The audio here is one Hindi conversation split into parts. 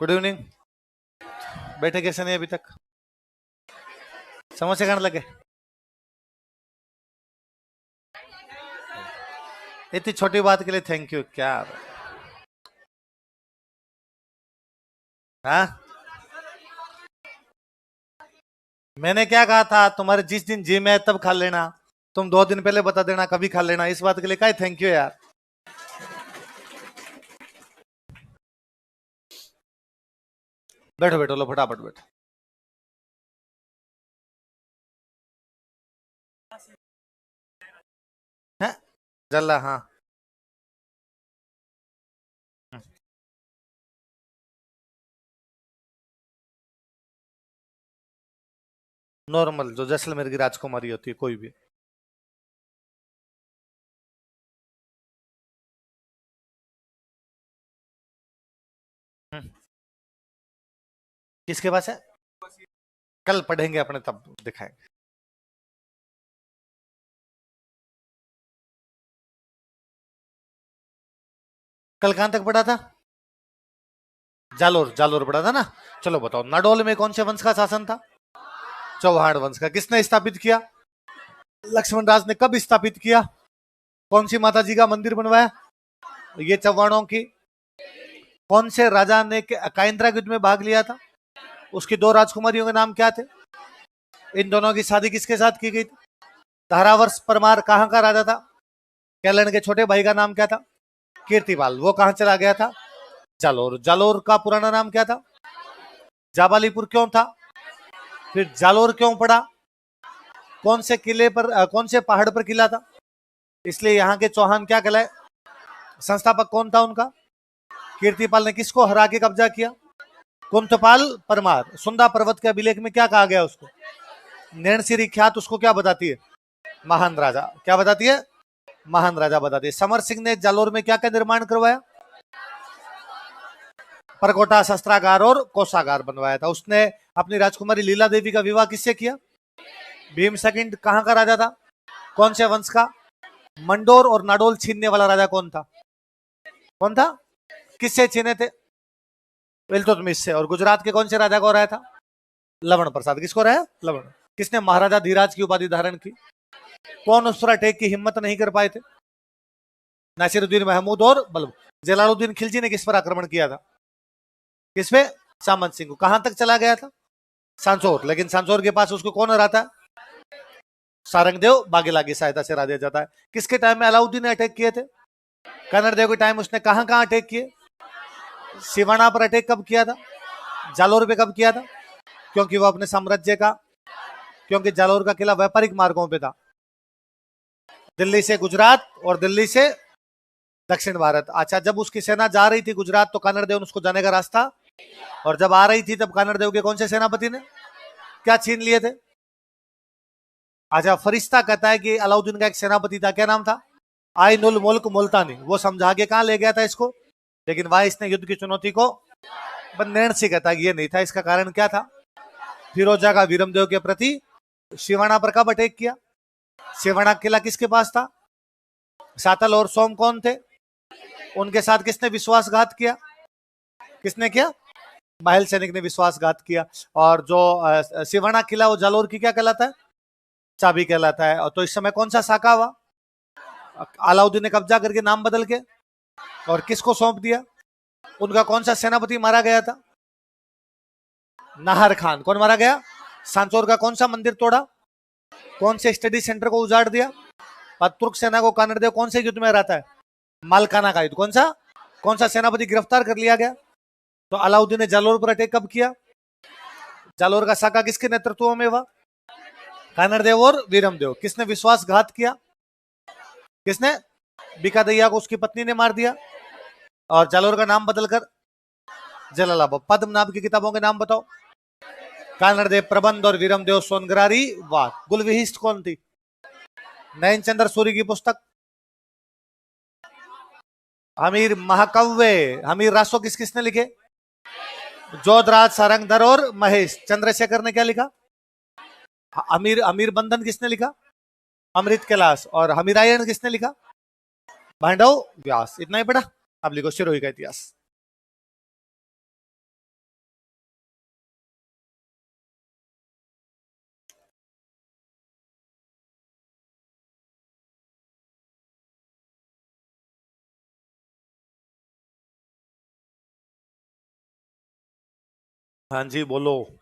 Good evening. बैठे कैसे नहीं अभी तक? समोसे खाने लगे? इतनी छोटी बात के लिए थैंक यू क्या? हाँ, मैंने क्या कहा था? तुम्हारे जिस दिन जिम है तब खा लेना। तुम 2 दिन पहले बता देना कभी खा लेना। इस बात के लिए क्या थैंक यू यार। बैठो बैठो, लो फटाफट बैठो। है जल्ला, हाँ। नॉर्मल जो जैसलमेर की राजकुमारी होती है कोई भी। हम्म, किसके पास है? कल पढ़ेंगे अपने तब दिखाएंगे। कल कहां तक पढ़ा था? जालोर, जालोर पढ़ा था ना। चलो बताओ, नाडोल में कौन से वंश का शासन था? चौहान वंश का। किसने स्थापित किया? लक्ष्मण राज ने। कब स्थापित किया? कौन सी माता जी का मंदिर बनवाया? ये चौहानों की। कौन से राजा ने कायंद्रा युद्ध में भाग लिया था? उसकी 2 राजकुमारियों के नाम क्या थे? इन दोनों की शादी किसके साथ की गई थी? धारावर्ष परमार कहाँ का राजा था? कैलन के छोटे भाई का नाम क्या था? कीर्तिपाल। वो कहाँ चला गया था? जालोर। जालोर का पुराना नाम क्या था? जाबालीपुर क्यों था? फिर जालोर क्यों पड़ा? कौन से किले पर कौन से पहाड़ पर किला था? इसलिए यहाँ के चौहान क्या कहलाए? संस्थापक कौन था उनका? कीर्तिपाल ने किसको हरा के कब्जा किया? कुंतपाल परमार। सुंदा पर्वत के अभिलेख में क्या कहा गया उसको? नैणसिरी ख्यात उसको क्या बताती है? महान राजा। क्या बताती है? महान राजा बताती है। समर सिंह ने जालोर में क्या क्या निर्माण करवाया? परकोटा, शस्त्रागार और कोषागार बनवाया था। उसने अपनी राजकुमारी लीला देवी का विवाह किससे किया? भीम सेकंड कहां का राजा था? कौन से वंश का? मंडोर और नाडोल छीनने वाला राजा कौन था? कौन था? किससे छीने थे? इल्तुतमिश से। और गुजरात के कौन से राजा को हराया था? लवण प्रसाद। किसको हराया? लवण। किसने महाराजा धीराज की उपाधि धारण की? कौन उस पर अटैक की हिम्मत नहीं कर पाए थे? नासिरुद्दीन महमूद और बल्ब। जलालुद्दीन खिलजी ने किस पर आक्रमण किया था? किस पे? सामंत सिंह को। कहां तक चला गया था? सांसोर। लेकिन सांसोर के पास उसको कौन हराता है? सारंगदेव बागेला की सहायता से हरा दिया जाता है। किसके टाइम में अलाउद्दीन ने अटैक किए थे? कन्नड़ देव के टाइम उसने कहां कहां अटैक किए? सिवाना पर अटैक कब किया था? जालोर पे कब किया था? क्योंकि वो अपने साम्राज्य का, क्योंकि जालोर का किला व्यापारिक मार्गों पे था। दिल्ली से गुजरात और दिल्ली से दक्षिण भारत। अच्छा, जब उसकी सेना जा रही थी गुजरात तो कन्नड़ देव ने उसको जाने का रास्ता, और जब आ रही थी तब कन्नड़ देव के कौन से सेनापति ने क्या छीन लिए थे? अच्छा, फरिश्ता कहता है कि अलाउद्दीन का एक सेनापति था, क्या नाम था? आइनुल मुल्क मुल्तानी। वो समझा के कहां ले गया था इसको? लेकिन वह इसने युद्ध की चुनौती को नैण से कहता है कि ये नहीं था। इसका कारण क्या था? फिरोजा का वीरमदेव के प्रति शिवाना पर कब अटैक किया? शिवाना किला किसके पास था? सातल और सोम कौन थे? उनके साथ किसने विश्वासघात किया? किसने किया? महल सैनिक ने विश्वासघात किया। और जो शिवाना किला वो जालोर की क्या कहलाता है? चाबी कहलाता है। और तो इस समय कौन सा साका हुआ? अलाउद्दीन ने कब्जा करके नाम बदल के और किसको सौंप दिया? उनका कौन सा सेनापति मारा गया था? नाहर खान। कौन मारा गया? सांचौर का कौन सा मंदिर तोड़ा? कौन से स्टडी सेंटर को उजाड़ दिया? तुर्क सेना को कन्नड़ देव कौन से युद्ध में हराता है? मालकाना का युद्ध। कौन सा सेनापति गिरफ्तार कर लिया गया? तो अलाउद्दीन ने जालोर पर अटैक कब किया? जालोर का साका किसके नेतृत्व में हुआ? कन्नड़ देव और वीरम देव। किसने विश्वासघात किया? किसने? बीकादैया को उसकी पत्नी ने मार दिया। और जालोर का नाम बदलकर जलालाबाद। पद्मनाभ की किताबों के नाम बताओ। कन्नड़ देव प्रबंध और वीरम देव सोनगरारी वाद। गुलविहिस्ट कौन थी? नयन चंद्र सूरी की पुस्तक। हमीर महाकाव्य। हमीर रासो किसने लिखे? जोधराज, सारंगधर और महेश। चंद्रशेखर ने क्या लिखा? अमीर अमीर बंधन किसने लिखा? अमृत कैलाश। और हमीरायण किसने लिखा? भांडव व्यास। इतना ही पढ़ा? अब लिखो सिरोही का इतिहास। हाँ जी बोलो।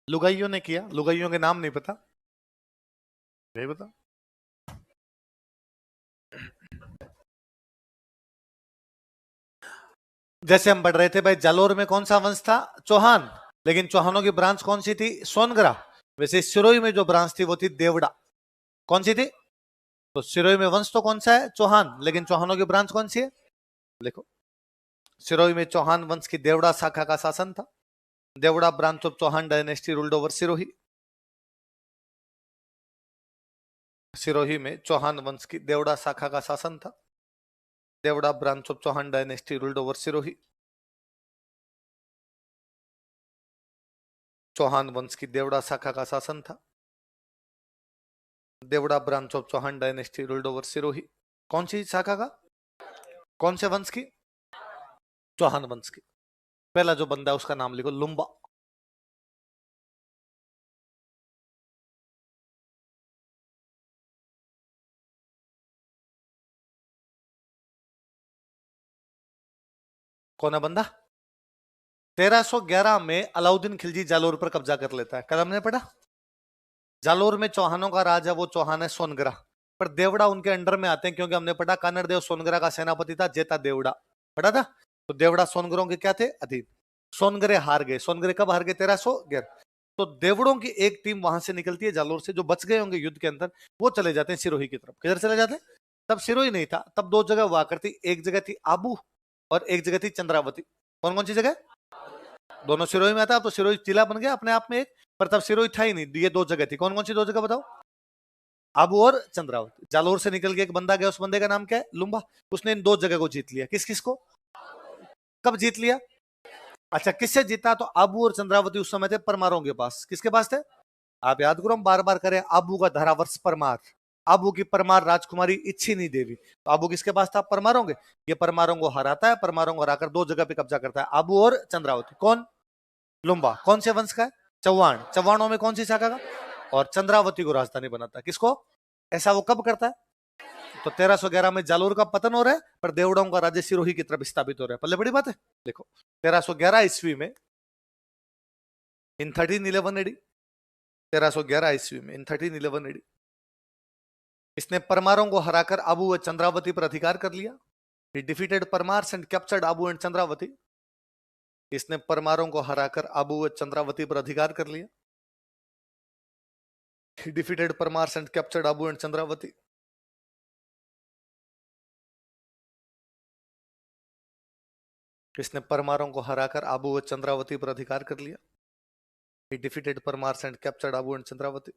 लुगाइयों ने किया, लुगाइयों के नाम नहीं पता, नहीं पता। जैसे हम पढ़ रहे थे भाई, जालोर में कौन सा वंश था? चौहान। लेकिन चौहानों की ब्रांच कौन सी थी? सोनगरा। वैसे सिरोही में जो ब्रांच थी वो थी देवड़ा। कौन सी थी? तो सिरोही में वंश तो कौन सा है? चौहान। लेकिन चौहानों की ब्रांच कौन सी है? देखो, सिरोही में चौहान वंश की देवड़ा शाखा का शासन था। Deora branch of Chauhan dynasty ruled over Sirohi. Sirohi में चौहान वंश की देवड़ा शाखा का शासन था। Deora branch of Chauhan dynasty ruled over Sirohi. Chauhan वंश की देवड़ा शाखा का शासन था। Deora branch of Chauhan dynasty ruled over Sirohi. कौन सी शाखा का? कौन से वंश की? चौहान वंश की। पहला जो बंदा है उसका नाम लिखो, लुम्बा। कौन है बंदा? 1311 में अलाउद्दीन खिलजी जालोर पर कब्जा कर लेता है। कल हमने पढ़ा, जालोर में चौहानों का राजा वो चौहान है सोनगरा। पर देवड़ा उनके अंडर में आते हैं, क्योंकि हमने पढ़ा कानड़ देव सोनगरा का सेनापति था, जेता देवड़ा। पढ़ा था। तो देवड़ा सोनगरों के क्या थे? अधीन। सोनगरे हार गए। सोनगरे कब हार गए? 1311। तो देवड़ों की एक टीम वहां से निकलती है जालोर से, जो बच गए होंगे युद्ध के अंदर, वो चले जाते हैं सिरोही की तरफ। किधर चले जाते हैं? तब सिरोही नहीं था, तब दो जगह हुआ करती। एक जगह थी आबू और एक जगह थी चंद्रावती। कौन कौन सी जगह? दोनों सिरोही में था। अब तो सिरोही जिला बन गया अपने आप में एक। पर तब सिरोही था ही नहीं, ये दो जगह थी। कौन कौन सी दो जगह बताओ? आबू और चंद्रावती। जालोर से निकल के एक बंदा गया, उस बंदे का नाम क्या है? लुम्बा। उसने इन दो जगह को जीत लिया। किस किस को? कब जीत लिया? अच्छा, किससे जीता? तो आबू और चंद्रावती उस समय थे परमारों के पास। किसके पास थे? आप याद करो, हम बार बार करें। आबू का धारावर्ष परमार। आबू की परमार राजकुमारी इच्छिनी देवी। तो आबू किसके पास था? परमारों के। ये परमारों को हराता है, परमारों को हराकर दो जगह पे कब्जा करता है, आबू और चंद्रावती। कौन? लुम्बा। कौन से वंश का है? चौहान। चौहानों में कौन सी शाखा का? और चंद्रावती को राजधानी बनाता है। किसको? ऐसा वो कब करता है? तो 1311 में जालोर का पतन हो रहा है, पर देवड़ों का राज्य सिरोही की तरफ स्थापित हो रहा है। पल्ले बड़ी बात है। देखो, 1311 ईस्वी में, इन 1311 एडी, 1311 ईस्वी में, इन 1311 एडी, इसने परमारों को हराकर आबू व चंद्रावती पर अधिकार कर लिया। He defeated Parmars and captured Abu and Chandravati. इसने परमारों को हराकर आबू व चंद्रावती पर अधिकार कर लिया। He defeated Parmars and captured Abu and Chandravati. इसने परमारों को हराकर आबू व चंद्रावती पर अधिकार कर लिया। He defeated Parmars and captured Abu and Chandravati.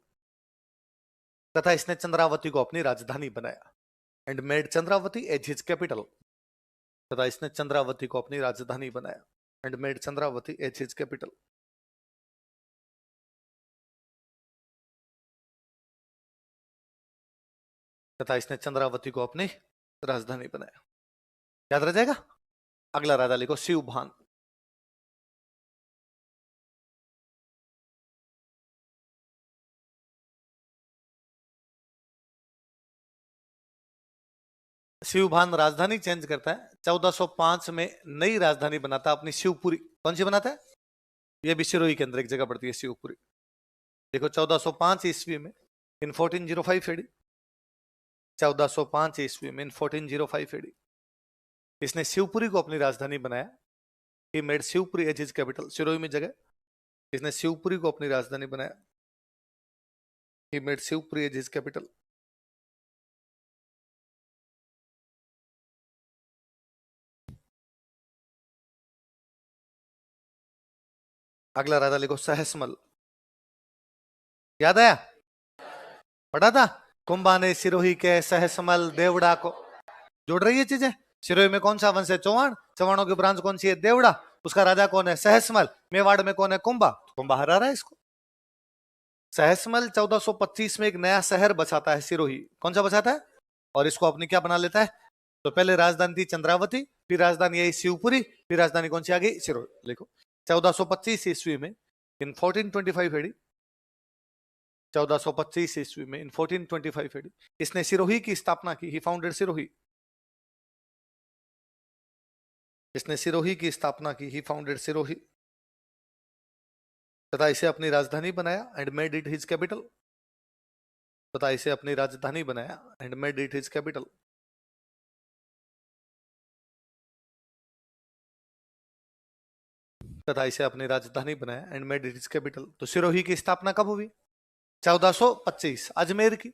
तथा इसने चंद्रावती को अपनी राजधानी बनाया। And made Chandravati as his capital. तथा इसने चंद्रावती को अपनी राजधानी बनाया। And made Chandravati as his capital. तथा इसने चंद्रावती को अपनी राजधानी बनाया। याद रह जाएगा। अगला राजा लिखो, शिवभान। शिवभान राजधानी चेंज करता है। 1405 में नई राजधानी बनाता है अपनी, शिवपुरी। कौन सी बनाता है? ये भी सिरोही के अंदर एक जगह पड़ती है, शिवपुरी। देखो, 1405 ईस्वी में, इन 1405 एडी, 1405 ईस्वी में, इन 1405 एडी, इसने शिवपुरी को अपनी राजधानी बनाया। He made Shivpuri as his capital. Sirohi में जगह, इसने शिवपुरी को अपनी राजधानी बनाया। He made Shivpuri as his capital. अगला राजा लिखो, सहसमल। याद आया? पढ़ा था। कुंभा ने सिरोही के सहसमल देवड़ा को। जोड़ रही है चीजें। सिरोही में कौन सा वंश है? चौहान। चौहानों की ब्रांच कौन सी है? देवड़ा। उसका राजा कौन है? सहसमल। मेवाड़ में कौन है? कुंभा। कुंभा हरा रहा है इसको। सहसमल 1425 में एक नया शहर बसाता है, सिरोही। कौन सा बसाता है? और इसको अपनी क्या बना लेता है? तो पहले राजधानी थी चंद्रावती, फिर राजधानी आई शिवपुरी, फिर राजधानी कौन सी आ गई? सिरोही। लिखो, 1425 ईस्वी में, इन 1425 एडी, 1425 ईस्वी में, इन 1425 एडी, इसने सिरोही की स्थापना की। ही फाउंडेड सिरोही। इसने सिरोही की स्थापना की, ही फाउंडेड सिरोही, तथा इसे अपनी राजधानी बनाया and made it his capital, तथा इसे अपनी राजधानी बनाया and made it his capital. तथा इसे अपनी राजधानी बनाया and made it his capital. तो सिरोही की स्थापना कब हुई? 1425। अजमेर की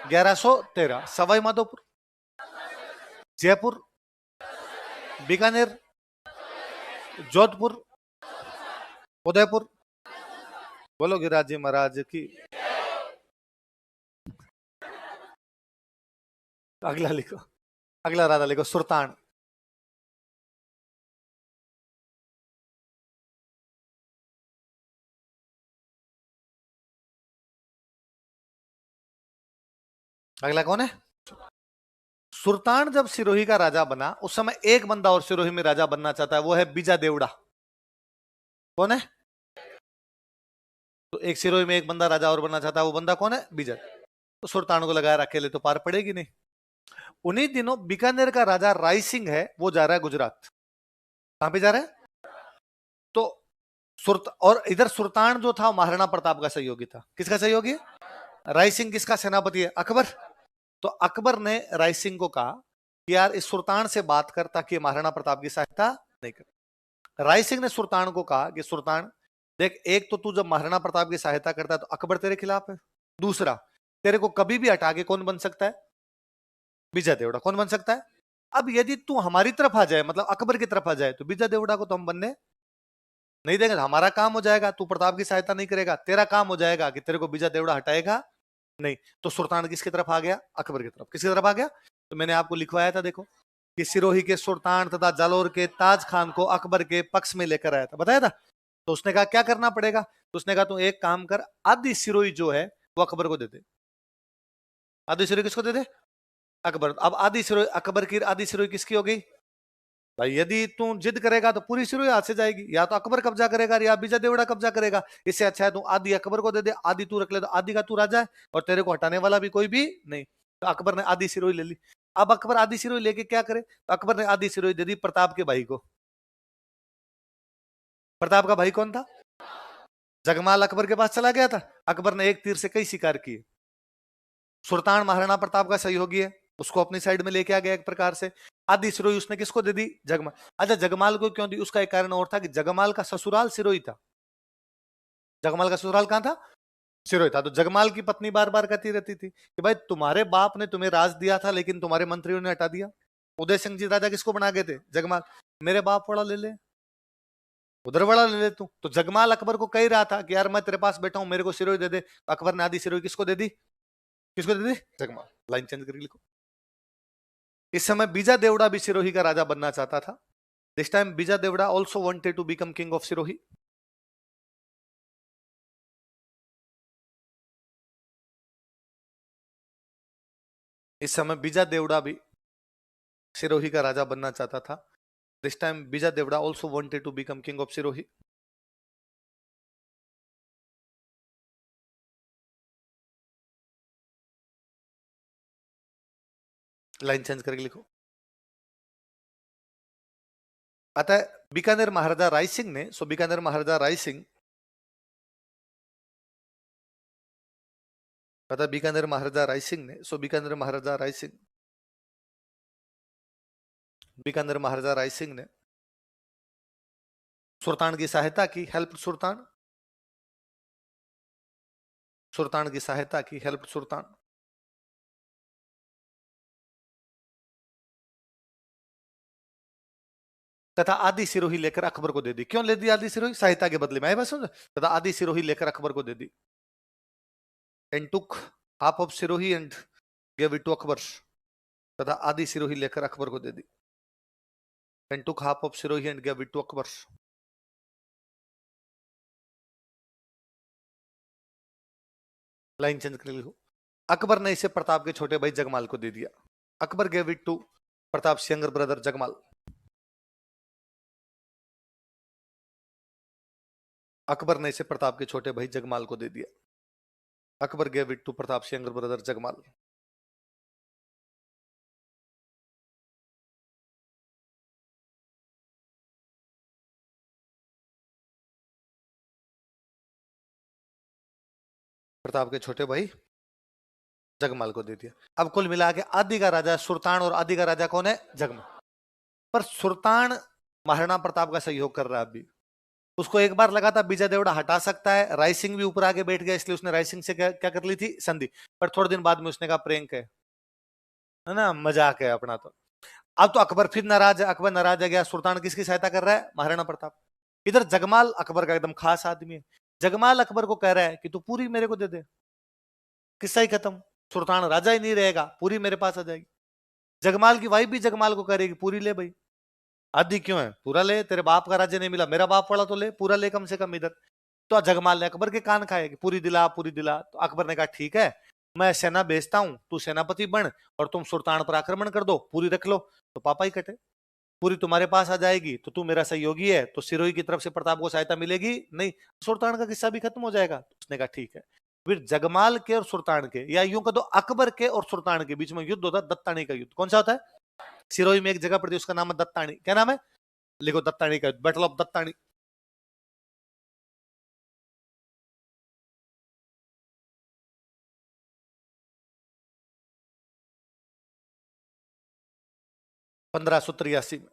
1113। सवाई माधोपुर, जयपुर, बीकानेर, जोधपुर, उदयपुर। बोलो गिरिराज जी महाराज की। अगला लिखो, अगला राजा लिखो, सुल्तान। अगला कौन है? सुल्तान जब सिरोही का राजा बना, उस समय एक बंदा और सिरोही में राजा बनना चाहता है, वो है बीजा देवड़ा। कौन है? तो एक सिरोही में एक बंदा राजा और बनना चाहता है, वो बंदा कौन है? बीजा। तो सुल्तान को लगाया अकेले तो पार पड़ेगी नहीं। उन्हीं दिनों बीकानेर का राजा राय सिंह है, वो जा रहा है गुजरात। कहां पे जा रहा है? तो और इधर सुल्तान जो था महाराणा प्रताप का सहयोगी था। किसका सहयोगी? राय सिंह किसका सेनापति है? अकबर। तो अकबर ने राय सिंह को कहा कि यार इस सुल्तान से बात कर ताकि महाराणा प्रताप की सहायता नहीं करे। राय सिंह ने सुल्तान को कहा कि सुल्तान देख, एक तो तू जब महाराणा प्रताप की सहायता करता है तो अकबर तेरे खिलाफ है, दूसरा तेरे को कभी भी हटा के कौन बन सकता है? बीजा देवड़ा। कौन बन सकता है? अब यदि तू हमारी तरफ आ जाए, मतलब अकबर की तरफ आ जाए, तो बीजा देवड़ा को तो हम बनने नहीं देंगे। हमारा काम हो जाएगा, तू प्रताप की सहायता नहीं करेगा, तेरा काम हो जाएगा कि तेरे को बीजा देवड़ा हटाएगा नहीं। तो सुल्तान किसकी तरफ आ गया? अकबर की तरफ। किसकी तरफ आ गया? तो मैंने आपको लिखवाया था, देखो कि सिरोही के सुल्तान तथा जालोर के ताज खान को अकबर के पक्ष में लेकर आया था, बताया था। तो उसने कहा क्या करना पड़ेगा? तो उसने कहा तू एक काम कर, आधी सिरोही जो है वो अकबर को दे दे। आधी सिरोही किसको दे दे? अकबर। अब आधी सिरोही अकबर की, आधी सिरोही किसकी हो गई? भाई यदि तू जिद करेगा तो पूरी सिरोही हाथ से जाएगी, या तो अकबर कब्जा करेगा या बीजा देवड़ा कब्जा करेगा। इससे अच्छा है तू आधी अकबर को दे दे, आधी तू रख ले, तो आधी का तू राजा है और तेरे को हटाने वाला भी कोई भी नहीं। तो अकबर ने आधी सिरोही ले ली। अब अकबर आधी सिरोही लेके क्या करे? तो अकबर ने आधी सिरोही दे दी प्रताप के भाई को। प्रताप का भाई कौन था? जगमाल अकबर के पास चला गया था। अकबर ने एक तीर से कई शिकार किए। सुल्तान महाराणा प्रताप का सहयोगी है, उसको अपनी साइड में लेके आ गया एक प्रकार से। आधी सिरोही उसने किसको दे दी? जगमाल। अच्छा, जगमाल को क्यों दी? उसका एक कारण और था कि जगमाल का ससुराल सिरोही था। जगमाल का ससुराल कहां था? सिरोही था। तो जगमाल की पत्नी बार बार कहती रहती थी कि भाई तुम्हारे बाप ने तुम्हें राज दिया था, लेकिन तुम्हारे मंत्रियों ने हटा दिया। उदय सिंह जी राजा किसको बना गए थे? जगमाल। मेरे बाप वाला ले ले, उधर वाला ले ले तू। तो जगमाल अकबर को कह रहा था कि यार मैं तेरे पास बैठा हूं, मेरे को सिरोही दे दे। तो अकबर ने आधी सिरोही किसको दे दी? किसको दे दी? जगमाल। लाइन चेंज करके लिखो। इस समय बीजा देवड़ा भी सिरोही का राजा बनना चाहता था। This time Bija Deora also wanted to become king of Sirohi. इस समय बीजा देवड़ा भी सिरोही का राजा बनना चाहता था। This time Bija Deora also wanted to become king of Sirohi. Line change करके लिखो। अतः बीकानेर महाराजा राय सिंह ने, बीकानेर महाराजा राय सिंह, अतः बीकानेर महाराजा राय सिंह ने, बीकानेर महाराजा राय सिंह, बीकानेर महाराजा राय सिंह ने सुल्तान की सहायता की, हेल्प सुल्तान, सुल्तान की सहायता की, हेल्प सुल्तान। तथा आधी सिरोही लेकर अकबर को दे दी। क्यों ले दी आधी सिरोही? सहायता के बदले में। आई बात समझ? तथा आधी सिरोही लेकर अकबर को दे दी। And took half of Sirohi and give it to Akbar. तथा आधी सिरोही लेकर अकबर को दे दी। And took half of Sirohi and give it to Akbar. Line change कर लिखो। अकबर ने इसे प्रताप के छोटे भाई जगमाल को दे दिया। Akbar gave it to Pratap younger brother Jagmal. Akbar ने इसे प्रताप के छोटे भाई जगमाल को दे दिया। Akbar gave it to Pratap younger brother Jagmal. Pratap के छोटे भाई जगमाल को दे दिया। अब कुल मिला के आदि का राजा सुल्तान और आदि का राजा कौन है? जगमाल। पर सुल्तान महाराणा प्रताप का सहयोग कर रहा है अभी। उसको एक बार लगा था विजय देवड़ा हटा सकता है, राय सिंह भी ऊपर आके बैठ गया, इसलिए उसने राय सिंह से क्या कर ली थी? संधि। पर थोड़े दिन बाद में उसने कहा प्रेंक है ना, मजाक है अपना। तो अब तो अकबर फिर नाराज है, अकबर नाराज है गया। सुल्तान किसकी सहायता कर रहा है? महाराणा प्रताप। इधर जगमाल अकबर का एकदम खास आदमी है। जगमाल अकबर को कह रहा है कि तू पूरी मेरे को दे दे, किस्सा ही खत्म, सुल्तान राजा ही नहीं रहेगा, पूरी मेरे पास आ जाएगी। जगमाल की वाइफ भी जगमाल को करेगी पूरी ले भाई, आदि क्यों है, पूरा ले, तेरे बाप का राज्य नहीं मिला, मेरा बाप पड़ा तो ले, पूरा ले कम से कम इधर। तो जगमाल ने अकबर के कान खाए कि पूरी दिला पूरी दिला। तो अकबर ने कहा ठीक है, मैं सेना भेजता हूं, तू सेनापति बन और तुम सुल्तान पर आक्रमण कर दो, पूरी रख लो। तो पापा ही कटे, पूरी तुम्हारे पास आ जाएगी तो तू मेरा सहयोगी है, तो सिरोही की तरफ से प्रताप को सहायता मिलेगी नहीं, सुल्तान का किस्सा भी खत्म हो जाएगा। उसने कहा ठीक है। फिर जगमाल के और सुल्तान के, या यूं कह दो अकबर के और सुल्तान के बीच में युद्ध होता है, दत्तानी का युद्ध। कौन सा होता है? सिरोही में एक जगह पड़ती है, उसका नाम है दत्तानी। क्या नाम है? लिखो, दत्तानी का, बैटल ऑफ दत्तानी। पंद्रह सौ तिरासी में।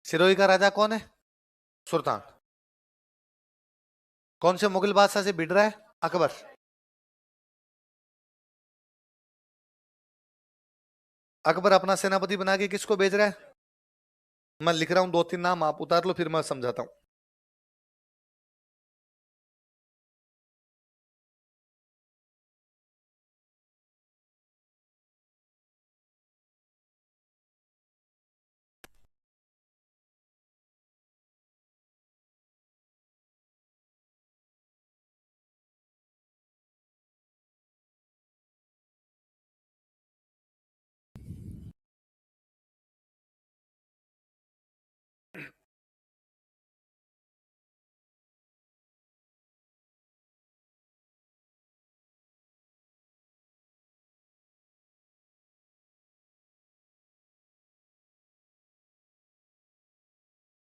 सिरोही का राजा कौन है? सुल्तान। कौन से मुगल बादशाह से भिड़ रहा है? अकबर। अकबर अपना सेनापति बना के किसको भेज रहा है? मैं लिख रहा हूं, दो तीन नाम आप उतार लो, फिर मैं समझाता हूं।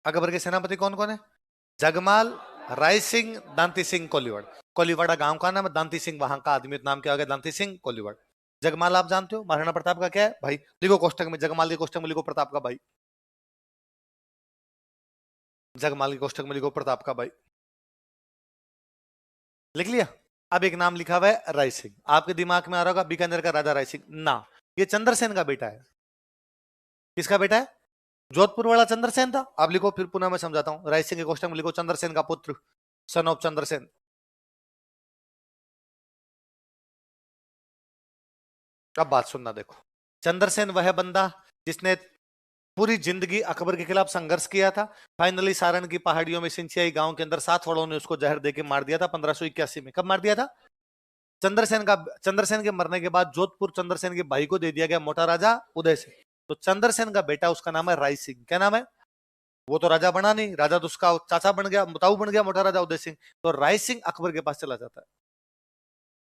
अकबर के सेनापति कौन कौन है? जगमाल, राय सिंह, दांती सिंह कोलीवाड़। कोलीवाड़ा गांव का नाम है, दांती सिंह वहां का आदमी, नाम क्या हो गया? दांती सिंह कोलीवाड़। जगमाल आप जानते हो महाराणा प्रताप का क्या है भाई? लिखो कोष्टक में, जगमाल के कोष्टक में लिखो प्रताप का भाई। जगमाल के कोष्टक में लिखो प्रताप का भाई। लिख लिया? अब एक नाम लिखा हुआ है राय सिंह, आपके दिमाग में आ रहा होगा बीकानेर का राजा राय सिंह ना, ये चंद्रसेन का बेटा है। किसका बेटा है? जोधपुर वाला चंद्रसेन था। आप लिखो, फिर पुनः मैं समझाता हूं। राय सिंह के कोष्टक में लिखो चंद्रसेन का पुत्र, सन ऑफ चंद्रसेन। अब बात सुनना, देखो, चंद्रसेन वह बंदा जिसने पूरी जिंदगी अकबर के खिलाफ संघर्ष किया था। फाइनली सारण की पहाड़ियों में सिंचियाई गांव के अंदर 7 वड़ों ने उसको जहर देके मार दिया था 1581 में। कब मार दिया था? चंद्रसेन के मरने के बाद जोधपुर चंद्रसेन के भाई को दे दिया गया, मोटा राजा उदय सिंह। तो चंद्रसेन का बेटा, उसका नाम है राय सिंह। क्या नाम है? वो तो राजा बना नहीं, राजा तो उसका चाचा बन गया, ताऊ बन गया, मोटा राजा उदय सिंह। तो राय सिंह अकबर के पास चला जाता है।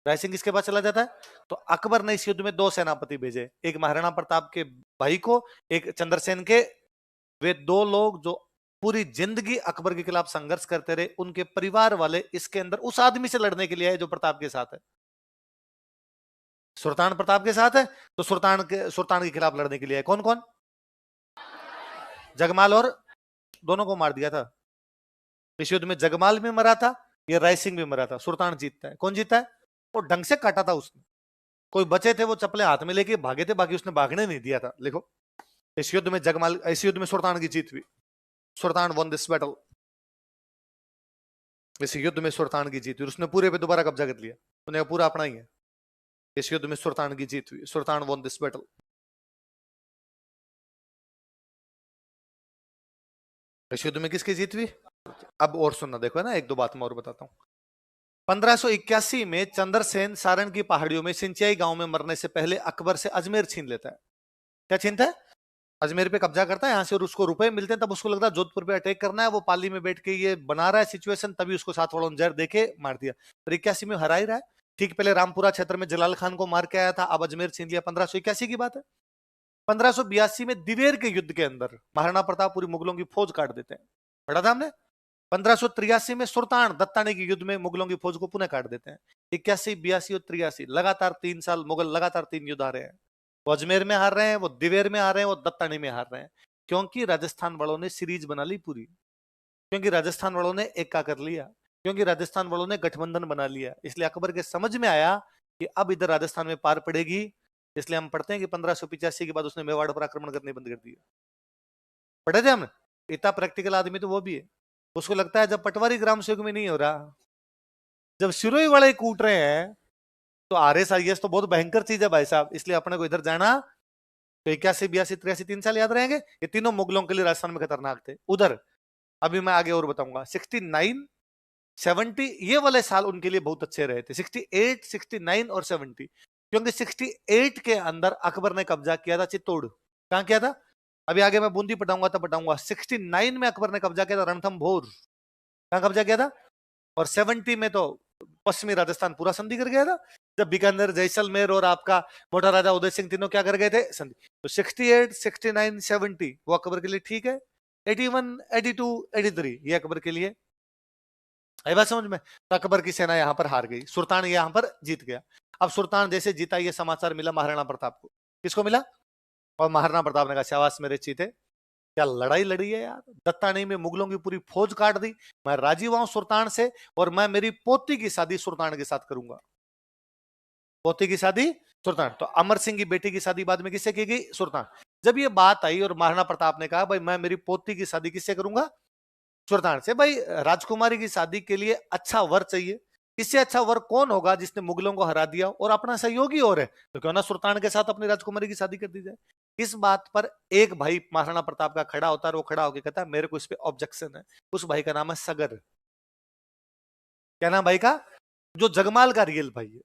राय सिंह किसके पास चला जाता है? तो अकबर ने इस युद्ध में 2 सेनापति भेजे, एक महाराणा प्रताप के भाई को, एक चंद्रसेन के। वे 2 लोग जो पूरी जिंदगी अकबर के खिलाफ संघर्ष करते रहे, उनके परिवार वाले इसके अंदर उस आदमी से लड़ने के लिए आए जो प्रताप के साथ है। सुल्तान प्रताप के साथ है, तो सुल्तान के खिलाफ लड़ने के लिए आए। कौन कौन? जगमाल और, दोनों को मार दिया था इस युद्ध में। जगमाल भी मरा था, ये राय सिंह भी मरा था। सुल्तान जीतता है। कौन जीता है? वो ढंग से काटा था उसने, कोई बचे थे वो चप्पलें हाथ में लेके भागे थे, बाकी उसने भागने नहीं दिया था। लिखो, इस युद्ध में जगमाल, इस युद्ध में सुल्तान की जीत हुई। सुल्तान वन दिस बैटल। इस युद्ध में सुल्तान की जीत हुई, उसने पूरे पे दोबारा कब्जा कर लिया, उन्हें पूरा अपना ही है। इस युद्ध में सुल्तान की जीत हुई, सुल्तान वन दिस बैटल। इस युद्ध में किसकी जीत हुई? अब और सुनना, देखो है ना, एक दो बात मैं और बताता हूं। 1581 में चंद्रसेन सारण की पहाड़ियों में सिंचियाई गांव में मरने से पहले अकबर से अजमेर छीन लेता है। क्या छीनता है? अजमेर पे कब्जा करता है यहाँ से, और उसको रुपए मिलते हैं। तब उसको लगता है जोधपुर पे अटैक करना है, वो पाली में बैठ के ये बना रहा है सिचुएशन, तभी उसको 7 वड़ों जहर देके मार दिया। पर 81 में हरा ही रहा है। ठीक पहले रामपुरा क्षेत्र में जलाल खान को मार के आया था, अब अजमेर छीन लिया। 1581 की बात है। 1582 में दिवेर के युद्ध के अंदर महाराणा प्रताप पूरी मुगलों की फौज काट देते हैं। पढ़ा था हमने? 1583 में सुल्तान दत्तानी के युद्ध में मुगलों की फौज को पुनः काट देते हैं। 81, 82 और 83 लगातार 3 साल मुगल लगातार 3 युद्ध हारे हैं। वो अजमेर में हार रहे हैं, वो दिवेर में हार रहे हैं, वो दत्तानी में हार रहे हैं, क्योंकि राजस्थान वालों ने सीरीज बना ली पूरी, क्योंकि राजस्थान वालों ने एका कर लिया, क्योंकि राजस्थान वालों ने गठबंधन बना लिया। इसलिए अकबर के समझ में आया कि अब इधर राजस्थान में पार पड़ेगी। इसलिए हम पढ़ते हैं कि 1585 के बाद उसने मेवाड़ पर आक्रमण करने बंद कर दिया। पढ़े थे हमने? इतना प्रैक्टिकल आदमी तो वो भी है। उसको लगता है जब पटवारी ग्राम सेवक में नहीं हो रहा, जब सिरोही वाले कूट रहे हैं, तो RS-IS तो बहुत भयंकर चीज है भाई साहब। इसलिए अपने को इधर जाना। तो 81, 82, 83 3 साल याद रहेंगे। ये तीनों मुगलों के लिए राजस्थान में खतरनाक थे। उधर अभी मैं आगे और बताऊंगा। 69, 70 ये वाले साल उनके लिए बहुत अच्छे रहे थे। 68, 69 और 70, क्योंकि 68 के अंदर अकबर ने कब्जा किया था चित्तौड़। कहां किया था? अभी आगे मैं बूंदी पटाऊंगा तब पटाऊंगा। 69 में अकबर ने कब्जा किया था रणथंभौर। कहां कब्जा किया था? और 70 में तो पश्चिमी राजस्थान पूरा संधि कर गया था, जब बीकानेर, जैसलमेर और आपका मोटा राजा उदय सिंह तीनों क्या कर गए थे? संधि। तो 68, 69, 70 वो अकबर के लिए ठीक है। 81, 82, 83 ये अकबर के लिए आई बात समझ में? तो अकबर की सेना यहां पर हार गई, सुल्तान यहां पर जीत गया। अब सुल्तान जैसे जीता, ये समाचार मिला महाराणा प्रताप को। किसको मिला? और महाराणा प्रताप ने कहा शाबाश मेरे चीते, क्या लड़ाई लड़ी है यार, दत्तानी में मुगलों की पूरी फौज काट दी। मैं राजी हुआ हूं सुल्तान से, और मैं मेरी पोती की शादी सुल्तान के साथ करूंगा। पोती की शादी सुल्तान। तो अमर सिंह की बेटी की शादी बाद में किससे की गई? सुल्तान। जब ये बात आई और महाराणा प्रताप ने कहा भाई मैं मेरी पोती की शादी किससे करूंगा? सुल्तान से। भाई राजकुमारी की शादी के लिए अच्छा वर चाहिए, इससे अच्छा वर कौन होगा जिसने मुगलों को हरा दिया और अपना सहयोगी और है, तो क्यों ना सुल्तान के साथ अपनी राजकुमारी की शादी कर दी जाए। इस बात पर एक भाई महाराणा प्रताप का खड़ा होता है, वो खड़ा होकर कहता है मेरे को इस पे ऑब्जेक्शन है। उस भाई का नाम है सगर। क्या नाम भाई का? जो जगमाल का रियल भाई है।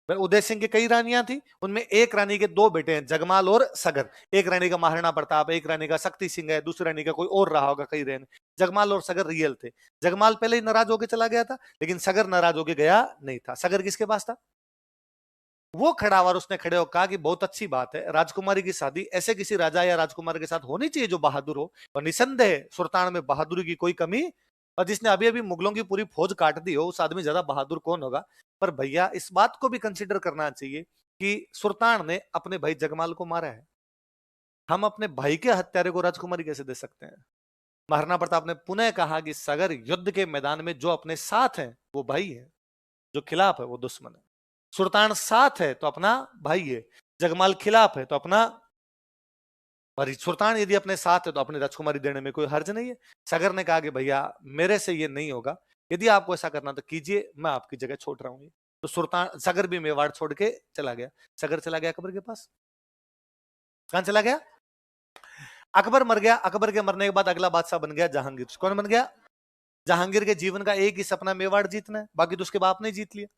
उदय सिंह की कई रानियां थी, उनमें एक रानी के 2 बेटे हैं, जगमाल और सगर। एक रानी का महाराणा प्रताप, एक रानी का शक्ति सिंह है, दूसरी रानी का कोई और रहा होगा, कई रहने। जगमाल और सगर रियल थे। जगमाल पहले ही नाराज होकर चला गया था, लेकिन सगर नाराज होकर गया नहीं था। सगर किसके पास था? वो खड़ा हुआ, उसने खड़े होकर कहा कि बहुत अच्छी बात है, राजकुमारी की शादी ऐसे किसी राजा या राजकुमार के साथ होनी चाहिए जो बहादुर हो। और निसंदेह सुल्तान में बहादुरी की कोई कमी, और जिसने अभी अभी मुगलों की पूरी फौज काट दी हो, उस आदमी ज्यादा बहादुर कौन होगा? पर भैया इस बात को भी कंसिडर करना चाहिए कि सुल्तान ने अपने भाई जगमाल को मारा है। हम अपने भाई के हत्यारे को राजकुमारी कैसे दे सकते हैं? महाराणा प्रताप ने पुनः कहा कि सगर युद्ध के मैदान में जो अपने साथ है वो भाई है, जो खिलाफ है वो दुश्मन है। सुल्तान साथ है तो अपना भाई है, जगमाल खिलाफ है तो अपना। और सुल्तान यदि अपने साथ है तो अपनी राजकुमारी देने में कोई हर्ज नहीं है। सगर ने कहा कि भैया मेरे से ये नहीं होगा, यदि आपको ऐसा करना तो कीजिए, मैं आपकी जगह छोड़ रहा हूं। तो सुल्तान सगर भी मेवाड़ छोड़ के चला गया। सगर चला गया अकबर के पास। कहां चला गया? अकबर मर गया। अकबर के मरने के बाद अगला बादशाह बन गया जहांगीर। कौन बन गया? जहांगीर के जीवन का एक ही सपना मेवाड़ जीतना है, बाकी तो उसके बाप ने जीत लिया।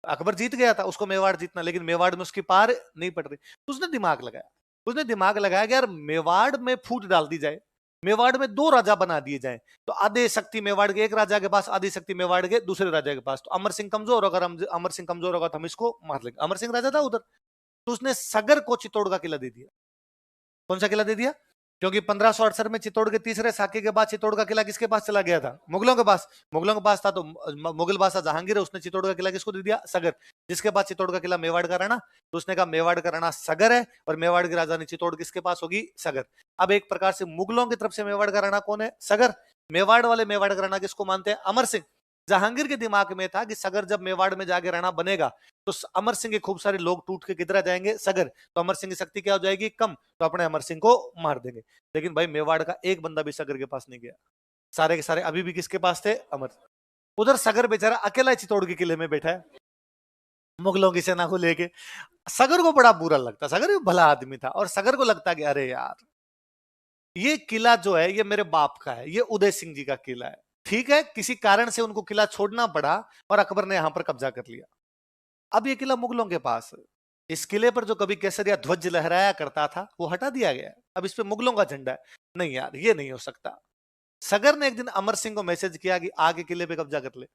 अकबर जीत गया था, उसको मेवाड़ जीतना, लेकिन मेवाड़ में उसकी पार नहीं पड़ रही। तो उसने दिमाग लगाया। उसने दिमाग लगाया कि यार मेवाड़ में फूट डाल दी जाए, मेवाड़ में 2 राजा बना दिए जाए। तो आधे शक्ति मेवाड़ के एक राजा के पास, आधी शक्ति मेवाड़ के दूसरे राजा के पास। तो अमर सिंह कमजोर, अगर अमर सिंह कमजोर होगा तो हम इसको मार लेंगे। अमर सिंह राजा था उधर। तो उसने सगर को चित्तौड़ का किला दे दिया। कौन सा किला दे दिया? क्योंकि 1568 में चित्तौड़ के तीसरे साके के बाद चित्तौड़ का किला किसके पास चला गया था? मुगलों के पास। मुगलों के पास था तो मुगल बादशाह जहांगीर है, उसने चित्तौड़ का किला किसको दे दिया? सगर। जिसके पास चित्तौड़ का किला मेवाड़ का राणा, तो उसने कहा मेवाड़ का राणा सगर है और मेवाड़ की राजधानी चित्तौड़ किसके पास होगी? सगर। अब एक प्रकार से मुगलों की तरफ से मेवाड़ का राणा कौन है? सगर। मेवाड़ वाले मेवाड़ का राणा किसको मानते हैं? अमर सिंह। जहांगीर के दिमाग में था कि सगर जब मेवाड़ में जाके राणा बनेगा तो अमर सिंह के खूब सारे लोग टूट के किधर आ जाएंगे? सगर। तो अमर सिंह की शक्ति क्या हो जाएगी? कम। तो अपने अमर सिंह को मार देंगे। लेकिन भाई मेवाड़ का एक बंदा भी सगर के पास नहीं गया। सारे के सारे अभी भी किसके पास थे? अमर। उधर सगर बेचारा अकेला चित्तौड़ के किले में बैठा है मुगलों की सेना को लेके। सगर को बड़ा बुरा लगता, सगर भी भला आदमी था, और सगर को लगता कि अरे यार ये किला जो है ये मेरे बाप का है, ये उदय सिंह जी का किला है। ठीक है, किसी कारण से उनको किला छोड़ना पड़ा और अकबर ने यहां पर कब्जा कर लिया। अब ये किला मुगलों के पास है। इस किले पर जो कभी केसरिया ध्वज लहराया करता था वो हटा दिया गया। अब इस पे मुगलों का झंडा है। नहीं यार ये नहीं हो सकता। सगर ने एक दिन अमर सिंह को मैसेज किया कि आगे किले पे कब्जा कर ले।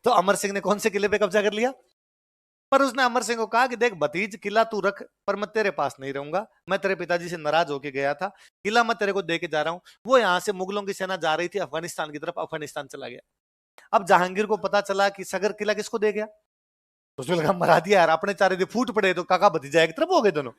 तो अमर सिंह ने कौन से किले पे कब्जा कर लिया? पर उसने अमर सिंह को कहा कि देख भतीज, किला तू रख, पर मैं तेरे पास नहीं रहूंगा। मैं तेरे पिताजी से नाराज होके गया था, किला मैं तेरे को दे के जा रहा हूं। वो यहां से मुगलों की सेना जा रही थी अफगानिस्तान की तरफ, अफगानिस्तान चला गया। अब जहांगीर को पता चला कि सगर किला किसको दे गया, तो उसने लगा मरा दिया यार, अपने चारे दिन फूट पड़े तो काका भतीजा एक तरफ हो गए दोनों।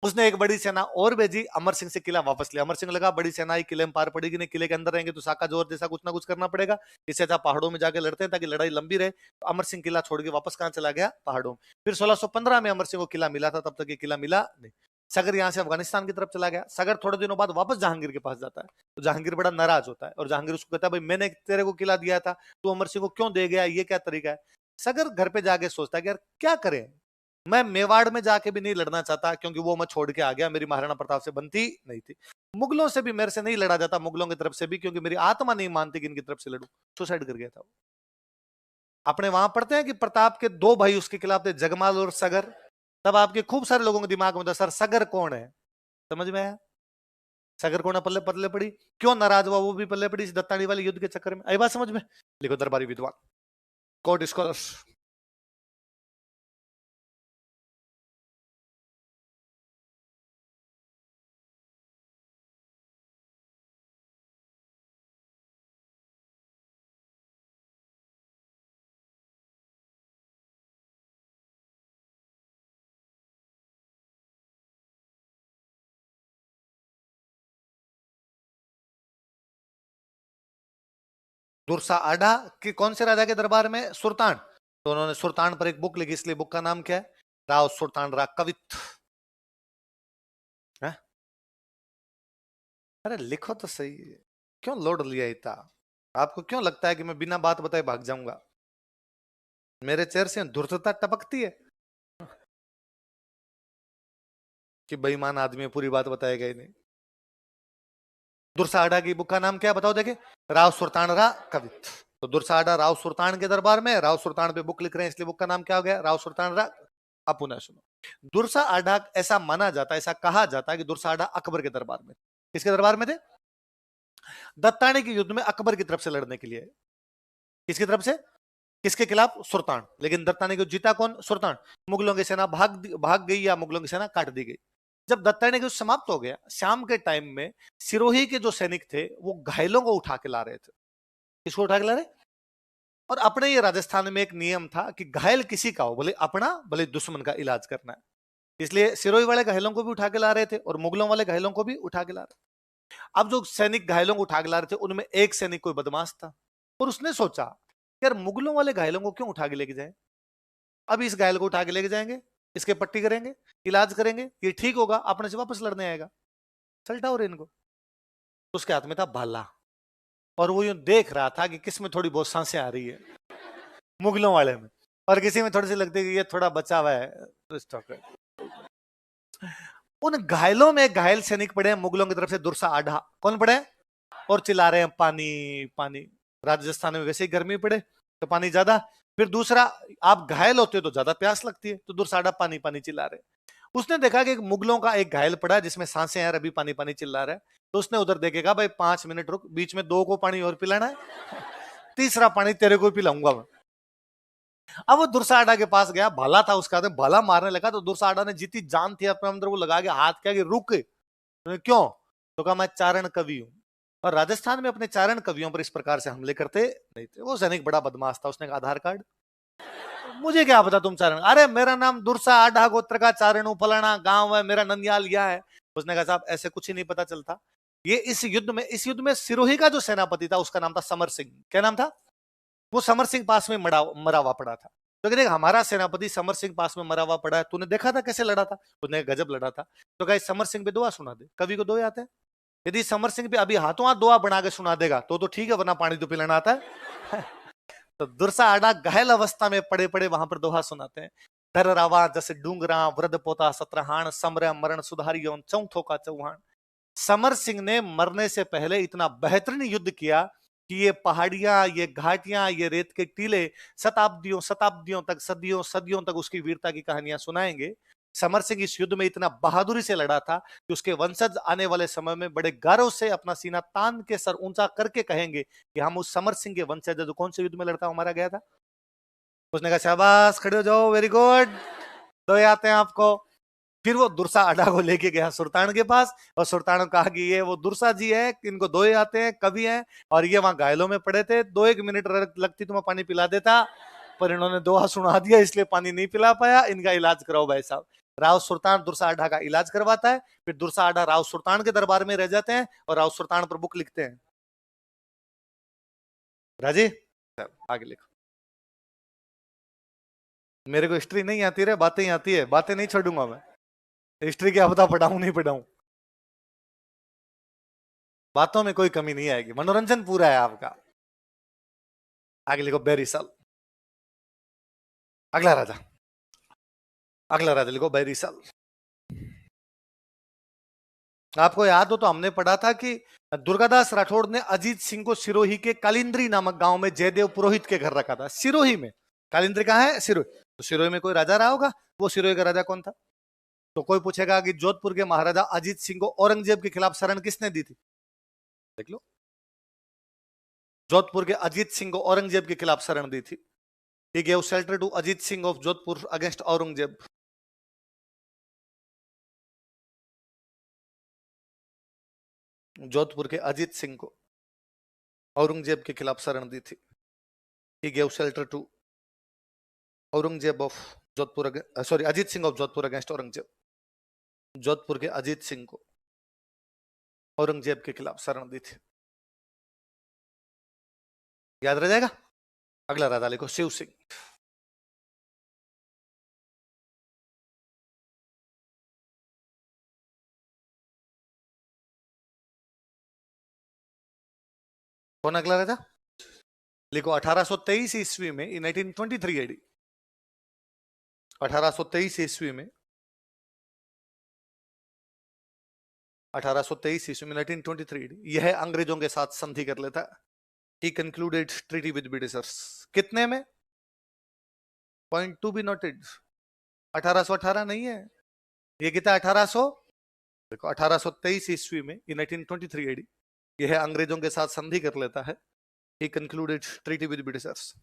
उसने एक बड़ी सेना और भेजी, अमर सिंह से किला वापस लिया। अमर सिंह लगा बड़ी सेना ही किले में पार पड़ेगी नहीं, किले के अंदर रहेंगे तो साका जोर जैसा कुछ ना कुछ करना पड़ेगा, इससे अच्छा पहाड़ों में जाके लड़ते हैं ताकि लड़ाई लंबी रहे। तो अमर सिंह किला छोड़ के वापस कहां चला गया, पहाड़ों में। फिर 1615 में अमर सिंह को किला मिला था, तब तक ये किला मिला नहीं। सगर यहां से अफगानिस्तान की तरफ चला गया। सगर थोड़े दिनों बाद वापस जहांगीर के पास जाता है, तो जहांगीर बड़ा नाराज होता है और जहांगीर उसको कहता है, भाई मैंने तेरे को किला दिया था, तू अमर सिंह को क्यों दे गया, ये क्या तरीका है। सगर घर पे जाके सोचता है कि यार क्या करें, मैं मेवाड़ में जाके भी नहीं लड़ना चाहता, क्योंकि वो मैं छोड़ के आ गया, मेरी महाराणा प्रताप से बनती नहीं थी। मुगलों से भी मेरे से नहीं लड़ा जाता, मुगलों की तरफ से भी, क्योंकि मेरी आत्मा नहीं मानती कि इनकी तरफ से लड़ूं। सुसाइड कर गया था वो। अपने वहां पढ़ते हैं कि प्रताप के दो भाई उसके खिलाफ थे, जगमाल और सगर। तब आपके खूब सारे लोगों के दिमाग में था, सर सगर कौन है, समझ में आया। सगर कौन है, पल्ले पल्ले पड़ी, क्यों नाराज हुआ वो भी पल्ले पड़ी इस दत्तानी वाले युद्ध के चक्कर में। आई बात समझ में। लिखो दरबारी विद्वान, कोर्ट स्कॉलर्स। दुरसा आडा कि कौन से राजा के दरबार में, सुल्तान। तो उन्होंने सुल्तान पर एक बुक लिखी, इसलिए बुक का नाम क्या है, राव सुल्तान रा कवित है? अरे लिखो तो सही, क्यों लोड लिया इतना। आपको क्यों लगता है कि मैं बिना बात बताए भाग जाऊंगा, मेरे चेहरे से धूर्तता टपकती है कि बेईमान आदमी पूरी बात बताएगा ही नहीं। दुर्साडा की बुक का नाम क्या है बताओ देखे, राव सुल्तान रा कवित। तो दुर्साडा राव सुल्तान के दरबार में, राव सुल्तान पे बुक लिख रहे हैं, इसलिए बुक का नाम क्या हो गया, राव सुल्तान रा। अब पुनः सुनो, दुर्सा आडा, ऐसा माना जाता है, ऐसा कहा जाता है कि दुर्सा आडा अकबर के दरबार में। किसके दरबार में थे, दत्तानी के युद्ध में अकबर की तरफ से लड़ने के लिए। किसकी तरफ से, किसके खिलाफ, सुल्तान। लेकिन दत्तानी को जीता कौन, सुल्तान। मुगलों की सेना भाग गई या मुगलों की सेना काट दी गई। जब दत्तानी का युद्ध समाप्त हो गया, शाम के टाइम में सिरोही के जो सैनिक थे वो घायलों को उठा के ला रहे थे। किसको उठा के ला रहे, और अपने ये राजस्थान में एक नियम था कि घायल किसी का हो, भले अपना भले दुश्मन का इलाज करना है, इसलिए सिरोही वाले घायलों को भी उठा के ला रहे थे और मुगलों वाले घायलों को भी उठा के ला रहे थे। अब जो सैनिक घायलों को उठा के ला रहे थे उनमें एक सैनिक कोई बदमाश था, और उसने सोचा यार मुगलों वाले घायलों को क्यों उठा के लेके जाए, अब इस घायल को उठा के लेके जाएंगे, इसके पट्टी करेंगे, इलाज करेंगे, ये ठीक होगा, अपने से वापस लड़ने आएगा, चलता हो रहे इनको। तो उसके हाथ में था भाला, और वो यूं देख रहा था कि किस में थोड़ी बहुत सांसें आ रही है, मुगलों वाले में, और किसी में थोड़ी सी लगती है कि ये थोड़ा बचा हुआ है, तो स्टॉक है। उन घायलों में घायल सैनिक पड़े हैं मुगलों की तरफ से, दुर्सा आढ़ा। कौन पड़े, और चिल्ला रहे हैं पानी पानी। राजस्थान में वैसे ही गर्मी पड़े तो पानी ज्यादा, फिर दूसरा आप घायल होते हो तो ज्यादा प्यास लगती है, तो दुर्साडा पानी पानी चिल्ला रहे। उसने देखा कि मुगलों का एक घायल पड़ा है जिसमें सांसें हैं, अभी पानी पानी चिल्ला रहा है, तो उसने उधर देखेगा भाई 5 मिनट रुक, बीच में 2 को पानी और पिलाना है, तीसरा पानी तेरे को पिलाऊंगा मैं। अब वो दुर्साडा के पास गया, भाला था उसका, तो भाला मारने लगा, तो दुर्साडा ने जितनी जान थी अपने अंदर वो लगा के हाथ क्या कि रुक। क्यों, तो कहा मैं चारण कवि हूं, और राजस्थान में अपने चारण कवियों पर इस प्रकार से हमले करते नहीं थे। वो सैनिक बड़ा बदमाश था, उसने कहा आधार कार्ड, मुझे क्या पता तुम चारण, अरे मेरा नाम दुर्सा आढ़ा गोत्र का चारण हूं, फलाना गांव है मेरा, नंदियाल यह है। उसने कहा साहब ऐसे कुछ ही नहीं पता चलता। ये इस युद्ध में सिरोही का जो सेनापति था उसका नाम था समर सिंह। क्या नाम था, वो समर सिंह पास में मरा हुआ पड़ा था। तो कहते हमारा सेनापति समर सिंह पास में मरा हुआ पड़ा है, तूने देखा था कैसे लड़ा था, उसने गजब लड़ा था। तो कहा समर सिंह पे दुआ सुना दे, कवि को दोहे आते हैं, यदि समर सिंह पे अभी हाथों हाथ दुआ बना के सुना देगा तो ठीक है, वरना पानी तो पिलाना आता है। तो दुर्सा आडा घायल अवस्था में पड़े पड़े वहां पर दोहा सुनाते हैं, धर रावा जस डूंगरा वृद्ध पोता सत्रहान, समर मरण सुधारियों चौथो का चौहान। समर सिंह ने मरने से पहले इतना बेहतरीन युद्ध किया कि ये पहाड़ियां, ये घाटियां, ये रेत के टीले शताब्दियों शताब्दियों तक, सदियों सदियों तक उसकी वीरता की कहानियां सुनाएंगे। समर सिंह इस युद्ध में इतना बहादुरी से लड़ा था कि उसके वंशज आने वाले समय में बड़े गर्व से अपना सीना तान के सर ऊंचा करके कहेंगे कि हम उस समर सिंह के वंशज जो कौन से युद्ध में लड़ता हमारा गया था, उसने कहा शाबाश, खड़े हो जाओ, वेरी गुड, दोए आते हैं आपको। फिर वो दुर्सा अड्डा को लेके गया सुल्तान के पास, और सुल्तान को कहा कि ये वो दुर्सा जी है, इनको दोए आते हैं, कवि हैं, और ये वहां घायलों में पड़े थे, 2-1 मिनट लगती तो मैं पानी पिला देता, पर इन्होंने दोहा सुना दिया, इसलिए पानी नहीं पिला पाया, इनका इलाज कराओ भाई साहब। राव सुल्तान दुर्सा अड्डा का इलाज करवाता है, फिर दुर्सा अड्डा राव सुल्तान के दरबार में रह जाते हैं, और राव सुल्तान पर बुक लिखते हैं। राजी, आगे लिखो। मेरे को हिस्ट्री नहीं आती रे, बातें ही आती है, बातें नहीं छोड़ूंगा मैं। हिस्ट्री क्या पता पढ़ाऊं नहीं पढ़ाऊं, बातों में कोई कमी नहीं आएगी, मनोरंजन पूरा है आपका। आगे लिखो बैरिसल। अगला राजा, अगला राजा लिखो बैरिसल। आपको याद हो तो हमने पढ़ा था कि दुर्गादास राठौड़ ने अजीत सिंह को सिरोही के कालिंद्री नामक गांव में जयदेव पुरोहित के घर रखा था। सिरोही में, कालिंद्री कहाँ है? सिरोही। तो सिरोही में कोई राजा रहा होगा, वो सिरोही का राजा कौन था? तो कोई पूछेगा कि जोधपुर के महाराजा अजीत सिंह को औरंगजेब के खिलाफ शरण किसने दी थी? देख लो, जोधपुर के अजीत सिंह को औरंगजेब के खिलाफ शरण दी थी। He gave shelter to Ajit Singh of Jodhpur against Aurangzeb. Jodhpur के अजीत सिंह को औरंगजेब के खिलाफ शरण दी थी। He gave shelter to Aurangzeb of Jodhpur, sorry, Ajit Singh of Jodhpur against Aurangzeb. Jodhpur के अजीत सिंह को औरंगजेब के खिलाफ शरण दी थी। याद रह जाएगा। अगला राजा लिखो शिव सिंह। कौन अगला राजा? लिखो 1823 ईस्वी में, इन 1823 एडी, 1823 ईस्वी में, 1823 ईस्वी में 1923 एडी, यह अंग्रेजों के साथ संधि कर लेता है। He concluded treaty with Britishers। कितने में? पॉइंट टू बी नोटेड, 1818 नहीं है, ये कितना 1800, देखो 1823 ईस्वी में, इन 1923 एडी, यह अंग्रेजों के साथ संधि कर लेता है। He concluded treaty with Britishers।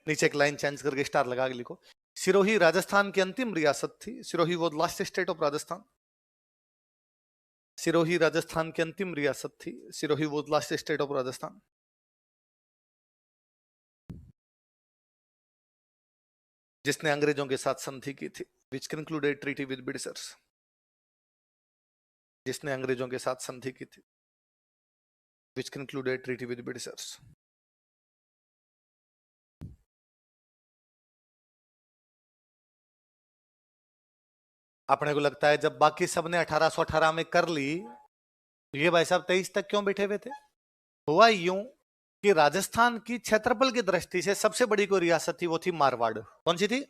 नीचे एक लाइन चेंज करके स्टार लगा के लिखो। सिरोही राजस्थान की अंतिम रियासत थी। सिरोही वो last state of Rajasthan. Sirohi Rajasthan की अंतिम रियासत थी। सिरोही वो लास्ट स्टेट ऑफ राजस्थान। जिसने अंग्रेजों के साथ संधि की थी, विच कंक्लूडेड ट्रीटी विद ब्रिटिशर्स, जिसने अंग्रेजों के साथ संधि की थी, विच कंक्लूडेड ट्रीटी विद ब्रिटिशर्स। अपने को लगता है जब बाकी सबने 1818 में कर ली, ये भाई साहब 23 तक क्यों बैठे हुए थे? हुआ यूं कि राजस्थान की क्षेत्रफल की दृष्टि से सबसे बड़ी कोई रियासत थी, वो थी मारवाड़। कौन सी थी?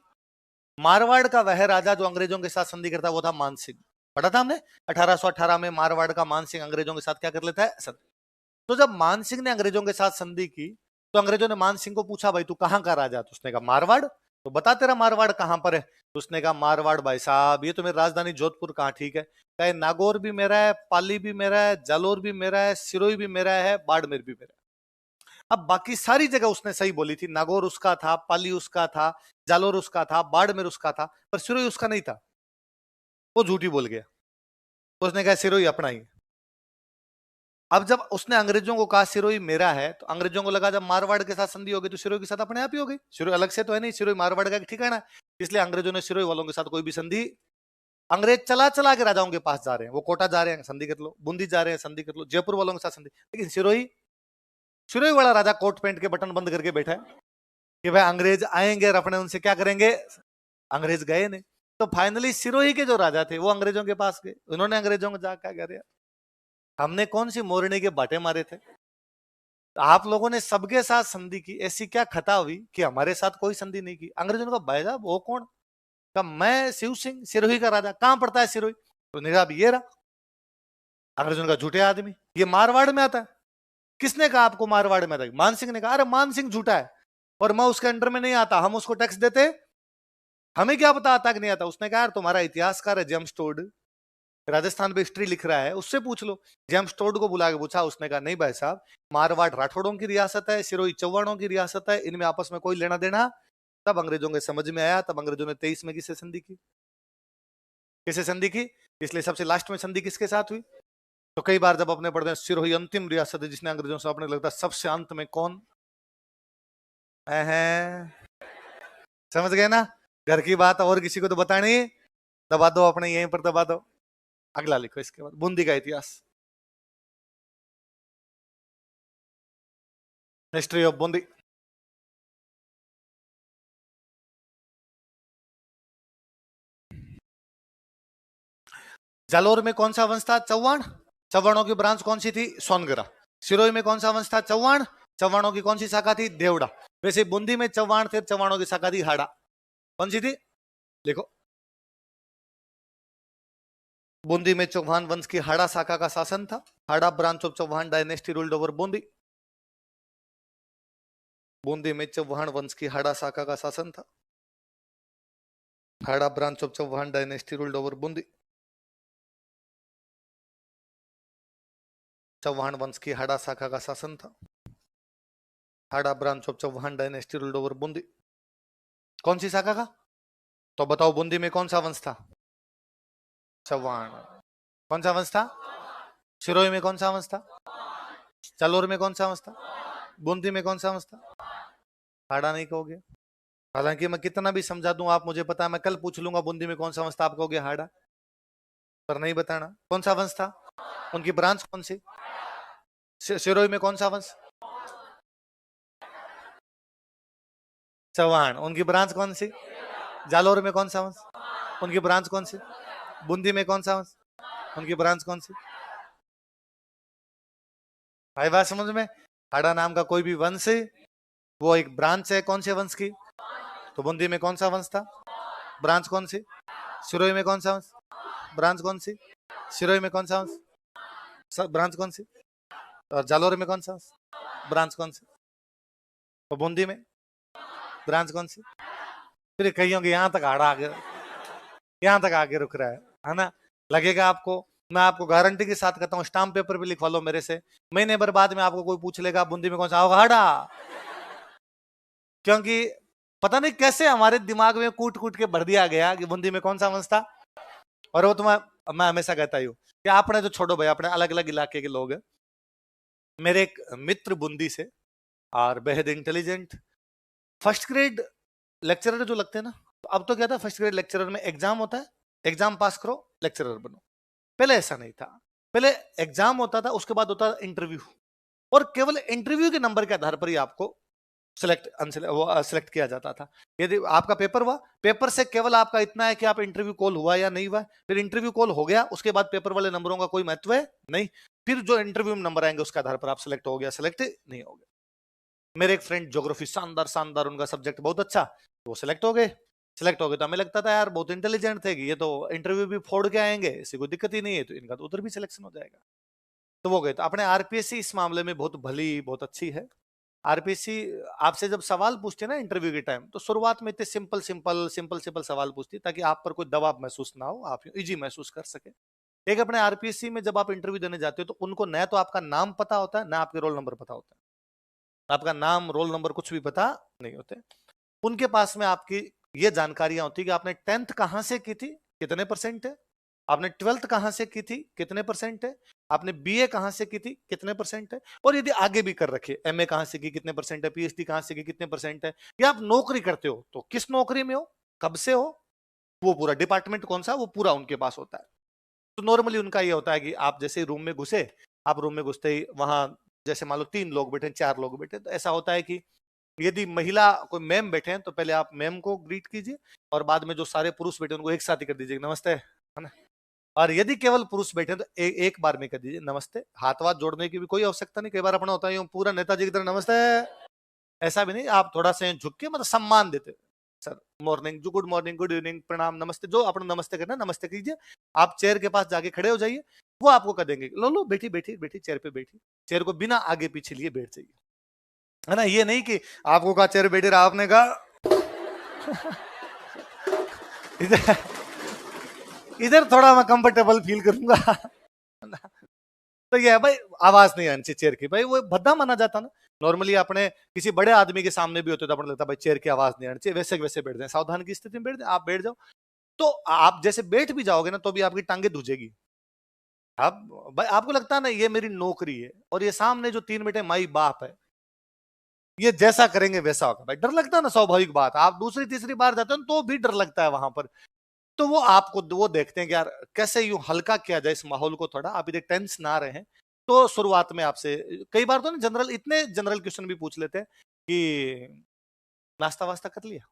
मारवाड़ का वह राजा जो अंग्रेजों के साथ संधि करता, वो था मानसिंह। पढ़ा था हमने 1818 में मारवाड़ का मानसिंह अंग्रेजों के साथ क्या कर लेता है? संधि। तो जब मानसिंह ने अंग्रेजों के साथ संधि की, तो अंग्रेजों ने मानसिंह को पूछा, भाई तू कहां का राजा? तो उसने कहा मारवाड़। तो बता तेरा मारवाड़ कहां पर है? तो उसने कहा मारवाड़ भाई साहब, ये तो मेरी राजधानी जोधपुर कहां, ठीक है, कहे नागौर भी मेरा है, पाली भी मेरा है, जालोर भी मेरा है, सिरोही भी मेरा है, बाड़मेर भी मेरा है। अब बाकी सारी जगह उसने सही बोली थी, नागौर उसका था, पाली उसका था, जालोर उसका था, बाड़मेर उसका था, पर सिरोही उसका नहीं था, वो झूठी बोल गया। तो उसने कहा सिरोही अपना ही। अब जब उसने अंग्रेजों को कहा सिरोही मेरा है, तो अंग्रेजों को लगा जब मारवाड़ के साथ संधि हो गई तो सिरोही के साथ अपने आप ही हो गई। सिरोही अलग से तो है नहीं, सिरोही मारवाड़ का ठिकाना है, इसलिए अंग्रेजों ने सिरोही वालों के साथ कोई भी संधि, अंग्रेज चला चला के राजाओं के पास जा रहे हैं, वो कोटा जा रहे हैं, संधि कर लो, बूंदी जा रहे हैं, संधि कर लो, जयपुर वालों के साथ संधि, लेकिन सिरोही, सिरोही वाला राजा कोट पैंट के बटन बंद करके बैठा है कि भाई अंग्रेज आएंगे और अपने उनसे क्या करेंगे। अंग्रेज गए नहीं, तो फाइनली सिरोही के जो राजा थे वो अंग्रेजों के पास गए, उन्होंने अंग्रेजों को जाकर क्या करे, हमने कौन सी मोरनी के बाटे मारे थे, आप लोगों ने सबके साथ संधि की, ऐसी क्या खता हुई कि हमारे साथ कोई संधि नहीं की? अंग्रेजों ने कहा भाई साहब वो कौन? कहा मैं शिव सिंह, सिरोही का राजा। कहां पड़ता है सिरोही? तो ने कहा ये रहा। अंग्रेजों ने कहा झूठे आदमी, ये मारवाड़ में आता है। किसने कहा आपको मारवाड़ में आता है? मान सिंह ने कहा अरे मान सिंह झूठा है, और मैं उसके अंडर में नहीं आता, हम उसको टैक्स देते, हमें क्या पता आता कि नहीं आता। उसने कहा यार तुम्हारा इतिहासकार है जेम्स टोड, राजस्थान में हिस्ट्री लिख रहा है, उससे पूछ लो। जेम्स टोड को बुला के पूछा, उसने कहा नहीं भाई साहब, मारवाड़ राठौड़ों की रियासत है, सिरोही चौहानों की रियासत है, इनमें आपस में कोई लेना देना। तब अंग्रेजों के समझ में आया, तब अंग्रेजों ने 23 में किससे संधि की? किससे संधि की? इसलिए सबसे लास्ट में संधि किसके साथ हुई? तो कई बार जब अपने पढ़ते हैं सिरोही अंतिम रियासत है जिसने अंग्रेजों से, अपने लगता है सबसे अंत में कौन है? समझ गए ना? घर की बात और किसी को तो बतानी, दबा दो अपने यहीं पर दबा दो। अगला लिखो इसके बाद, बूंदी का इतिहास, हिस्ट्री ऑफ बूंदी। जालोर में कौन सा वंश था? चौहान। चौहानों की ब्रांच कौन सी थी? सोनगरा। सिरोही में कौन सा वंश था? चौहान। चौहानों की कौन सी शाखा थी? देवड़ा। वैसे बूंदी में चौहान थे, चौहानों की शाखा थी हाड़ा। कौन सी थी? लिखो। बूंदी में चौहान वंश की हाड़ा शाखा का शासन था। Hada branch of Chauhan dynasty ruled over Bundi. Bundi में चौहान वंश की हाड़ा शाखा का शासन था। Hada branch of Chauhan dynasty ruled over Bundi. Chauhan वंश की हाड़ा शाखा का शासन था। Hada branch of Chauhan dynasty ruled over Bundi. कौन सी शाखा का? तो बताओ, बूंदी में कौन सा वंश था? चौहान। कौन सा वंश था? सिरोही में कौन सा वंश था? जालोर में कौन सा वंश था? बूंदी में कौन सा वंश था? हाड़ा नहीं कहोगे। हालांकि मैं कितना भी समझा दूं, आप मुझे पता है, मैं कल पूछ लूंगा बूंदी में कौन सा वंश था, आप कहोगे हाड़ा, पर नहीं बताना। कौन सा वंश था? उनकी ब्रांच कौन सी? सिरोही में कौन सा वंश? चौहान। उनकी ब्रांच कौन सी? जालोर में कौन सा वंश? उनकी ब्रांच कौन सी? बूंदी में कौन सा वंश? उनकी ब्रांच कौन सी? भाई बात समझ में? हाड़ा नाम का कोई भी वंश है, वो एक ब्रांच है कौन से वंश की? तो बूंदी में कौन सा वंश था? ब्रांच कौन सी? सिरोही में कौन सा वंश? ब्रांच कौन सी? सिरोही में कौन सा वंश? ब्रांच कौन सी? और जालोर में कौन सा वंश? ब्रांच कौन सी? और बूंदी में ब्रांच कौन सी? फिर कहीं होंगे यहाँ तक हाड़ा आगे, यहाँ तक आगे रुक रहा है ना? लगेगा आपको, मैं आपको गारंटी के साथ कहता हूँ, स्टाम्प पेपर पे लिखवा लो मेरे से, महीने भर बाद में आपको कोई पूछ लेगा बूंदी में कौन सा होगा? हाड़ा। क्योंकि पता नहीं कैसे हमारे दिमाग में कूट कूट के भर दिया गया कि बूंदी में कौन सा वंश था। और वो मैं हमेशा कहता हूँ कि आपने तो छोड़ो भाई, अपने अलग अलग इलाके के लोग हैं। मेरे एक मित्र बूंदी से, और बेहद इंटेलिजेंट, फर्स्ट ग्रेड लेक्चरर जो लगते हैं ना, तो अब तो क्या था, फर्स्ट ग्रेड लेक्चरर में एग्जाम होता है, एग्जाम पास करो लेक्चरर बनो। पहले ऐसा नहीं था, पहले एग्जाम होता था, उसके बाद होता था इंटरव्यू, और केवल इंटरव्यू के नंबर के आधार पर ही आपको सिलेक्ट किया जाता था। यदि आपका पेपर हुआ, पेपर से केवल आपका इतना है कि आप इंटरव्यू कॉल हुआ या नहीं हुआ, फिर इंटरव्यू कॉल हो गया, उसके बाद पेपर वाले नंबरों का कोई महत्व है नहीं। फिर जो इंटरव्यू में नंबर आएंगे उसके आधार पर आप सिलेक्ट हो गया, सिलेक्ट नहीं हो गया। मेरे एक फ्रेंड ज्योग्राफी शानदार शानदार, उनका सब्जेक्ट बहुत अच्छा, तो वो सिलेक्ट हो गए। सिलेक्ट हो गए तो हमें लगता था यार बहुत इंटेलिजेंट थे कि ये तो इंटरव्यू भी फोड़ के आएंगे, इसी कोई दिक्कत ही नहीं है, तो इनका तो उधर भी सिलेक्शन हो जाएगा। तो वो गए। तो अपने आरपीएससी इस मामले में बहुत भली, बहुत अच्छी है। आरपीएससी आपसे जब सवाल पूछते हैं ना इंटरव्यू के टाइम, तो शुरुआत में इतने सिंपल सिंपल सिंपल सिंपल सवाल पूछती है ताकि आप पर कोई दबाव महसूस ना हो, आप इजी महसूस कर सके। एक अपने आरपीएससी में जब आप इंटरव्यू देने जाते हो तो उनको न तो आपका नाम पता होता है, ना आपके रोल नंबर पता होता है। आपका नाम रोल नंबर कुछ भी पता नहीं होते। उनके पास में आपकी ये जानकारियां होती कि आपने 10th कहां से की थी, कितने परसेंट है, आपने 12th कहां से की थी, कितने परसेंट है, आपने बीए कहां से की थी, कितने परसेंट है, और यदि आगे भी कर रखे एमए कहां से की, कितने परसेंट है, पीएचडी कहां से की, कितने परसेंट है, या आप नौकरी करते हो तो किस नौकरी में हो, कब से हो, वो पूरा डिपार्टमेंट कौन सा, वो पूरा उनके पास होता है। तो नॉर्मली उनका ये होता है कि आप जैसे रूम में घुसे, आप रूम में घुसते ही वहां जैसे मान लो 3 लोग बैठे, 4 लोग बैठे, तो ऐसा होता है कि यदि महिला कोई मैम बैठे हैं तो पहले आप मैम को ग्रीट कीजिए, और बाद में जो सारे पुरुष बैठे उनको एक साथ ही कर दीजिए नमस्ते, है ना। और यदि केवल पुरुष बैठे तो एक बार में कर दीजिए नमस्ते, हाथ वाथ जोड़ने की भी कोई आवश्यकता नहीं। कई बार अपना होता है यूं पूरा नेताजी की तरह नमस्ते, ऐसा भी नहीं, आप थोड़ा सा झुक के मतलब सम्मान देते, सर मॉर्निंग, जो गुड मॉर्निंग, गुड इवनिंग, प्रणाम, नमस्ते, जो अपना नमस्ते करना नमस्ते कीजिए। आप चेयर के पास जाके खड़े हो जाइए, वो आपको कर देंगे लो लो बैठी बैठी बैठी चेयर पे बैठी, चेयर को बिना आगे पीछे लिए बैठ जाइए, है ना। ये नहीं कि आपको कहा चेयर बैठे रहा, आपने कहा इधर थोड़ा मैं कंफर्टेबल फील करूंगा। तो ये है भाई, आवाज नहीं आनी चाहिए चेयर की, भाई वो भद्दा माना जाता ना। नॉर्मली अपने किसी बड़े आदमी के सामने भी होते तो अपने लगता भाई चेयर की आवाज नहीं आनी चाहिए, वैसे के वैसे बैठ जाए, सावधान की स्थिति में बैठ जाए, आप बैठ जाओ। तो आप जैसे बैठ भी जाओगे ना तो भी आपकी टांगे धुजेगी। आप भाई आपको लगता है ना ये मेरी नौकरी है, और ये सामने जो 3 बेटे माई बाप है, ये जैसा करेंगे वैसा होगा, भाई डर लगता है ना, स्वाभाविक बात। आप दूसरी तीसरी बार जाते हो ना, तो भी डर लगता है वहां पर। तो वो आपको वो देखते हैं कि यार कैसे यूं हल्का किया जाए इस माहौल को, थोड़ा आप इधर टेंस ना रहे। तो शुरुआत में आपसे कई बार तो ना जनरल, इतने जनरल क्वेश्चन भी पूछ लेते हैं कि नाश्ता वास्ता कर लिया,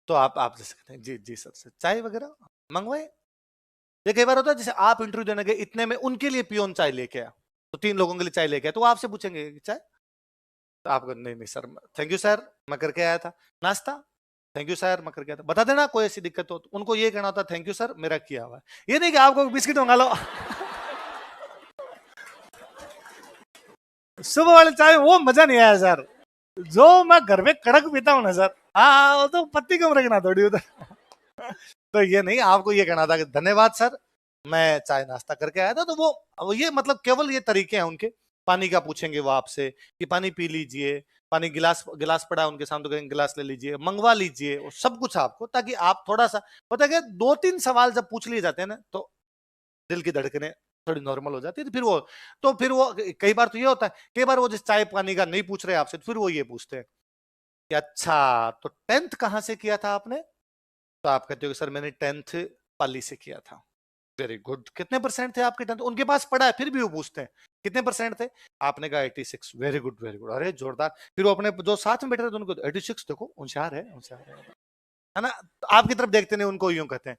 तो आप जैसे कहते हैं जी जी सर चाय वगैरह मंगवाए। ये कई बार होता है जैसे आप इंटरव्यू देने गए, इतने में उनके लिए पियोन चाय लेके आया, तो 3 लोगों के लिए चाय लेके आया, तो वो आपसे पूछेंगे चाय, तो आपको नहीं नहीं सर थैंक यू सर मैं करके आया था। नाश्ता थैंक यू सर मैं करके आया था, बता देना कोई ऐसी दिक्कत हो। तो उनको ये कहना होता थैंक यू सर मेरा किया हुआ है, ये नहीं कि आपको बिस्किट मंगा लो। सुबह वाले चाय वो मजा नहीं आया सर, जो मैं घर में कड़क पीता हूँ ना सर, हाँ वो तो पत्ती कम रखना थोड़ी उधर। तो ये नहीं, आपको ये कहना था कि धन्यवाद सर मैं चाय नाश्ता करके आया था। तो वो ये मतलब केवल ये तरीके हैं उनके। पानी का पूछेंगे वो आपसे कि पानी पी लीजिए, पानी गिलास गिलास पड़ा है उनके सामने तो कहेंगे गिलास ले लीजिए, मंगवा लीजिए, वो सब कुछ आपको, ताकि आप थोड़ा सा पता है 2-3 सवाल जब पूछ लिए जाते हैं ना, तो दिल की धड़कनें थोड़ी नॉर्मल हो जाती है। तो फिर वो कई बार तो ये होता है, कई बार वो जिस चाय पानी का नहीं पूछ रहे आपसे, तो फिर वो ये पूछते हैं कि अच्छा तो 10th कहाँ से किया था आपने, तो आप कहते हो कि सर मैंने 10th पाली से किया था। वेरी गुड, कितने परसेंट थे आपके 10th, उनके पास पढ़ा है फिर भी वो पूछते हैं कितने परसेंट थे, आपने कहा 86, वेरी गुड वेरी गुड, अरे जोरदार। फिर वो अपने जो साथ में बैठे थे उनको 86 देखो होशियार है होशियार है ना। तो आपकी तरफ देखते नहीं, उनको यूं कहते हैं।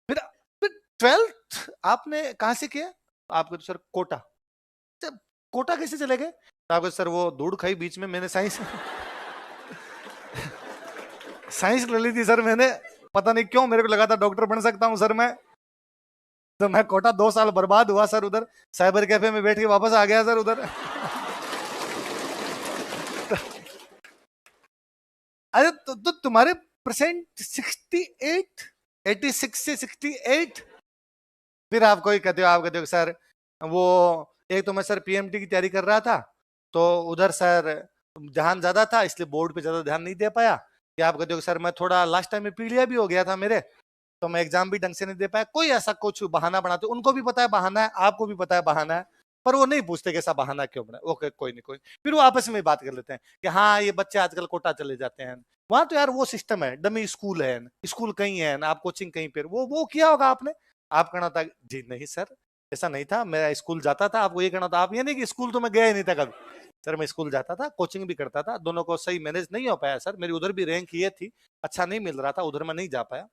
फिर फिर 12th आपने कहाँ से किया, आपको तो सर कोटा। अच्छा, कोटा कैसे चले गए, तो आपको सर वो दूध खाई बीच में, मैंने साइंस साइंस ले ली थी सर मैंने, पता नहीं क्यों मेरे को लगा था डॉक्टर बन सकता हूँ सर मैं, तो मैं कोटा 2 साल बर्बाद हुआ सर उधर, साइबर कैफे में बैठ के वापस आ गया सर उधर। अरे तो तुम्हारे परसेंट 68, 86 से 68। फिर आप कोई कहते हो, आप कहते हो सर वो एक तो मैं सर पीएमटी की तैयारी कर रहा था, तो उधर सर ध्यान ज्यादा था इसलिए बोर्ड पे ज्यादा ध्यान नहीं दे पाया। या आप कहते हो सर मैं थोड़ा लास्ट टाइम में पीलिया भी हो गया था मेरे, तो मैं एग्जाम भी ढंग से नहीं दे पाया। कोई ऐसा कुछ बहाना बनाते, उनको भी पता है बहाना है, आपको भी पता है बहाना है, पर वो नहीं पूछते कि ऐसा बहाना क्यों बना। ओके कोई नहीं कोई, फिर वो आपस में बात कर लेते हैं कि हाँ ये बच्चे आजकल कोटा चले जाते हैं, वहां तो यार वो सिस्टम है, डमी स्कूल है, स्कूल कहीं है ना, आप कोचिंग कहीं पर, वो किया होगा आपने। आप कहना था जी नहीं सर ऐसा नहीं था, मैं स्कूल जाता था। आपको ये कहना था, आप ये नहीं कि स्कूल तो मैं गया ही नहीं था कभी, सर मैं स्कूल जाता था कोचिंग भी करता था, दोनों को सही मैनेज नहीं हो पाया सर, मेरी उधर भी रैंक ये थी, अच्छा नहीं मिल रहा था उधर, मैं नहीं जा पाया।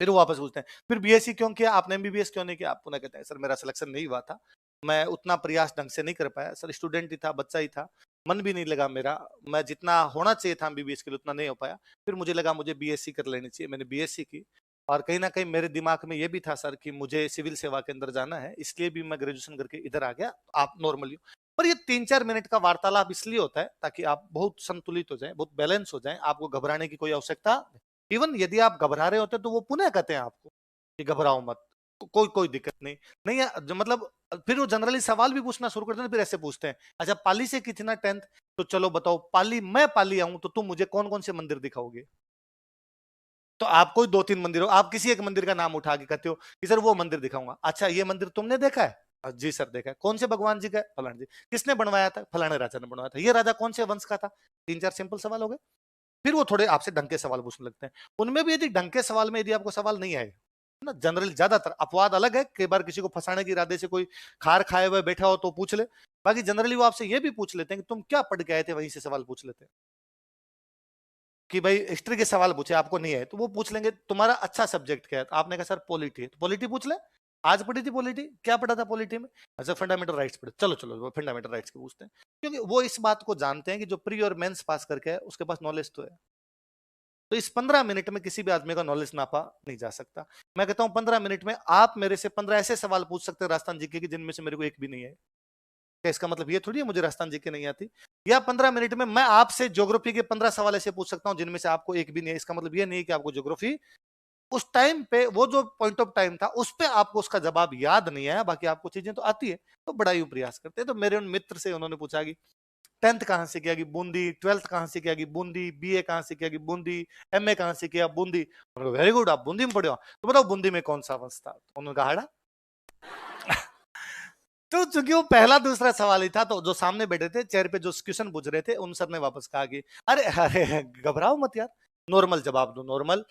फिर वो वापस पूछते हैं फिर बीएससी क्यों किया आपने, एमबीबीएस क्यों नहीं किया, आप पुनः कहते हैं सर मेरा सिलेक्शन नहीं हुआ था, मैं उतना प्रयास ढंग से नहीं कर पाया सर, स्टूडेंट ही था बच्चा ही था, मन भी नहीं लगा मेरा, मैं जितना होना चाहिए था एमबीबीएस के लिए उतना नहीं हो पाया। फिर मुझे लगा मुझे बीएससी कर लेनी चाहिए, मैंने बीएससी की। और कहीं ना कहीं मेरे दिमाग में ये भी था सर कि मुझे सिविल सेवा के अंदर जाना है, इसलिए भी मैं ग्रेजुएशन करके इधर आ गया। आप नॉर्मली, पर ये 3-4 मिनट का वार्तालाप इसलिए होता है ताकि आप बहुत संतुलित हो जाएं, बहुत बैलेंस हो जाएं, आपको घबराने की कोई आवश्यकता। इवन यदि आप घबरा रहे होते तो वो पुनः कहते हैं आपको कि घबराओ मत, कोई कोई दिक्कत नहीं। नहीं है जो मतलब, फिर वो जनरली सवाल भी पूछना शुरू करते हैं, फिर ऐसे पूछते हैं अच्छा पाली से की थी ना 10th, तो चलो बताओ पाली, मैं पाली आऊं तो तुम मुझे कौन कौन से मंदिर दिखाओगे। तो आप कोई 2-3 मंदिर हो, आप किसी एक मंदिर का नाम उठा के कहते हो कि सर वो मंदिर दिखाऊंगा, अच्छा ये मंदिर तुमने देखा है, जी सर देखा है, कौन से भगवान जी का है, फलाना जी, किसने बनवाया था, फलाने राजा ने बनवाया था, ये राजा कौन से वंश का था। 3-4 सिंपल सवाल हो गए। फिर वो थोड़े आपसे ढंग के सवाल पूछने लगते हैं, उनमें भी यदि ढंग के सवाल में यदि आपको सवाल नहीं आए ना, जनरली ज्यादातर अपवाद अलग है, कई बार किसी को फंसाने के इरादे से कोई खार खाए हुए बैठा हो तो पूछ ले, बाकी जनरली वो आपसे ये भी पूछ लेते हैं कि तुम क्या पढ़ के आए थे, वहीं से सवाल पूछ लेते हैं। कि भाई हिस्ट्री के सवाल पूछे आपको नहीं है तो वो पूछ लेंगे तुम्हारा अच्छा सब्जेक्ट क्या है, तो आपने कहा सर पॉलिटी है, तो पॉलिटी पूछ ले, आज पढ़ी थी पॉलिटी, क्या पढ़ा था पॉलिटी में, अच्छा फंडामेंटल राइट्स पढ़े, चलो चलो वो फंडामेंटल राइट्स के पूछते हैं। क्योंकि वो इस बात को जानते हैं कि जो प्री और मेंस पास करके है उसके पास नॉलेज तो है। तो इस 15 मिनट में किसी भी आदमी का नॉलेज नापा नहीं जा सकता। मैं कहता हूं 15 मिनट में आप मेरे से 15 ऐसे सवाल पूछ सकते हैं राजस्थान जीके की जिनमें से मेरे को एक भी नहीं है। क्या इसका मतलब ये थोड़ी है मुझे राजस्थान जीके नहीं आती। या 15 मिनट में मैं आपसे ज्योग्राफी के 15 सवाल ऐसे पूछ सकता हूं जिनमें से आपको एक भी नहीं है, इसका मतलब ये नहीं है कि आपको ज्योग्राफी उस टाइम पे वो जो पॉइंट ऑफ टाइम था उस पे आपको उसका जवाब याद नहीं आया, बाकी आपको चीजें तो आती है, तो बड़ा ही प्रयास करते हैं। तो मेरे उन मित्र से उन्होंने पूछा कि 10th कहाँ से किया कि बूंदी, 12th कहाँ से किया कि बूंदी, बीए कहाँ से किया कि बूंदी, एमए कहाँ से किया बूंदी। वेरी गुड, आप बूंदी में पढ़े हो, तो बताओ बूंदी में कौन सा वंश था? उन्होंने कहा हाड़ा। तो चूंकि वो पहला दूसरा सवाल ही था, तो जो सामने बैठे थे चेयर पे जो क्वेश्चन पूछ रहे थे उन सर ने वापस कहा कि अरे अरे घबराओ मत यार, नॉर्मल जवाब दो, नॉर्मल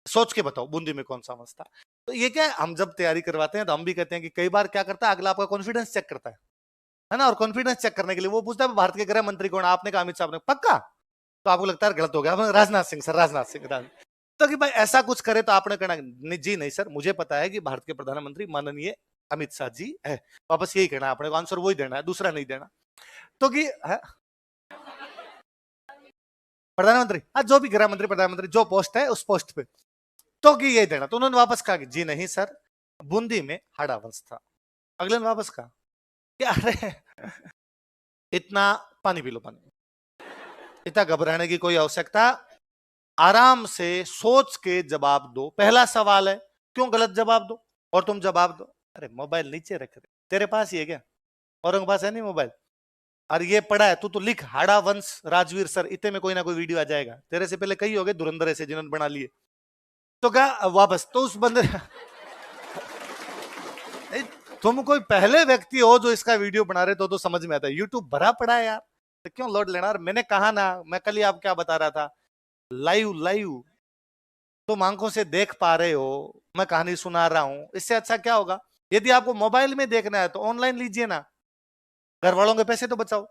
सोच के बताओ बूंदी में कौन सा वंश था। तो ये क्या है, हम जब तैयारी करवाते हैं तो हम भी कहते हैं कि कई बार क्या करता है अगला आपका कॉन्फिडेंस चेक करता है ना, और कॉन्फिडेंस चेक करने के लिए वो पूछता है भारत के गृह मंत्री कौन? आपने कहा अमित शाह, ने पक्का, तो आपको लगता है गलत हो गया, राजनाथ सिंह सर, राजनाथ सिंह। तो कि भाई ऐसा कुछ करे तो आपने कहना जी नहीं सर, मुझे पता है कि भारत के प्रधानमंत्री माननीय अमित शाह जी है, वापस यही कहना है आपने को, आंसर वही देना है, दूसरा नहीं देना। तो कि प्रधानमंत्री, हाँ जो भी गृह मंत्री प्रधानमंत्री जो पोस्ट है उस पोस्ट पे, तो कि यही देना। तो उन्होंने वापस कहा कि जी नहीं सर, बूंदी में हाड़ा वंश था। अगले ने वापस कहा कि अरे इतना पानी पी लो, पानी, इतना घबराने की कोई आवश्यकता, आराम से सोच के जवाब दो। पहला सवाल है क्यों गलत जवाब दो, और तुम जवाब दो। अरे मोबाइल नीचे रख रहे, तेरे पास ही है क्या? औरंग पास है नहीं मोबाइल? और ये पढ़ा है तू तो लिख हाड़ा वंश राजवीर सर, इतने में कोई ना कोई वीडियो आ जाएगा। तेरे से पहले कई हो गए धुरंधर ऐसे जिन्होंने बना लिए। तो क्या वापस तो उस बंदे तुम कोई पहले व्यक्ति हो जो इसका वीडियो बना रहे तो समझ में आता है, यूट्यूब भरा पड़ा है यार, तो क्यों लोड लेना। और मैंने कहा ना, मैं कल ही आप क्या बता रहा था, लाइव लाइव तुम आंखों से देख पा रहे हो, मैं कहानी सुना रहा हूं, इससे अच्छा क्या होगा। यदि आपको मोबाइल में देखना है तो ऑनलाइन लीजिए ना, घर वालों के पैसे तो बचाओ,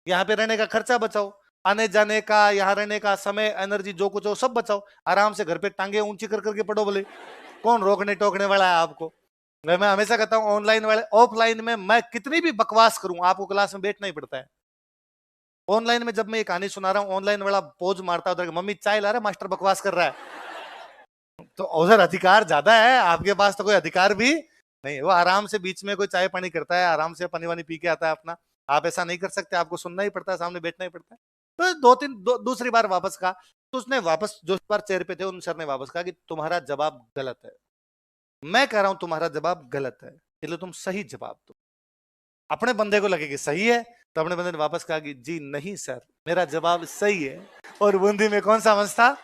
यहाँ पे रहने का खर्चा बचाओ, आने जाने का, यहाँ रहने का समय, एनर्जी, जो कुछ हो सब बचाओ, आराम से घर पे टांगे ऊंची कर करके पढ़ो, बोले कौन रोकने टोकने वाला है आपको। मैं हमेशा कहता हूँ ऑनलाइन वाले, ऑफलाइन में मैं कितनी भी बकवास करूं आपको क्लास में बैठना ही पड़ता है। ऑनलाइन में जब मैं ये कहानी सुना रहा हूँ, ऑनलाइन वाला पोज मारता है, मम्मी चाय ला रहा है, मास्टर बकवास कर रहा है, तो उधर अधिकार ज्यादा है, आपके पास तो कोई अधिकार भी नहीं। वो आराम से बीच में कोई चाय पानी करता है, आराम से पानी वानी पी के आता है अपना, आप ऐसा नहीं कर सकते, आपको सुनना ही पड़ता है, सामने बैठना ही पड़ता है। तो दूसरी बार वापस कहा, तो उसने वापस जो बार चेयर पे थे उन सर ने वापस कहा कि तुम्हारा जवाब गलत है। मैं कह रहा हूं तुम्हारा जवाब गलत है, इसलिए तुम सही जवाब दो। अपने बंदे को लगे कि सही है, तो अपने बंदे ने वापस कहा कि जी नहीं सर, मेरा जवाब सही है, और बूंदी में कौन सा वंश था?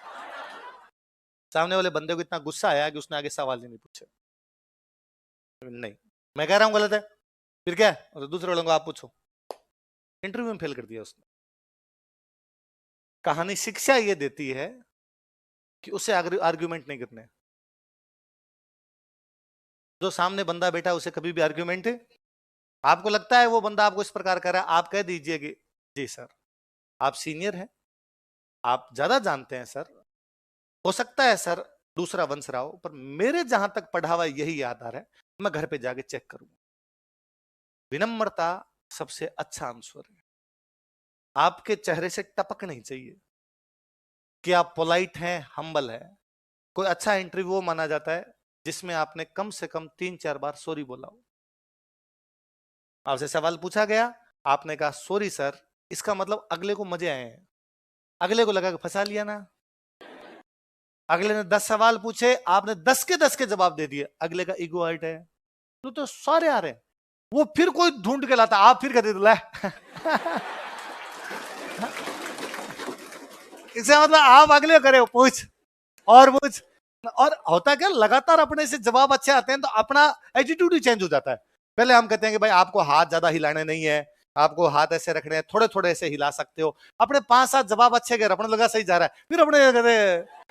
सामने वाले बंदे को इतना गुस्सा आया कि उसने आगे सवाल ही नहीं पूछे। नहीं, मैं कह रहा हूं गलत है, फिर क्या है, तो दूसरे वालों को आप पूछो। इंटरव्यू में फेल कर दिया उसने। कहानी शिक्षा ये देती है कि उसे आर्ग्यूमेंट नहीं करने। जो सामने बंदा बैठा है उसे कभी भी आर्ग्यूमेंट है, आपको लगता है वो बंदा आपको इस प्रकार कर रहा है, आप कह दीजिए कि जी सर, आप सीनियर हैं, आप ज्यादा जानते हैं सर, हो सकता है सर दूसरा वंश रहा हो, पर मेरे जहां तक पढ़ा हुआ यही आधार है, मैं घर पे जाके चेक करूंगा। विनम्रता सबसे अच्छा आंसर है। आपके चेहरे से टपक नहीं चाहिए कि आप पोलाइट हैं, हम्बल है। कोई अच्छा इंटरव्यू माना जाता है जिसमें आपने कम से कम 3-4 बार सॉरी बोला हो। आपसे सवाल पूछा गया, आपने कहा सॉरी सर, इसका मतलब अगले को मजे आए हैं, अगले को लगा कि फंसा लिया ना। अगले ने 10 सवाल पूछे, आपने 10 के 10 के जवाब दे दिए, अगले का ईगो हर्ट है, तो सारे आ रहे हैं, वो फिर कोई ढूंढ के लाता, आप फिर कहते ला इससे मतलब आप अगले करे पूछ और पूछ, और होता क्या लगातार अपने से जवाब अच्छे आते हैं तो अपना एटीट्यूड ही चेंज हो जाता है। पहले हम कहते हैं कि भाई आपको हाथ ज्यादा हिलाने नहीं है, आपको हाथ ऐसे रखने हैं, थोड़े थोड़े ऐसे हिला सकते हो, अपने 5-7 जवाब अच्छे गए, अपने लगा सही जा रहा है, फिर अपने कहते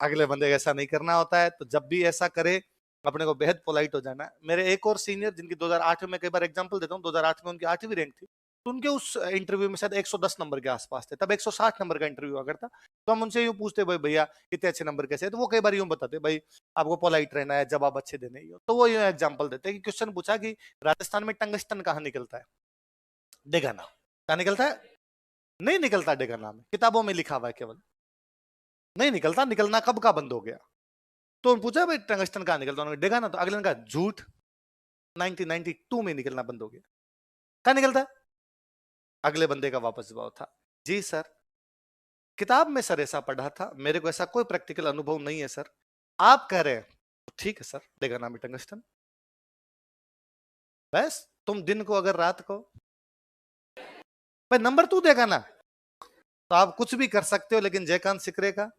अगले बंदे का ऐसा नहीं करना होता है। तो जब भी ऐसा करे अपने को बेहद पोलाइट हो जाना है। मेरे एक और सीनियर जिनकी 2008 में, कई बार एग्जांपल देता हूँ, 2008 में उनकी 8वीं रैंक थी, तो उनके उस इंटरव्यू में शायद 110 नंबर के आसपास थे, तब 160 नंबर का इंटरव्यू अगर था, तो हम उनसे यूं पूछते भाई भैया इतने अच्छे नंबर कैसे है, तो वो कई बार यूं बताते भाई आपको पोलाइट रहना है, जवाब अच्छे देने ही हो। तो वो यूं एग्जाम्पल देते कि क्वेश्चन पूछा कि राजस्थान में टंगस्टन कहाँ निकलता है? डेगाना। कहाँ निकलता है? नहीं निकलता डेगाना में, किताबों में लिखा हुआ है केवल, नहीं निकलता, निकलना कब का बंद हो गया। तो पूछा भाई टंगस्टन कहाँ निकलता, उन्होंने डेगाना, तो अगले ने कहा झूठ, 1992 में निकलना बंद हो गया। कहाँ निकलता है? अगले बंदे का वापस जवाब था जी सर, किताब में सर ऐसा पढ़ा था, मेरे को ऐसा कोई प्रैक्टिकल अनुभव नहीं है सर, आप कह रहे हैं तो ठीक है सर, देगा ना टंगस्टन। बस तुम दिन को अगर रात को भाई नंबर तू देगा ना, तो आप कुछ भी कर सकते हो, लेकिन जयकांत सिकरे का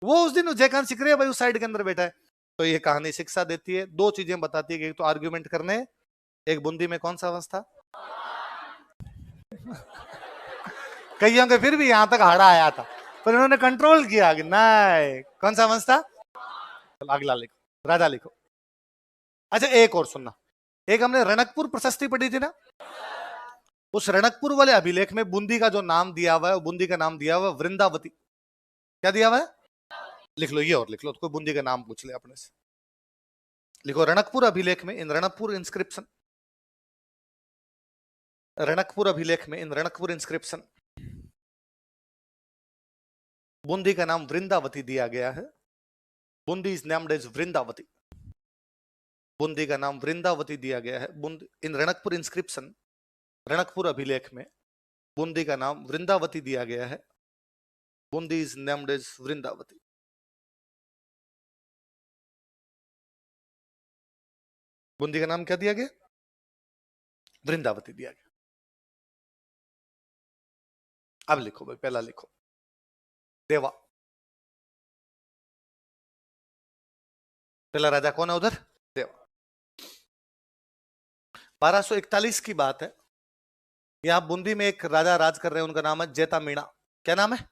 वो उस दिन जयकांत सिकरे भाई उस साइड के अंदर बैठा है। तो ये कहानी शिक्षा देती है, दो चीजें बताती है कि एक तो आर्ग्यूमेंट करने, एक बूंदी में कौन सा वंश था। कईयों के फिर भी यहां तक हाड़ा आया था, पर उन्होंने कंट्रोल किया कि नहीं, कौन सा वंश था। अगला लिखो, राजा लिखो। अच्छा एक और सुनना, एक हमने रणकपुर प्रशस्ति पढ़ी थी ना, उस रणकपुर वाले अभिलेख में बूंदी का जो नाम दिया हुआ है, बूंदी का नाम दिया हुआ है वृंदावती। क्या दिया हुआ है, लिख लो, ये और लिख लो, तो कोई बूंदी का नाम पूछ ले अपने से। लिखो रणकपुर अभिलेख में, इन रणकपुर इंस्क्रिप्शन, रणकपुर अभिलेख में, इन रणकपुर इंस्क्रिप्शन बूंदी का नाम वृंदावती दिया गया है। Bundi is named as Vrindavati, Bundi का नाम वृंदावती दिया गया है। इन रणकपुर इंस्क्रिप्शन, रणकपुर अभिलेख में बूंदी का नाम वृंदावती दिया गया है। Bundi is named as Vrindavati. Bundi का नाम क्या दिया गया, वृंदावती दिया गया। अब लिखो भाई, पहला लिखो देवा। पहला राजा कौन है उधर, देवा। 1241 की बात है, यहां बूंदी में एक राजा राज कर रहे हैं, उनका नाम है जेता मीणा। क्या नाम है,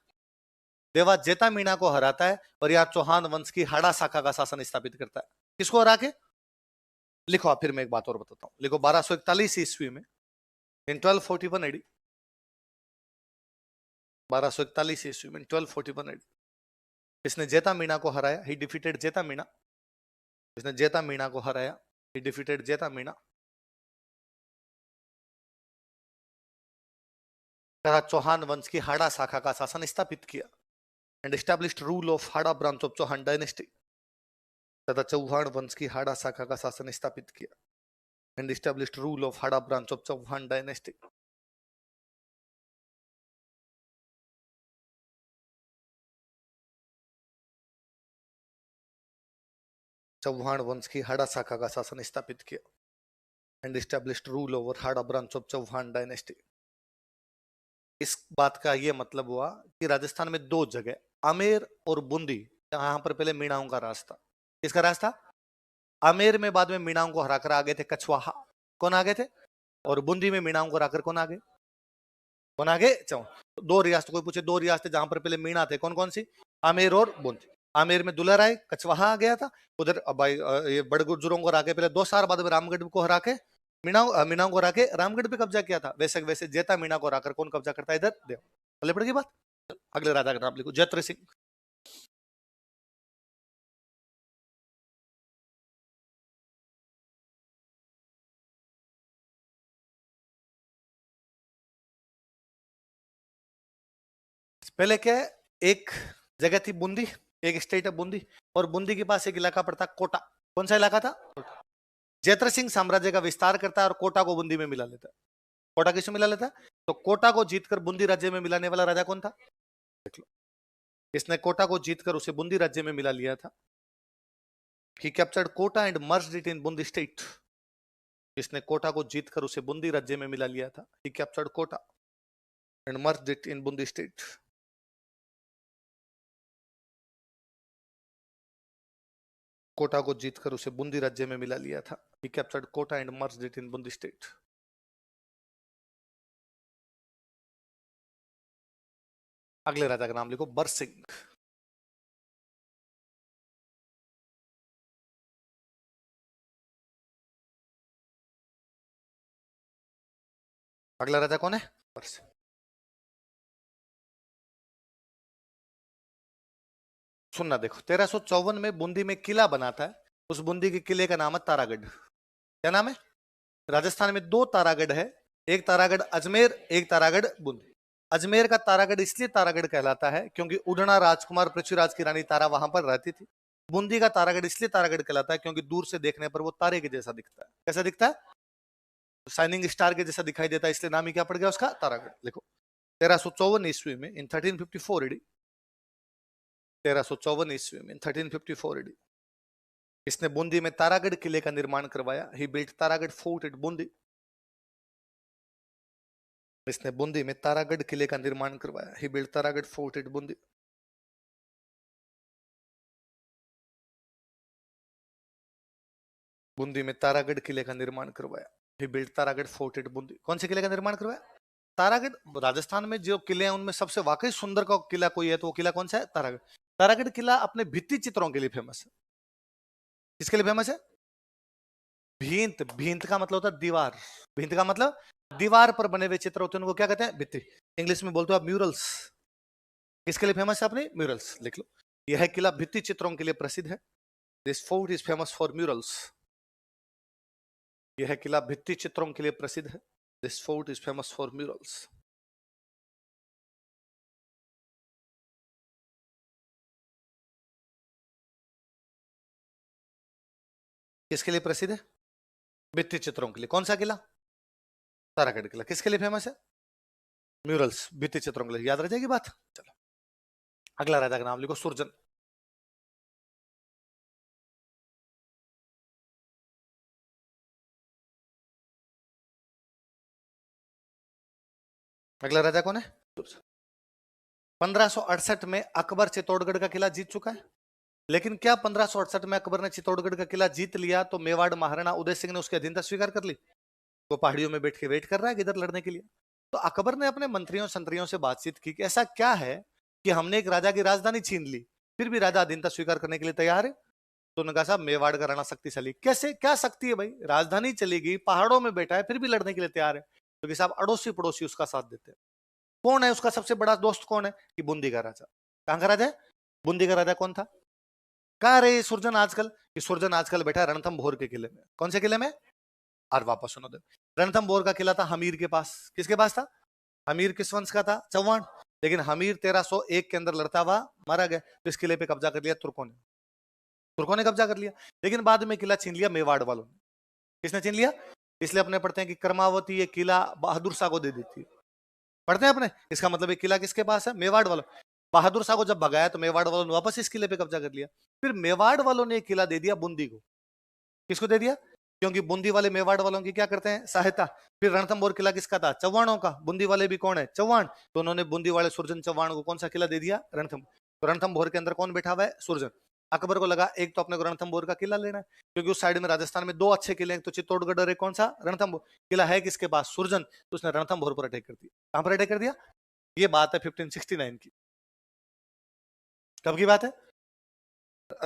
देवा जेता मीणा को हराता है और यहां चौहान वंश की हाड़ा शाखा का शासन स्थापित करता है। किसको हरा के, लिखो आप, फिर मैं एक बात और बताता हूं, लिखो 1241 ईस्वी में, इन 1241 एडी, 1241 ईस्वी में 1241 एडी, इसने जेता मीणा को हराया, ही डिफीटेड जेता मीणा। इसने जेता मीणा को हराया, ही डिफीटेड जेता मीणा। तथा चौहान वंश की हाड़ा शाखा का शासन स्थापित किया, and established rule of Hada branch of Chauhan dynasty. तथा चौहान वंश की हाड़ा शाखा का शासन स्थापित किया, and established rule of Hada branch of Chauhan dynasty. Chauhan वंश की हाड़ा शाखा का शासन स्थापित किया, and established rule over Hada branch of Chauhan dynasty. इस बात का यह मतलब हुआ कि राजस्थान में दो जगह, आमेर और बूंदी, यहाँ पर पहले मीणाओं का राज था। किसका राज था, आमेर में बाद में मीणाओं को हराकर आ गए थे कछवाहा। कौन आ गए थे, और बूंदी में मीणाओं को हराकर कौन आ गए, कौन आ गए, दो रियासत, कोई पूछे दो रियासतें जहां पर पहले मीणा थे, कौन कौन सी, आमेर और बूंदी। आमेर में दुलाराय कछवाहा आ गया था, उधर भाई ये बड़ गुर्जरों को हरा के, पहले 2 साल बाद में रामगढ़ को हरा के, मीणाओं को हरा के रामगढ़ पे कब्जा किया था। वैसे वैसे जेता मीणा को हराकर कौन कब्जा करता है इधर, देव। पहले पड़ गई बात। अगले राजा का नाम लिखो, जयत्र सिंह। पहले क्या है, एक जगह थी बूंदी, एक स्टेट है बूंदी, और बूंदी के पास एक इलाका पड़ता कोटा। कौन सा इलाका था, जयत्र सिंह साम्राज्य का विस्तार करता है और कोटा को बूंदी में मिला लेता है। कोटा किसमें मिला लेता है, तो कोटा को जीतकर बूंदी राज्य में मिलाने वाला राजा कौन था, देख लो। इसने कोटा को जीतकर उसे बूंदी राज्य में मिला लिया था। He captured Kota and merged it in Bundi state. इसने कोटा को जीतकर उसे बूंदी राज्य में मिला लिया था। He captured Kota and merged it in Bundi state. Kota को जीतकर उसे बूंदी राज्य में मिला लिया था। He captured Kota and merged it in Bundi state. अगले राजा का नाम लिखो, बरसिंह। अगला राजा कौन है, बरसिंह। सुनना देखो, 1354 में बूंदी में किला बनाता है, उस बूंदी के किले का नाम है तारागढ़। क्या नाम है, राजस्थान में दो तारागढ़ है, एक तारागढ़ अजमेर, एक तारागढ़ बूंदी। अजमेर का तारागढ़ इसलिए तारागढ़ कहलाता है क्योंकि उड़ना राजकुमार पृथ्वीराज की रानी तारा वहां पर रहती थी। बूंदी का तारागढ़ इसलिए तारागढ़ कहलाता है क्योंकि दूर से देखने पर वो तारे के जैसा दिखता है। कैसा दिखता है, शाइनिंग स्टार के जैसा दिखाई देता है, इसलिए नाम ही क्या पड़ गया उसका, तारागढ़। लिखो 1354 ईस्वी में, इन 1354 एडी, 1354 ईस्वी में, 1354 AD। इसने बूंदी में तारागढ़ किले का निर्माण करवाया। He built Taragarh fort at Bundi. इसने बूंदी में तारागढ़ किले का निर्माण करवाया। He built Taragarh fort at Bundi. Bundi में तारागढ़ किले का निर्माण करवाया। He built Taragarh fort at Bundi. कौन से किले का निर्माण करवाया? तारागढ़। राजस्थान में जो किले हैं उनमें सबसे वाकई सुंदर का किला कोई है तो वो किला कौन सा है? तारागढ़। तारागढ़ किला अपने भित्ति चित्रों के लिए फेमस है। किसके लिए फेमस है? भींत। भींत का मतलब होता है दीवार। भींत का मतलब दीवार पर बने हुए चित्र होते हैं उनको क्या कहते हैं? भित्ति। इंग्लिश में बोलते हो आप म्यूरल्स। किसके लिए फेमस है? अपने म्यूरल्स। लिख लो, यह किला भित्ति चित्रों के लिए प्रसिद्ध है। This fort is famous for murals. यह किला भित्ति चित्रों के लिए प्रसिद्ध है। This fort is famous for murals. किसके लिए प्रसिद्ध है? भित्ति चित्रों के लिए। कौन सा किला? तारागढ़ किला। किसके लिए फेमस है? म्यूरल्स, भित्ति चित्रों के लिए। याद रह जाएगी बात। चलो अगला राजा का नाम लिखो, सुरजन। अगला राजा कौन है? 1568 में अकबर चित्तौड़गढ़ का किला जीत चुका है। लेकिन क्या 1568 में अकबर ने चित्तौड़गढ़ का किला जीत लिया तो मेवाड़ महाराणा उदय सिंह ने उसकी अधीनता स्वीकार कर ली? वो पहाड़ियों में बैठ के वेट कर रहा है किधर लड़ने के लिए। तो अकबर ने अपने मंत्रियों संतरियों से बातचीत की कि ऐसा क्या है कि हमने एक राजा की राजधानी छीन ली, फिर भी राजा अधीनता स्वीकार करने के लिए तैयार है? तो उन्होंने कहा साहब मेवाड़ का राणा शक्तिशाली। कैसे? क्या शक्ति है भाई? राजधानी चली गई, पहाड़ों में बैठा है, फिर भी लड़ने के लिए तैयार है। तो साहब अड़ोसी पड़ोसी उसका साथ देते हैं। कौन है उसका सबसे बड़ा दोस्त? कौन है? कि बूंदी का राजा। कहां का राजा है? बूंदी का राजा। कौन था? कहा रहे सुरजन आजकल? कि सुरजन आजकल बैठा है रणथंभौर के किले में। कौन से किले में? और वापस सुनो दे। रणथंभौर का किला था हमीर के पास। किसके पास था? हमीर किस वंश का था? चौहान। लेकिन हमीर 1301 के अंदर लड़ता हुआ मारा गया, तो इस किले पे कब्जा कर लिया तुर्कों ने। तुर्कों ने कब्जा कर लिया, लेकिन बाद में किला छीन लिया मेवाड़ वालों ने। किसने छीन लिया? इसलिए अपने पढ़ते हैं कि कर्मावती ये किला बहादुर शाह को दे देती है। पढ़ते हैं अपने, इसका मतलब ये किला किसके पास है? मेवाड़ वालों। बहादुर शाह को जब भगाया तो मेवाड़ वालों ने वापस इस किले पे कब्जा कर लिया। फिर मेवाड़ वालों ने किला दे दिया बूंदी को। किसको दे दिया? क्योंकि बूंदी वाले मेवाड़ वालों की क्या करते हैं? सहायता। फिर रणथंभौर किला किसका था? चौहानों का। बूंदी वाले भी कौन है? चौहान। तो उन्होंने बूंदी वाले सुरजन चौहान को कौन सा किला दे दिया? रणथंभौर। तो रणथंभौर के अंदर कौन बैठा हुआ है? सुरजन। अकबर को लगा एक तो अपने को रणथंभौर का किला लेना है, क्योंकि उस साइड में राजस्थान में दो अच्छे किले हैं, तो चित्तौड़गढ़ और एक कौन सा? रणथंभौर। किला है किसके पास? सुरजन। तो उसने रणथंभौर पर अटैक कर दिया। कहां पर अटैक कर दिया? ये बात है 1569 की। कब की बात है?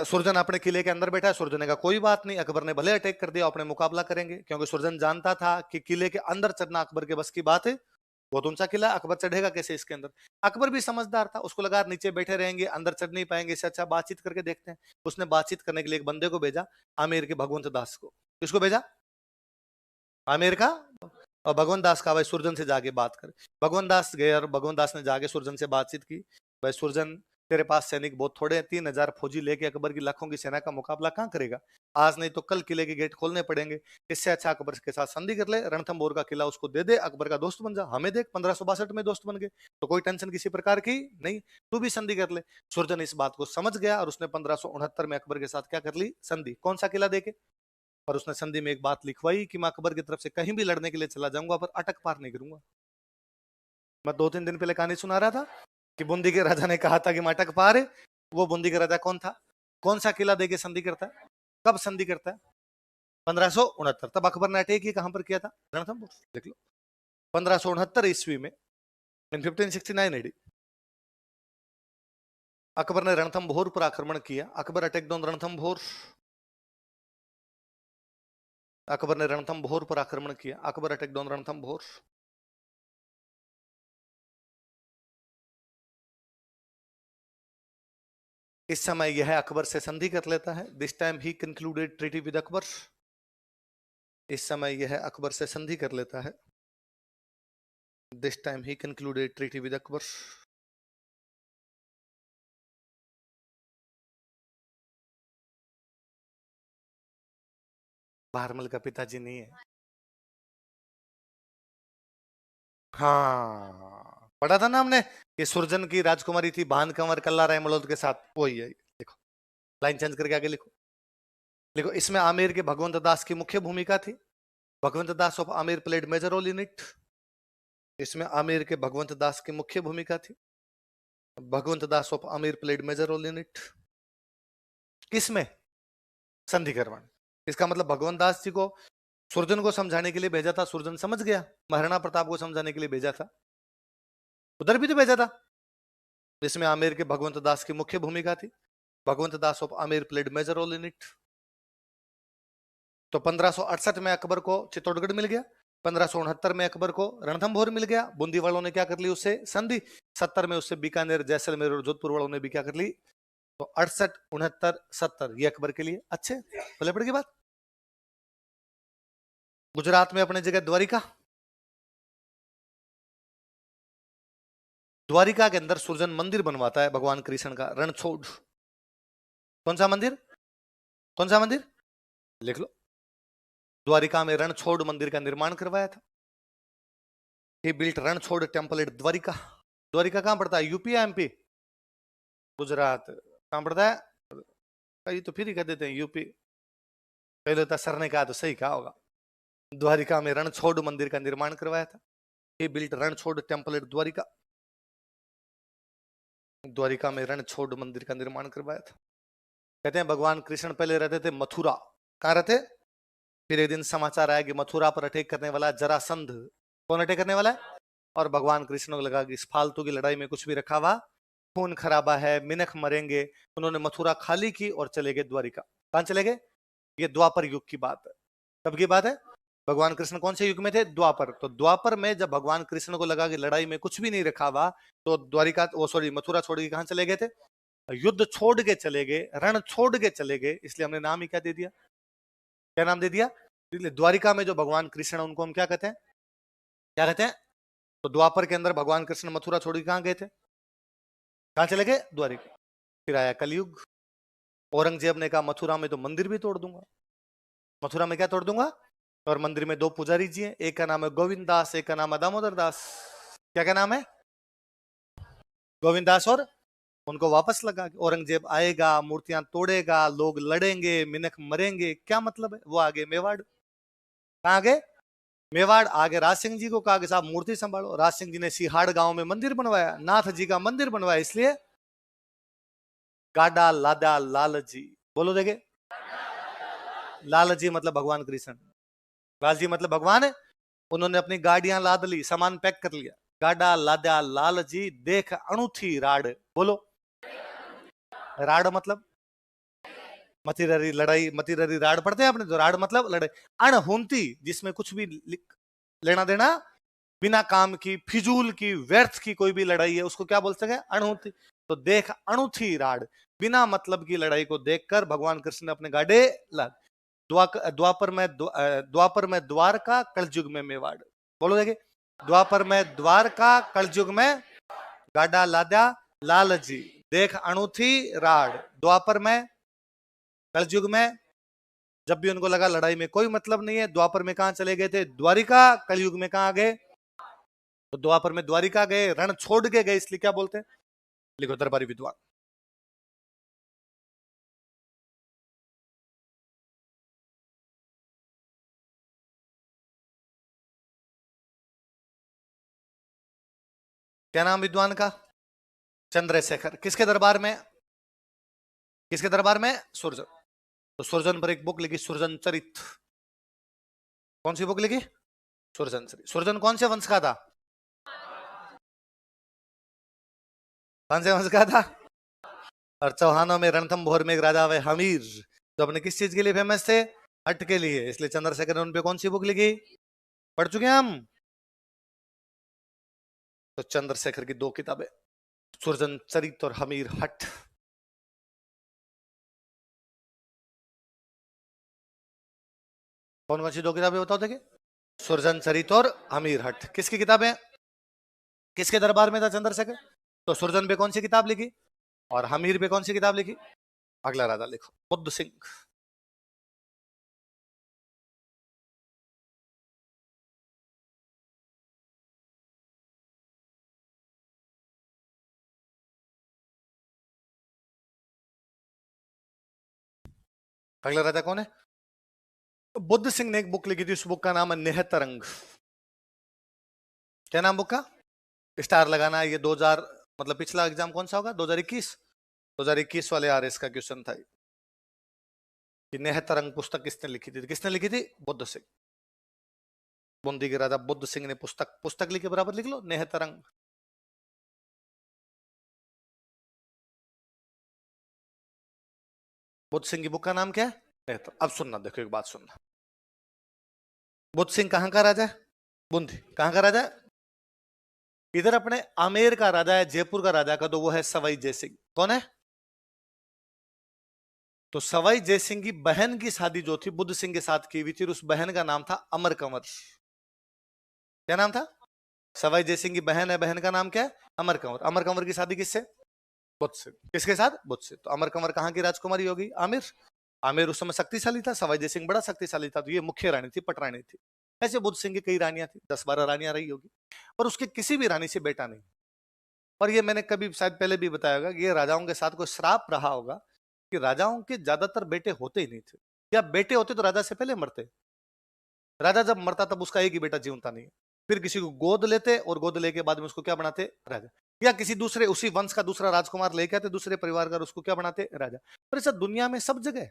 सुरजन अपने किले के अंदर बैठा है। सुरजन ने कहा कोई बात नहीं, अकबर ने भले अटैक कर दिया, अपने मुकाबला करेंगे। क्योंकि सुरजन जानता था कि किले के अंदर चढ़ना अकबर के बस की बात है। बहुत ऊंचा किला, अकबर चढ़ेगा कैसे इसके अंदर? अकबर भी समझदार था, उसको लगा नीचे बैठे रहेंगे, अंदर चढ़ नहीं पाएंगे, इससे अच्छा बातचीत करके देखते हैं। उसने बातचीत करने के लिए एक बंदे को भेजा, आमेर के भगवंत दास को। किसको भेजा? आमेर का। और भगवंत दास का भाई सुरजन से जाके बात कर। भगवंत दास गए और भगवंत दास ने जाके सुरजन से बातचीत की। भाई सुरजन, तेरे पास सैनिक बहुत थोड़े हैं, 3000 फौजी लेके अकबर की लाखों की सेना का मुकाबला कहां करेगा? आज नहीं तो कल किले के गेट खोलने पड़ेंगे। इससे अच्छा अकबर के साथ संधि कर ले, रणथंभौर का किला उसको दे दे, अकबर का दोस्त बन जा। हमें देख 1562 में दोस्त बन गए, तो कोई टेंशन किसी प्रकार की नहीं, तू भी संधि कर ले। सुरजन इस बात को समझ गया और उसने 1569 में अकबर के साथ क्या कर ली? संधि। कौन सा किला देके? और उसने संधि में एक बात लिखवाई कि मैं अकबर की तरफ से कहीं भी लड़ने के लिए चला जाऊंगा, पर अटक पार नहीं करूंगा। मैं 2-3 दिन पहले कहानी सुना रहा था कि बूंदी के राजा ने कहा था कि मैं अटक पार है। वो बूंदी का राजा कौन था? कौन सा किला देके संधि करता है? कब संधि करता है? 1569। तब अकबर ने अटैक ही कहां पर किया था? रणथंभौर। देख लो, 1569 ईस्वी में, इन 1569 एडी, अकबर ने रणथंभौर पर आक्रमण किया। Akbar attack on Ranthambore. अकबर ने रणथंभौर पर आक्रमण किया। Akbar attack on Ranthambore. इस समय यह अकबर से संधि कर लेता है। This time he concluded treaty with Akbar. इस समय यह अकबर से संधि कर लेता है। This time he concluded treaty with Akbar. Bharmal का पिताजी नहीं है। हाँ, पढ़ा था ना हमने कि सुरजन की राजकुमारी थी भान कंवर कल्ला राय मलोद के साथ, वही है। देखो लाइन चेंज करके आगे लिखो। देखो इसमें आमेर के भगवंत दास की मुख्य भूमिका थी। Bhagwant Das of Amer played major role in it. इसमें आमेर के भगवंत दास की मुख्य भूमिका थी। Bhagwant Das of Amer played major role in it. किसमें? संधिकरण। इसका मतलब भगवंत दास जी को सुरजन को समझाने के लिए भेजा था, सुरजन समझ गया। महाराणा प्रताप को समझाने के लिए भेजा था, उधर भी तो भेजा था। इसमें आमेर के भगवंत दास की मुख्य भूमिका थी। Bhagwant Das of Amer played major role in it. तो 1568 में अकबर को चित्तौड़गढ़ मिल गया। 1569 में अकबर को रणथंभौर मिल गया। बूंदी वालों ने क्या कर ली उससे संधि। 70 में उससे बीकानेर जैसलमेर और जोधपुर वालों ने भी क्या कर ली। तो 68 69 70 ये अकबर के लिए अच्छे भले पड़ की बात। गुजरात में अपने जगह द्वारिका। द्वारिका के अंदर सुरजन मंदिर बनवाता है भगवान कृष्ण का, रणछोड़। कौन सा मंदिर? कौन सा मंदिर? लिख लो। द्वारिका में रणछोड़ मंदिर का निर्माण करवाया था। He built Ranchhod temple at Dwarka. Dwarka कहां पड़ता है? यूपी या एमपी? गुजरात। कहां पड़ता है? कई तो फिर ही कह देते हैं यूपी। पहले तो सर ने कहा तो सही कहा होगा। द्वारिका में रणछोड़ मंदिर का निर्माण करवाया था। He built Ranchhod temple at Dwarka. Dwarka में रणछोड़ मंदिर का निर्माण करवाया था। कहते हैं भगवान कृष्ण पहले रहते थे मथुरा। कहां रहते? फिर एक दिन समाचार आया कि मथुरा पर अटैक करने वाला जरासंध। कौन अटैक करने वाला है? और भगवान कृष्ण को लगा कि इस फालतू की लड़ाई में कुछ भी रखा हुआ खून खराबा है, मिनख मरेंगे। उन्होंने मथुरा खाली की और चले गए द्वारिका। कहां चले गए? ये द्वापर युग की बात है। कब की बात है? भगवान कृष्ण कौन से युग में थे? द्वापर। तो द्वापर में जब भगवान कृष्ण को लगा कि लड़ाई में कुछ भी नहीं रखा हुआ, तो द्वारिका वो सॉरी मथुरा छोड़ के कहां चले गए थे? युद्ध छोड़ के चले गए, रण छोड़ के चले गए। इसलिए हमने नाम ही क्या दे दिया? क्या नाम दे दिया? द्वारिका में जो भगवान कृष्ण उनको हम क्या कहते हैं? क्या कहते हैं? तो द्वापर के अंदर भगवान कृष्ण मथुरा छोड़ के कहां गए थे? कहां चले गए? द्वारिका। फिर आया कलयुग। औरंगजेब ने कहा मथुरा में तो मंदिर भी तोड़ दूंगा। मथुरा में क्या तोड़ दूंगा? और मंदिर में दो पुजारी जी हैं, एक का नाम है गोविंद दास, एक का नाम है दामोदर दास। क्या क्या नाम है? गोविंद दास और उनको वापस लगा कि औरंगजेब आएगा, मूर्तियां तोड़ेगा, लोग लड़ेंगे, मिनख मरेंगे। क्या मतलब है? वो आगे मेवाड़। कहां गए? मेवाड़। आगे राज सिंह जी को कहा कि साहब मूर्ति संभालो। राज सिंह जी ने सिहाड़ गांव में मंदिर बनवाया, नाथ जी का मंदिर बनवाया। इसलिए गाडा लादा लाल जी। बोलो देखे। लाल जी मतलब भगवान कृष्ण। लाल जी मतलब भगवान है। उन्होंने अपनी गाड़ियां लाद ली, सामान पैक कर लिया। गाडा लादा लाल जी देख अणुथी राड। बोलो। राड मतलब मतिररी लड़ाई, मतिररी राड पढ़ते हैं आपने तो। राड मतलब लड़ाई। अणहुंती जिसमें कुछ भी लेना देना बिना काम की, फिजूल की, व्यर्थ की कोई भी लड़ाई है उसको क्या बोल सके? अणुथी। तो देख अणुथी राड, बिना मतलब की लड़ाई को देखकर भगवान कृष्ण ने अपने गाड़े लाद। द्वापर में द्वारका, कलयुग में मेवाड़। बोलो देखे। द्वापर में द्वारका, कलयुग में गाडा लादा लाल जी देख अणुथी राड। द्वापर में, कलयुग में जब भी उनको लगा लड़ाई में कोई मतलब नहीं है, द्वापर में कहां चले गए थे? द्वारिका। कलयुग में कहां गए? तो द्वापर में द्वारिका गए, रण छोड़ के गए, इसलिए क्या बोलते हैं? लिखो दरबारी विद्वान। क्या नाम विद्वान का? चंद्रशेखर। किसके दरबार में? किसके दरबार में? सुरजन। तो सुरजन पर एक बुक लिखी, सुरजन चरित। कौन सी बुक लिखी? सुरजन चरित। सुरजन कौन से वंश का था? कौन से वंश का था? और चौहानों में रणथंभौर में एक राजा हुए हमीर, जो अपने किस चीज के लिए फेमस थे? हट के लिए। इसलिए चंद्रशेखर ने उनपे कौन सी बुक लिखी? पढ़ चुके हैं हम। तो चंद्रशेखर की दो किताबें, सुरजन चरित और हमीर हट। कौन कौन सी दो किताबें बताओ देखिए? सुरजन चरित और हमीर हट किसकी किताबें? किसके दरबार में था चंद्रशेखर? तो सुरजन पे कौन सी किताब लिखी और हमीर पे कौन सी किताब लिखी? अगला राजा लिखो, बुद्ध सिंह। अगला राजा कौन है? बुद्ध सिंह ने एक बुक लिखी थी, उस बुक का नाम है नेहतरंग। क्या नाम बुक का? स्टार लगाना। ये 2000 मतलब पिछला एग्जाम कौन सा होगा? 2021। 2021 वाले आरएस का क्वेश्चन था कि नेहतरंग पुस्तक किसने लिखी थी? किसने लिखी थी? बुद्ध सिंह। बूंदी के राजा बुद्ध सिंह ने पुस्तक लिखे, बराबर लिख लो, नेहतरंग। बुद्ध सिंह की बुक का नाम क्या है? नेहतर। अब सुनना, देखो एक बात सुनना। बुद्ध सिंह कहां का राजा है? बूंदी। कहां का राजा है? इधर अपने आमेर का राजा है, जयपुर का राजा का तो वो है सवाई जयसिंह। कौन है? तो सवाई जयसिंह की बहन की शादी जो थी बुद्ध सिंह के साथ की हुई थी, उस बहन का नाम था अमर कंवर। क्या नाम था? सवाई जयसिंह की बहन है, बहन का नाम क्या है? अमर कंवर। अमर कंवर की शादी किससे? बुद्ध से। किसके साथ? बुद्ध से। तो अमर कंवर कहां की राजकुमारी होगी? आमिर। आमिर उस समय शक्तिशाली था, सवाई जयसिंह बड़ा शक्तिशाली था, तो ये मुख्य रानी थी, पटरानी थी। ऐसे बुद्ध सिंह की कई रानियां थी, 10-12 रानियां रही होगी, और उसके किसी भी रानी से बेटा नहीं। और ये मैंने कभी शायद पहले भी बताया होगा, ये राजाओं के साथ कोई श्राप रहा होगा कि राजाओं के ज्यादातर बेटे होते ही नहीं थे, या बेटे होते तो राजा से पहले मरते। राजा जब मरता तब उसका एक ही बेटा जीवता नहीं, फिर किसी को गोद लेते और गोद लेके बाद में उसको क्या बनाते? राजा। या किसी दूसरे उसी वंश का दूसरा राजकुमार लेके आते, दूसरे परिवार का, उसको क्या बनाते? राजा। पर ऐसा दुनिया में सब जगह,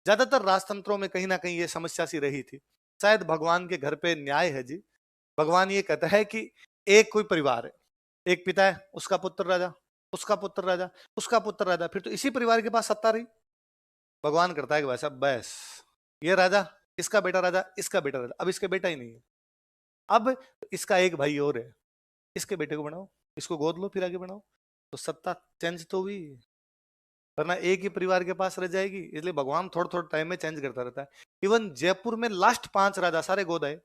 ज्यादातर राजतंत्रों में कहीं ना कहीं ये समस्या सी रही थी। शायद भगवान के घर पे न्याय है जी। भगवान ये कहता है कि एक कोई परिवार है, एक पिता है, उसका पुत्र राजा, उसका पुत्र राजा, उसका पुत्र राजा, फिर तो इसी परिवार के पास सत्ता रही। भगवान करता है कि भाई साहब बस, ये राजा, इसका बेटा राजा, इसका बेटा राजा, अब इसके बेटा ही नहीं है, अब इसका एक भाई और है, इसके बेटे को बनाओ, इसको गोद लो, फिर आगे बनाओ, तो सत्ता चेंज तो हुई, वरना एक ही परिवार के पास रह जाएगी। इसलिए भगवान थोड़ा थोड़ा टाइम में चेंज करता रहता है। इवन जयपुर में लास्ट 5 राजा सारे गोद आए।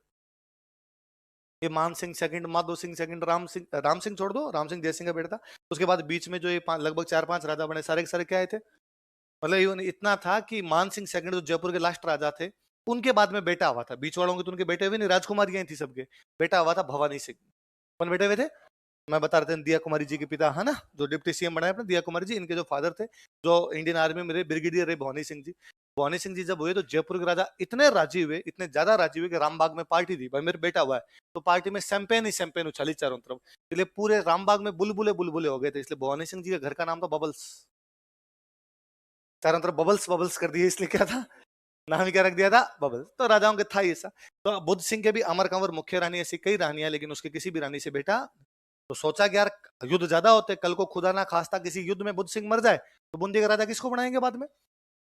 ये मान सिंह सेकंड, माधो सिंह सेकंड, राम सिंह छोड़ दो, राम सिंह जय सिंह का बेटा था। उसके बाद बीच में जो ये लगभग 4-5 राजा बने, सारे के सारे क्या आए थे? मतलब इवन इतना था कि मान सिंह सेकंड जो जयपुर के लास्ट राजा थे, उनके बाद में बेटा हुआ था। बीच वालों के तो उनके बेटे हुए नहीं, राजकुमारियां थी सबके। बेटा हुआ था भवानी सिंह। कौन बेटे हुए थे? मैं बता रहे थे, दिया कुमारी जी के पिता है ना, जो डिप्टी सीएम बनाए अपने, दिया कुमारी जी, इनके जो फादर थे, जो इंडियन आर्मी में रहे, ब्रिगेडियर रहे भवानी सिंह जी। भवानी सिंह जी जब हुए तो जयपुर के राजा इतने राजी हुए, इतने ज्यादा राजी हुए कि रामबाग में पार्टी दी, भाई मेरे बेटा हुआ है, तो पार्टी में शैंपेन ही शैंपेन उछाली चारों तरफ। इसलिए पूरे रामबाग में बुलबुले बुलबुले हो गए थे। इसलिए भवानी सिंह जी के घर का नाम था बबल्स। चारों तरफ बबल्स बबल्स कर दिए, इसलिए क्या था? नाम क्या रख दिया था? बबल्स। तो राजाओं के था ऐसा। तो बुद्ध सिंह के भी अमर कंवर मुख्य रानी, ऐसी कई रानियां, लेकिन उसके किसी भी रानी से बेटा। तो सोचा कि यार युद्ध ज्यादा होते, कल को खुदा ना खास्ता किसी युद्ध में बुद्ध सिंह मर जाए, तो बूंदी का राजा किसको बनाएंगे बाद में?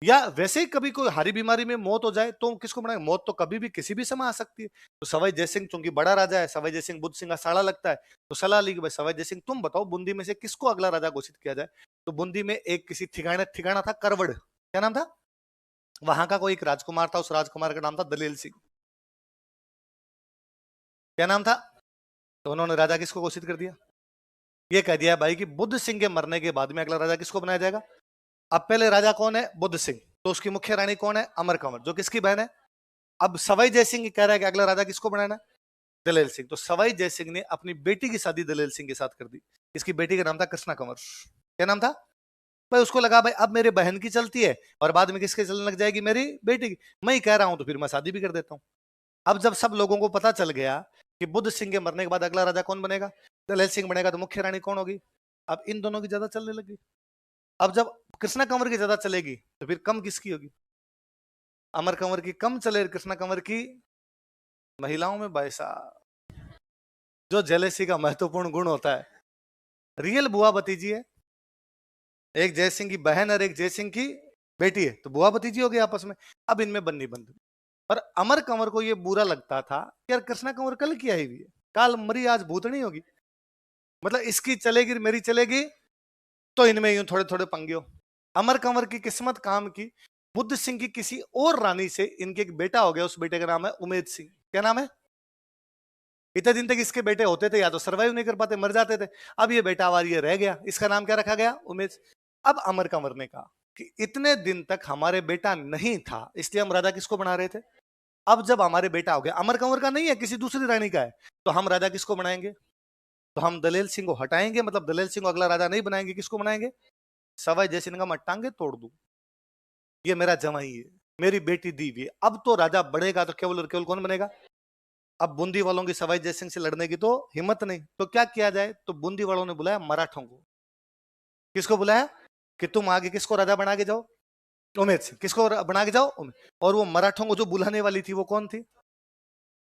या वैसे ही कभी कोई हारी बीमारी में मौत हो जाए तो किसको बनाएंगे? मौत तो कभी भी किसी भी समय आ सकती है। तो सवाई जयसिंह चूंकि बड़ा राजा है, सवाई जयसिंह बुद्ध सिंह का साड़ा लगता है, तो सलाह ली कि भाई सवाई जयसिंह तुम बताओ बूंदी में से किसको अगला राजा घोषित किया जाए। तो बूंदी में एक किसी ठिकाना ठिकाना था करवड़। क्या नाम था? वहां का कोई एक राजकुमार था, उस राजकुमार का नाम था दलेल सिंह। क्या नाम था? तो उन्होंने राजा किसको घोषित कर दिया? ये कह दिया भाई कि बुद्ध सिंह के मरने के बाद में अगला राजा किसको बनाया जाएगा? अब पहले राजा कौन है? बुद्ध सिंह। तो उसकी मुख्य रानी कौन है? अमर कंवर, जो किसकी बहन है। अब सवाई जयसिंह कह रहा है कि अगला राजा किसको बनाना है? दलेल सिंह। तो सवाई जयसिंह ने अपनी बेटी की शादी दलेल सिंह के साथ कर दी। इसकी बेटी का नाम था कृष्णा कंवर। क्या नाम था? भाई उसको लगा भाई अब मेरे बहन की चलती है और बाद में किसके चलने लग जाएगी? मेरी बेटी की। मैं ही कह रहा हूं तो फिर मैं शादी भी कर देता हूं। अब जब सब लोगों को पता चल गया कि बुद्ध सिंह के मरने के बाद अगला राजा कौन बनेगा? दलेल सिंह बनेगा, तो मुख्य रानी कौन होगी? अब इन दोनों की ज्यादा चलने लगी। अब जब कृष्णा कंवर की ज्यादा चलेगी तो फिर कम किसकी होगी? अमर कंवर की कम चले, कृष्णा कंवर की। महिलाओं में भाई साहब जो जेलेसी का महत्वपूर्ण गुण होता है, रियल बुआ भतीजी है। एक जयसिंह की बहन और एक जयसिंह की बेटी है, तो बुआ भतीजी हो गई आपस में। अब इनमें बननी बंद। पर अमर कंवर को यह बुरा लगता था कि यार कृष्णा कंवर कल की आई हुई है, काल मरी आज भूतनी होगी, मतलब इसकी चलेगी मेरी चलेगी, तो इनमें यूं थोड़े थोड़े पंगे हो। अमर कंवर की किस्मत काम की, बुद्ध सिंह की किसी और रानी से इनके एक बेटा हो गया, उस बेटे का नाम है उमेद सिंह। क्या नाम है? इतने दिन तक इसके बेटे होते थे, या तो सर्वाइव नहीं कर पाते, मर जाते थे। अब ये बेटा आवार ये रह गया, इसका नाम क्या रखा गया? उमेद। अब अमर कंवर ने कहा कि इतने दिन तक हमारे बेटा नहीं था, इसलिए हम राजा किसको बना रहे थे। अब जब हमारे बेटा हो गया, अमर कंवर का नहीं है, किसी दूसरी रानी का है, तो हम राजा किसको बनाएंगे? तो हम दलेल सिंह को हटाएंगे, मतलब दलेल सिंह को अगला राजा नहीं बनाएंगे, किसको बनाएंगे? सवाई जयसिंह का मैं टांगे तोड़ दूं, ये मेरा जमाई है। मेरी बेटी दी हुई है। अब तो राजा बढ़ेगा तो केवल और केवल कौन बनेगा? अब बूंदी वालों की सवाई जयसिंह से लड़ने की तो हिम्मत नहीं, तो क्या किया जाए? तो बूंदी वालों ने बुलाया मराठों को। किसको बुलाया? कि तुम आगे किसको राजा बना के जाओ? उमेद सिंह। किसको बना के जाओ? और वो मराठों को जो बुलाने वाली थी वो कौन थी?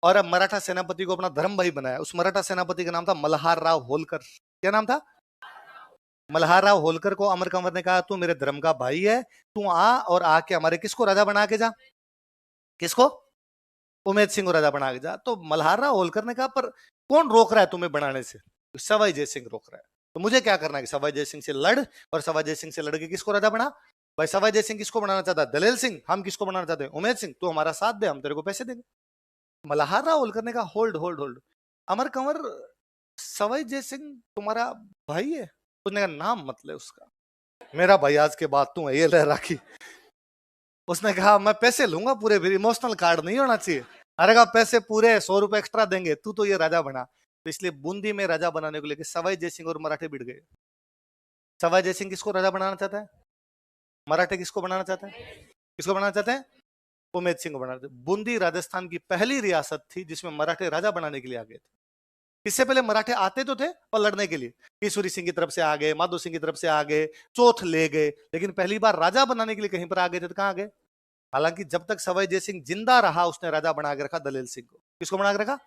और अब मराठा सेनापति को अपना धर्म भाई बनाया। उस मराठा सेनापति का नाम था मल्हार राव होलकर। क्या नाम था? मल्हार राव होलकर को अमर कंवर ने कहा तू मेरे धर्म का भाई है, तू आ और आके हमारे किसको राजा बना के जा? किसको? उमेद सिंह को राजा बना के जा। तो मल्हार राव होलकर ने कहा पर कौन रोक रहा है तुम्हें बनाने से? तो सवाई जयसिंह रोक रहा है। तो मुझे क्या करना है कि सवाई जयसिंह से लड़, और सवाई जयसिंह से लड़के किसको राजा बना? भाई सवाई जयसिंह किसको बनाना चाहता है? दलेल सिंह। हम किसको बनाना चाहते हैं? उमेद सिंह। तू हमारा साथ दे, हम तेरे को पैसे देंगे। मल्हार राव होलकर ने कहा होल्ड होल्ड होल्ड, अमर कंवर सवाई जयसिंह तुम्हारा भाई है? उसने कहा नाम मत ले उसका, मेरा भाई आज के बाद तू है, ये ले राखी। उसने कहा मैं पैसे लूंगा पूरे, फिर इमोशनल कार्ड नहीं होना चाहिए। अरे कहा पैसे पूरे 100 रुपए एक्स्ट्रा देंगे, तू तो ये राजा बना। तो इसलिए बूंदी में राजा बनाने को लेकर सवाई जयसिंह और मराठे भिड़ गए। सवाई जयसिंह किसको राजा बनाना चाहता है? मराठे किसको बनाना चाहते हैं? किसको बनाना चाहते हैं? उमेद सिंह को बनाना चाहते हैं। बूंदी राजस्थान की पहली रियासत थी जिसमें मराठे राजा बनाने के लिए आ गए थे। इससे पहले मराठे आते तो थे पर लड़ने के लिए, ईश्वरी सिंह की तरफ से आ गए, माधो सिंह की तरफ से आ गए, चौथ ले गए, लेकिन पहली बार राजा बनाने के लिए कहीं पर आ गए थे तो कहां आ गए? हालांकि जब तक सवाई जयसिंह जिंदा रहा उसने राजा बना के रखा दलेल सिंह को। किसको बना के रखा?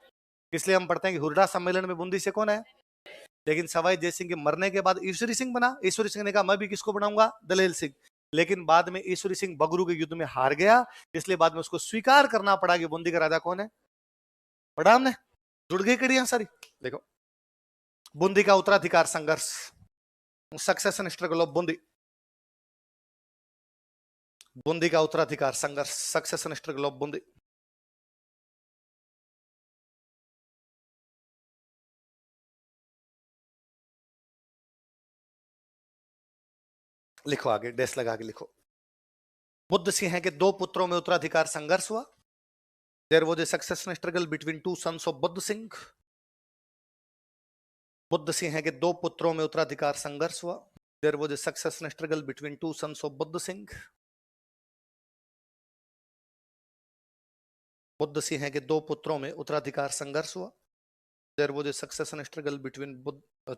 इसलिए हम पढ़ते हैं कि हुरडा सम्मेलन में बूंदी से कौन है? लेकिन सवाई जयसिंह के मरने के बाद ईश्वरी सिंह बना। ईश्वरी सिंह ने कहा मैं भी किसको बनाऊंगा? दलेल सिंह। लेकिन बाद में ईश्वरी सिंह बगरू के युद्ध में हार गया, इसलिए बाद में उसको स्वीकार करना पड़ा कि बूंदी का राजा कौन है। पढ़ा हमने? जुड़ गई कड़ियां सारी। देखो, बूंदी का उत्तराधिकार संघर्ष, succession struggle of Bundi. Bundi का उत्तराधिकार संघर्ष, सक्सेशन स्ट्रगल ऑफ बूंदी। लिखो आगे, डेस लगा के लिखो। बुद्ध सिंह के दो पुत्रों में उत्तराधिकार संघर्ष हुआ। There was a succession struggle between two sons of Budh Singh. Budh Singh के दो पुत्रों में उत्तराधिकार संघर्ष हुआ। There was a succession struggle between two sons of Budh Singh. Budh Singh के दो पुत्रों में उत्तराधिकार संघर्ष हुआ। There was a succession struggle between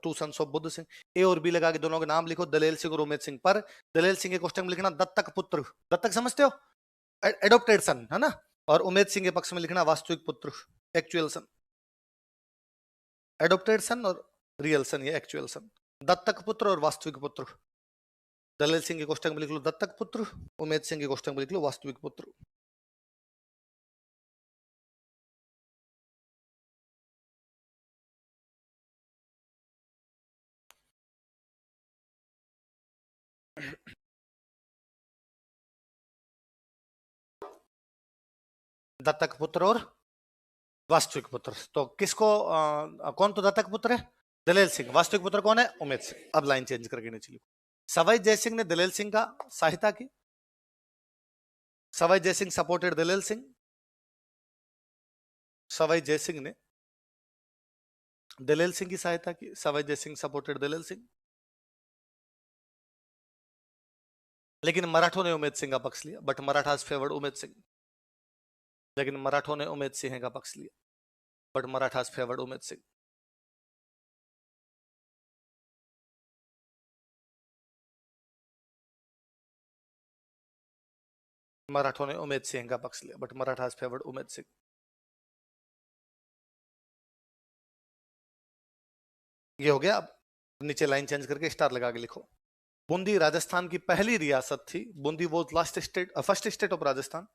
two sons of Budh Singh. A और बी लगा के दोनों के नाम लिखो, दलेल सिंह और उमेद सिंह। पर दलेल सिंह के क्वेश्चन में लिखना दत्तक पुत्र। दत्तक समझते हो? एडोप्टेड सन है ना। और उमेद सिंह के पक्ष में लिखना वास्तविक पुत्र, एक्चुअल सन। एडोप्टेड सन और रियल सन, ये एक्चुअल सन। दत्तक पुत्र और वास्तविक पुत्र। दलेल सिंह के क्वेश्चन में लिख लो दत्तक पुत्र, उमेद सिंह के क्वेश्चन में लिख लो वास्तविक पुत्र। दत्तक पुत्र और वास्तविक पुत्र। तो किसको कौन तो दत्तक पुत्र है? दलेल सिंह। वास्तविक पुत्र कौन है? उमेद सिंह। अब लाइन चेंज करके नीचे लिखो। सवाई जयसिंह ने दलेल सिंह का सहायता की। सवाई जयसिंह सपोर्टेड दलेल सिंह। सवाई जयसिंह ने दलेल सिंह की सहायता की। सवाई जयसिंह सपोर्टेड दलेल सिंह। लेकिन मराठों ने उमेद सिंह का पक्ष लिया, बट मराठास फेवर्ड उमेद सिंह। लेकिन मराठों ने उमेद सिंह का पक्ष लिया, बट मराठास फेवर्ड उमेद सिंह। मराठों ने उमेद सिंह का पक्ष लिया, बट मराठास फेवर्ड उमेद सिंह। ये हो गया। अब नीचे लाइन चेंज करके स्टार लगा के लिखो। बूंदी राजस्थान की पहली रियासत थी। बूंदी वो last state, first state of Rajasthan.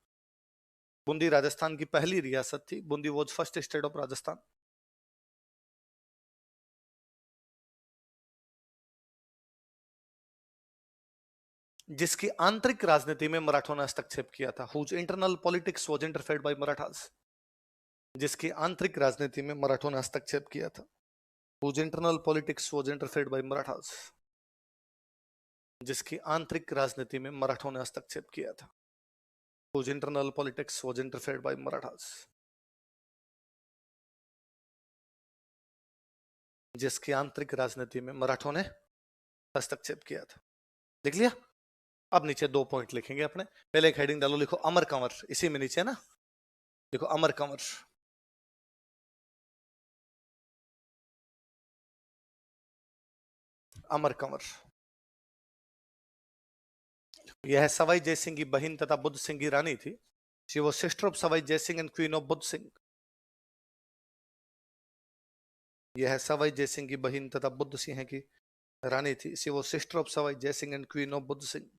Bundi Rajasthan की पहली रियासत थी। बूंदी वो फर्स्ट स्टेट ऑफ राजस्थान। जिसकी आंतरिक राजनीति में मराठों ने हस्तक्षेप किया था। Whose internal politics was interfered by Marathas. जिसकी आंतरिक राजनीति में मराठों ने हस्तक्षेप किया था। Whose internal politics was interfered by Marathas. जिसकी आंतरिक राजनीति में मराठों ने हस्तक्षेप किया था। Whose internal politics was interfered by Marathas. जिसकी आंतरिक राजनीति में मराठों ने हस्तक्षेप किया था। देख लिया? अब नीचे 2 पॉइंट लिखेंगे अपने। पहले एक हेडिंग डालो, लिखो अमर कंवर, इसी में नीचे ना लिखो अमर कंवर। अमर कंवर यह सवाई जयसिंह की बहन तथा बुद्ध सिंह की रानी थी। She was sister of Sawai Jaisingh and queen of Budh Singh. यह सवाई जयसिंह की बहन तथा बुद्ध सिंह की रानी थी। She was sister of Sawai Jaisingh and queen of Budh Singh.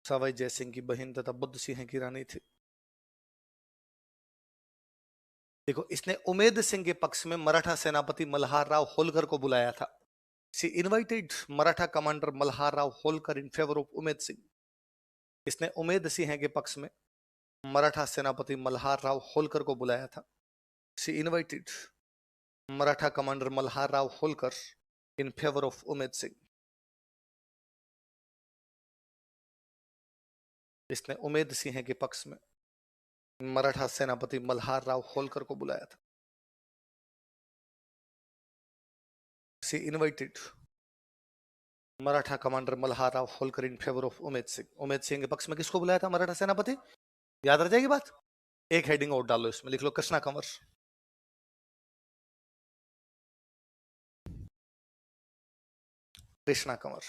Sawai Jaisingh की बहन तथा बुद्ध सिंह की रानी थी। देखो, इसने उमेद सिंह के पक्ष में मराठा सेनापति मल्हार राव होलकर को बुलाया था। She invited Maratha commander Malhar Rao Holkar in favour of Umed Singh. इसने उमेद सिंह के पक्ष में मराठा सेनापति मल्हार राव होलकर को बुलाया था। She invited Maratha commander Malhar Rao Holkar in favour of Umed Singh. इसने उमेद सिंह के पक्ष में मराठा सेनापति मल्हार राव होलकर को बुलाया था। She invited Maratha commander Malhar Rao Holkar in favour of Umed Singh. Umed Singh के पक्ष में किसको बुलाया था? मराठा सेनापति। याद रह जाएगी बात। एक हेडिंग और डालो इसमें, लिख लो कृष्णा कंवर। कृष्णा कंवर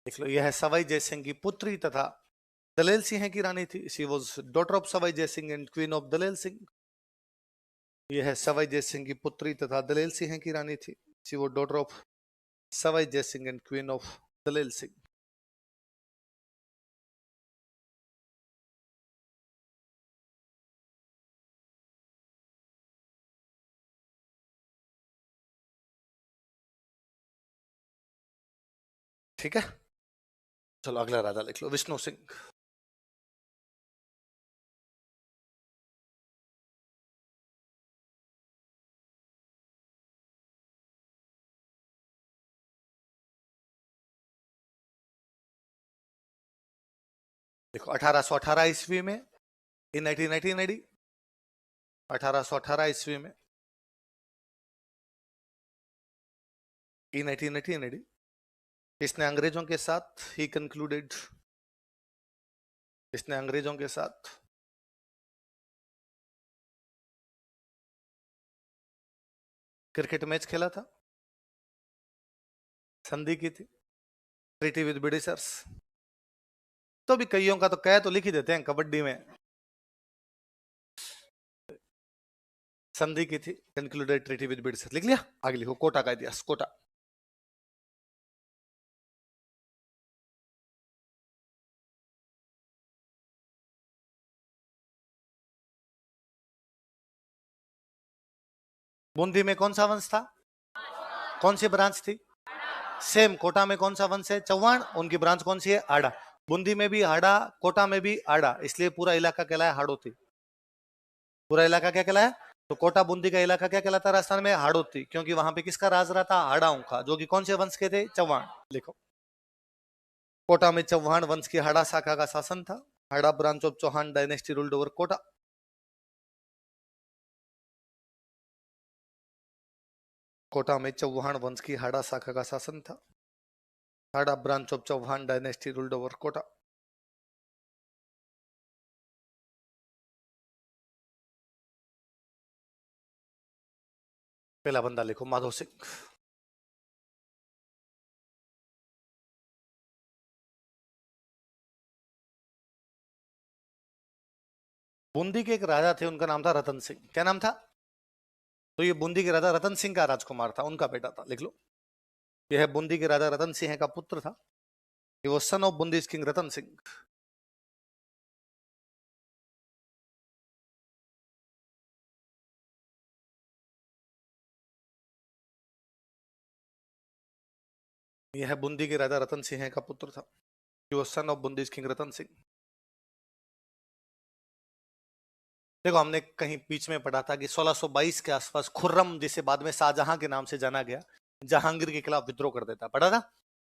लिख लो। यह सवाई जयसिंह की पुत्री तथा दलेल सिंह की रानी थी। She was daughter of Sawai Jaisingh and queen of Dalel Singh. यह सवाई जयसिंह की पुत्री तथा दलेल सिंह की रानी थी। She was daughter of Sawai Jaisingh and queen of Dalel Singh. ठीक है, चलो अगला राजा लिख लो, विष्णु सिंह। देखो 1818 ईस्वी में, इन 1880 1818 ईस्वी में, इन 1880 इसने अंग्रेजों के साथ ही कंक्लूडेड, इसने अंग्रेजों के साथ क्रिकेट मैच खेला था, संधि की थी, ट्रीटी विद ब्रिटिशर्स। तो भी कईयों का तो कह तो लिख ही देते हैं कबड्डी में, संधि की थी, कंक्लूडेड ट्रीटी विद ब्रिटिशर्स। लिख लिया, आगे लिखो कोटा का इतिहास। कोटा बूंदी में कौन सा वंश था? कौन सी ब्रांच थी? सेम। कोटा में कौन सा वंश है? चौहान। उनकी ब्रांच कौन सी है? आड़ा। बूंदी में भी आड़ा, कोटा में भी आड़ा, इसलिए पूरा इलाका कहलाया हाड़ोती। पूरा इलाका क्या कहलाया? तो कोटा बूंदी का इलाका क्या कहलाता है राजस्थान में? हाड़ोती, क्योंकि वहां पे किसका राज रहा था? हाड़ाओं का, जो कि कौन से वंश के थे? चौहान। लिखो, कोटा में चौहान वंश की हाड़ा शाखा का शासन था। Hada branch of Chauhan dynasty ruled over Kota. Kota में चौहान वंश की हाड़ा शाखा का शासन था। Hada branch of Chauhan dynasty ruled over Kota. पहला बंदा लिखो, माधो सिंह। बूंदी के एक राजा थे, उनका नाम था रतन सिंह। क्या नाम था? तो ये बूंदी के राजा रतन सिंह का राजकुमार था, उनका बेटा था। लिख लो, यह बूंदी के राजा रतन सिंह का पुत्र था। वो son of Bundi king Ratan Singh. यह बूंदी के राजा रतन सिंह का पुत्र था। वो son of Bundi king Ratan Singh. देखो, हमने कहीं बीच में पढ़ा था कि 1622 के आसपास खुर्रम, जिसे बाद में शाहजहां के नाम से जाना गया, जहांगीर के खिलाफ विद्रोह कर देता। पढ़ा था।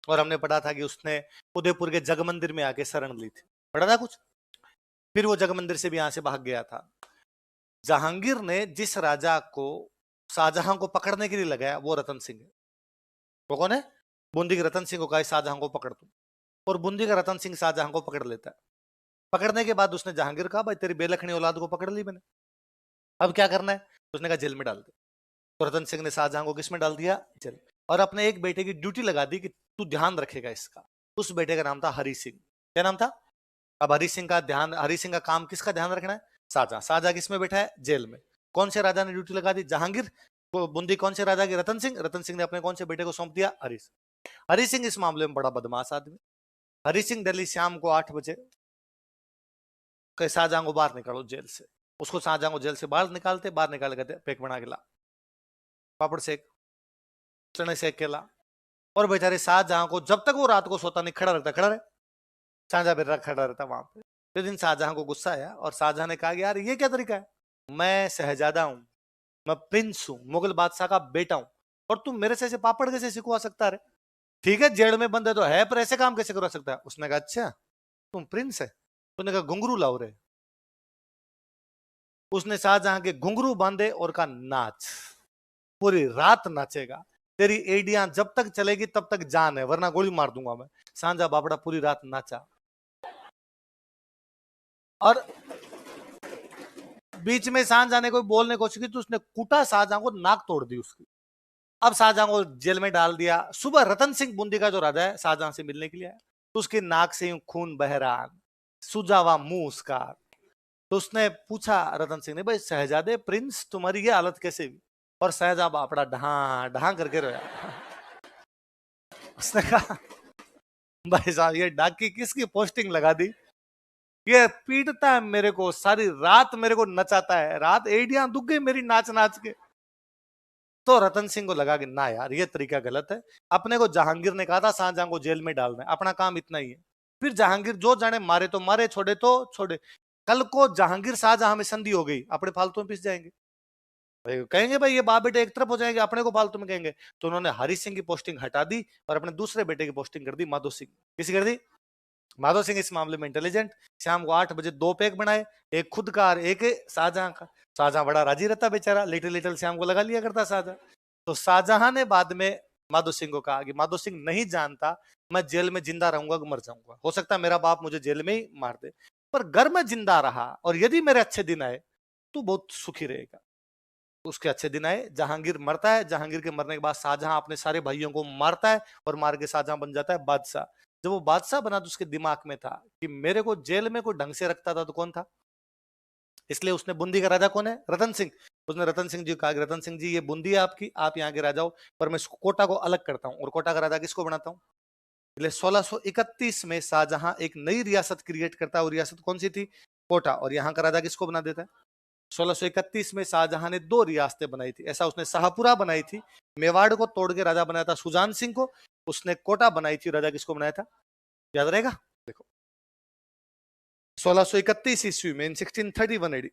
और हमने पढ़ा था कि उसने उदयपुर के जगमंदिर में आके शरण ली थी। पढ़ा था कुछ। फिर वो जगमंदिर से भी यहां से भाग गया था। जहांगीर ने जिस राजा को शाहजहां को पकड़ने के लिए लगाया वो रतन सिंह है। वो कौन है? बूंदी के रतन सिंह को कहा शाहजहां को पकड़ तू, और बूंदी का रतन सिंह शाहजहां को पकड़ लेता है। पकड़ने के बाद उसने जहांगीर कहा भाई तेरी बेलखनी औलाद को पकड़ ली मैंने, अब क्या करना है? उसने कहा जेल में डाल दे। तो रतन सिंह ने शाहजहां को किस में डाल दिया? जेल। और अपने एक बेटे की ड्यूटी लगा दी कि तू ध्यान रखेगा इसका। उस बेटे का नाम था हरि सिंह। क्या नाम था? अब हरि सिंह का काम किसका ध्यान रखना है? शाहजहां। शाहजहां किस में बैठा है? जेल में। कौन से राजा ने ड्यूटी लगा दी? जहांगीर। बूंदी कौन से राजा की? रतन सिंह। रतन सिंह ने अपने कौन से बेटे को सौंप दिया? हरि सिंह। हरि सिंह इस मामले में बड़ा बदमाश आदमी। हरि सिंह दिल्ली शाम को 8 बजे शाहजहां को बाहर निकालो जेल से। उसको शाहजहां को जेल से बाहर निकाल के पैक बना के ला, पापड़ सेक, चने सेक के ला। और बेचारे शाहजहां को जब तक वो रात को सोता नहीं खड़ा रहे, शाहजहां बेटा खड़ा रहता वहां पे। एक दिन शाहजहां को गुस्सा आया और शाहजहां ने कहा कि यार ये क्या तरीका है, मैं शहजादा हूं, मैं प्रिंस हूं, मुगल बादशाह का बेटा हूं, और तुम मेरे से पापड़ कैसे सिखवा सकता है? ठीक है जेल में बंद है तो है, पर ऐसे काम कैसे करवा सकता है? उसने कहा अच्छा तुम प्रिंस है? उसने कहा घुंघरू लाओ रे। उसने शाहजहां के घुंघरू बांधे और कहा नाच, पूरी रात नाचेगा, तेरी एडियां जब तक चलेगी तब तक जान है, वरना गोली मार दूंगा मैं। शाहजहां बाबड़ा पूरी रात नाचा और बीच में शाहजहां ने कोई बोलने की कोशिश की तो उसने कुटा शाहजहां को, नाक तोड़ दी उसकी। अब शाहजहां को जेल में डाल दिया। सुबह रतन सिंह बूंदी का जो राजा है शाहजहां से मिलने के लिए आया, तो उसकी नाक से यूं खून बह रहा, सूजा हुआ मुंह उसका। तो उसने पूछा रतन सिंह ने, भाई शहजादे प्रिंस तुम्हारी ये हालत कैसे हुई? और शहजादा बापड़ा ढहा ढहा करके रोया। उसने कहा भाई साहब ये डाकी किसकी पोस्टिंग लगा दी, ये पीटता है मेरे को, सारी रात मेरे को नचाता है, रात एडियां दुख गई मेरी नाच नाच के। तो रतन सिंह को लगा कि ना यार ये तरीका गलत है। अपने को जहांगीर ने कहा था शाहजहां को जेल में डालना है, अपना काम इतना ही है। फिर जहांगीर जो जाने, मारे तो मारे, छोड़े तो छोड़े। कल को जहांगीर शाहजहां में संधि हो गई, अपने फालतू में पिस जाएंगे, कहेंगे भाई ये बाप बेटे एक तरफ हो जाएंगे, अपने को फालतू में कहेंगे। तो उन्होंने हरि सिंह की पोस्टिंग हटा दी और अपने दूसरे बेटे की पोस्टिंग कर दी माधो सिंह। किसी कर दी? माधो सिंह इस मामले में इंटेलिजेंट। शाम को 8 बजे 2 पैक बनाए, एक खुद का और एक शाहजहां का। शाहजहां बड़ा राजी रहता बेचारा, लिटिल लिटिल शाम को लगा लिया करता शाहजहां। तो शाहजहां ने बाद में माधो सिंह को कहा कि माधो सिंह नहीं जानता मैं जेल में जिंदा रहूंगा कि मर जाऊंगा, हो सकता है मेरा बाप मुझे जेल में ही मार दे, पर अगर मैं जिंदा रहा और यदि मेरे अच्छे दिन आए तो बहुत सुखी रहेगा। उसके अच्छे दिन आए, जहांगीर मरता है, जहांगीर के मरने के बाद शाहजहां अपने सारे भाइयों को मारता है और मार के शाहजहां बन जाता है बादशाह। जब वो बादशाह बना तो उसके दिमाग में था कि मेरे को जेल में कोई ढंग से रखता था तो कौन था, इसलिए उसने बूंदी का राजा कौन है? रतन सिंह। उसने रतन सिंह जी को कहा कि रतन सिंह जी ये बूंदी है आपकी, आप यहाँ के राजा हो, पर मैं कोटा को अलग करता हूँ और कोटा का राजा किसको बनाता हूँ? इसलिए 1631 में शाहजहां एक नई रियासत क्रिएट करता है, और रियासत कौन सी थी? कोटा। और यहाँ का राजा किसको बना देता है? 1631 में शाहजहां ने 2 रियासतें बनाई थी। ऐसा उसने शाहपुरा बनाई थी, मेवाड़ को तोड़ के राजा बनाया था सुजान सिंह को। उसने कोटा बनाई थी, राजा किसको बनाया था? याद रहेगा? देखो 1631 ईस्वी में, इन 1631 एडी,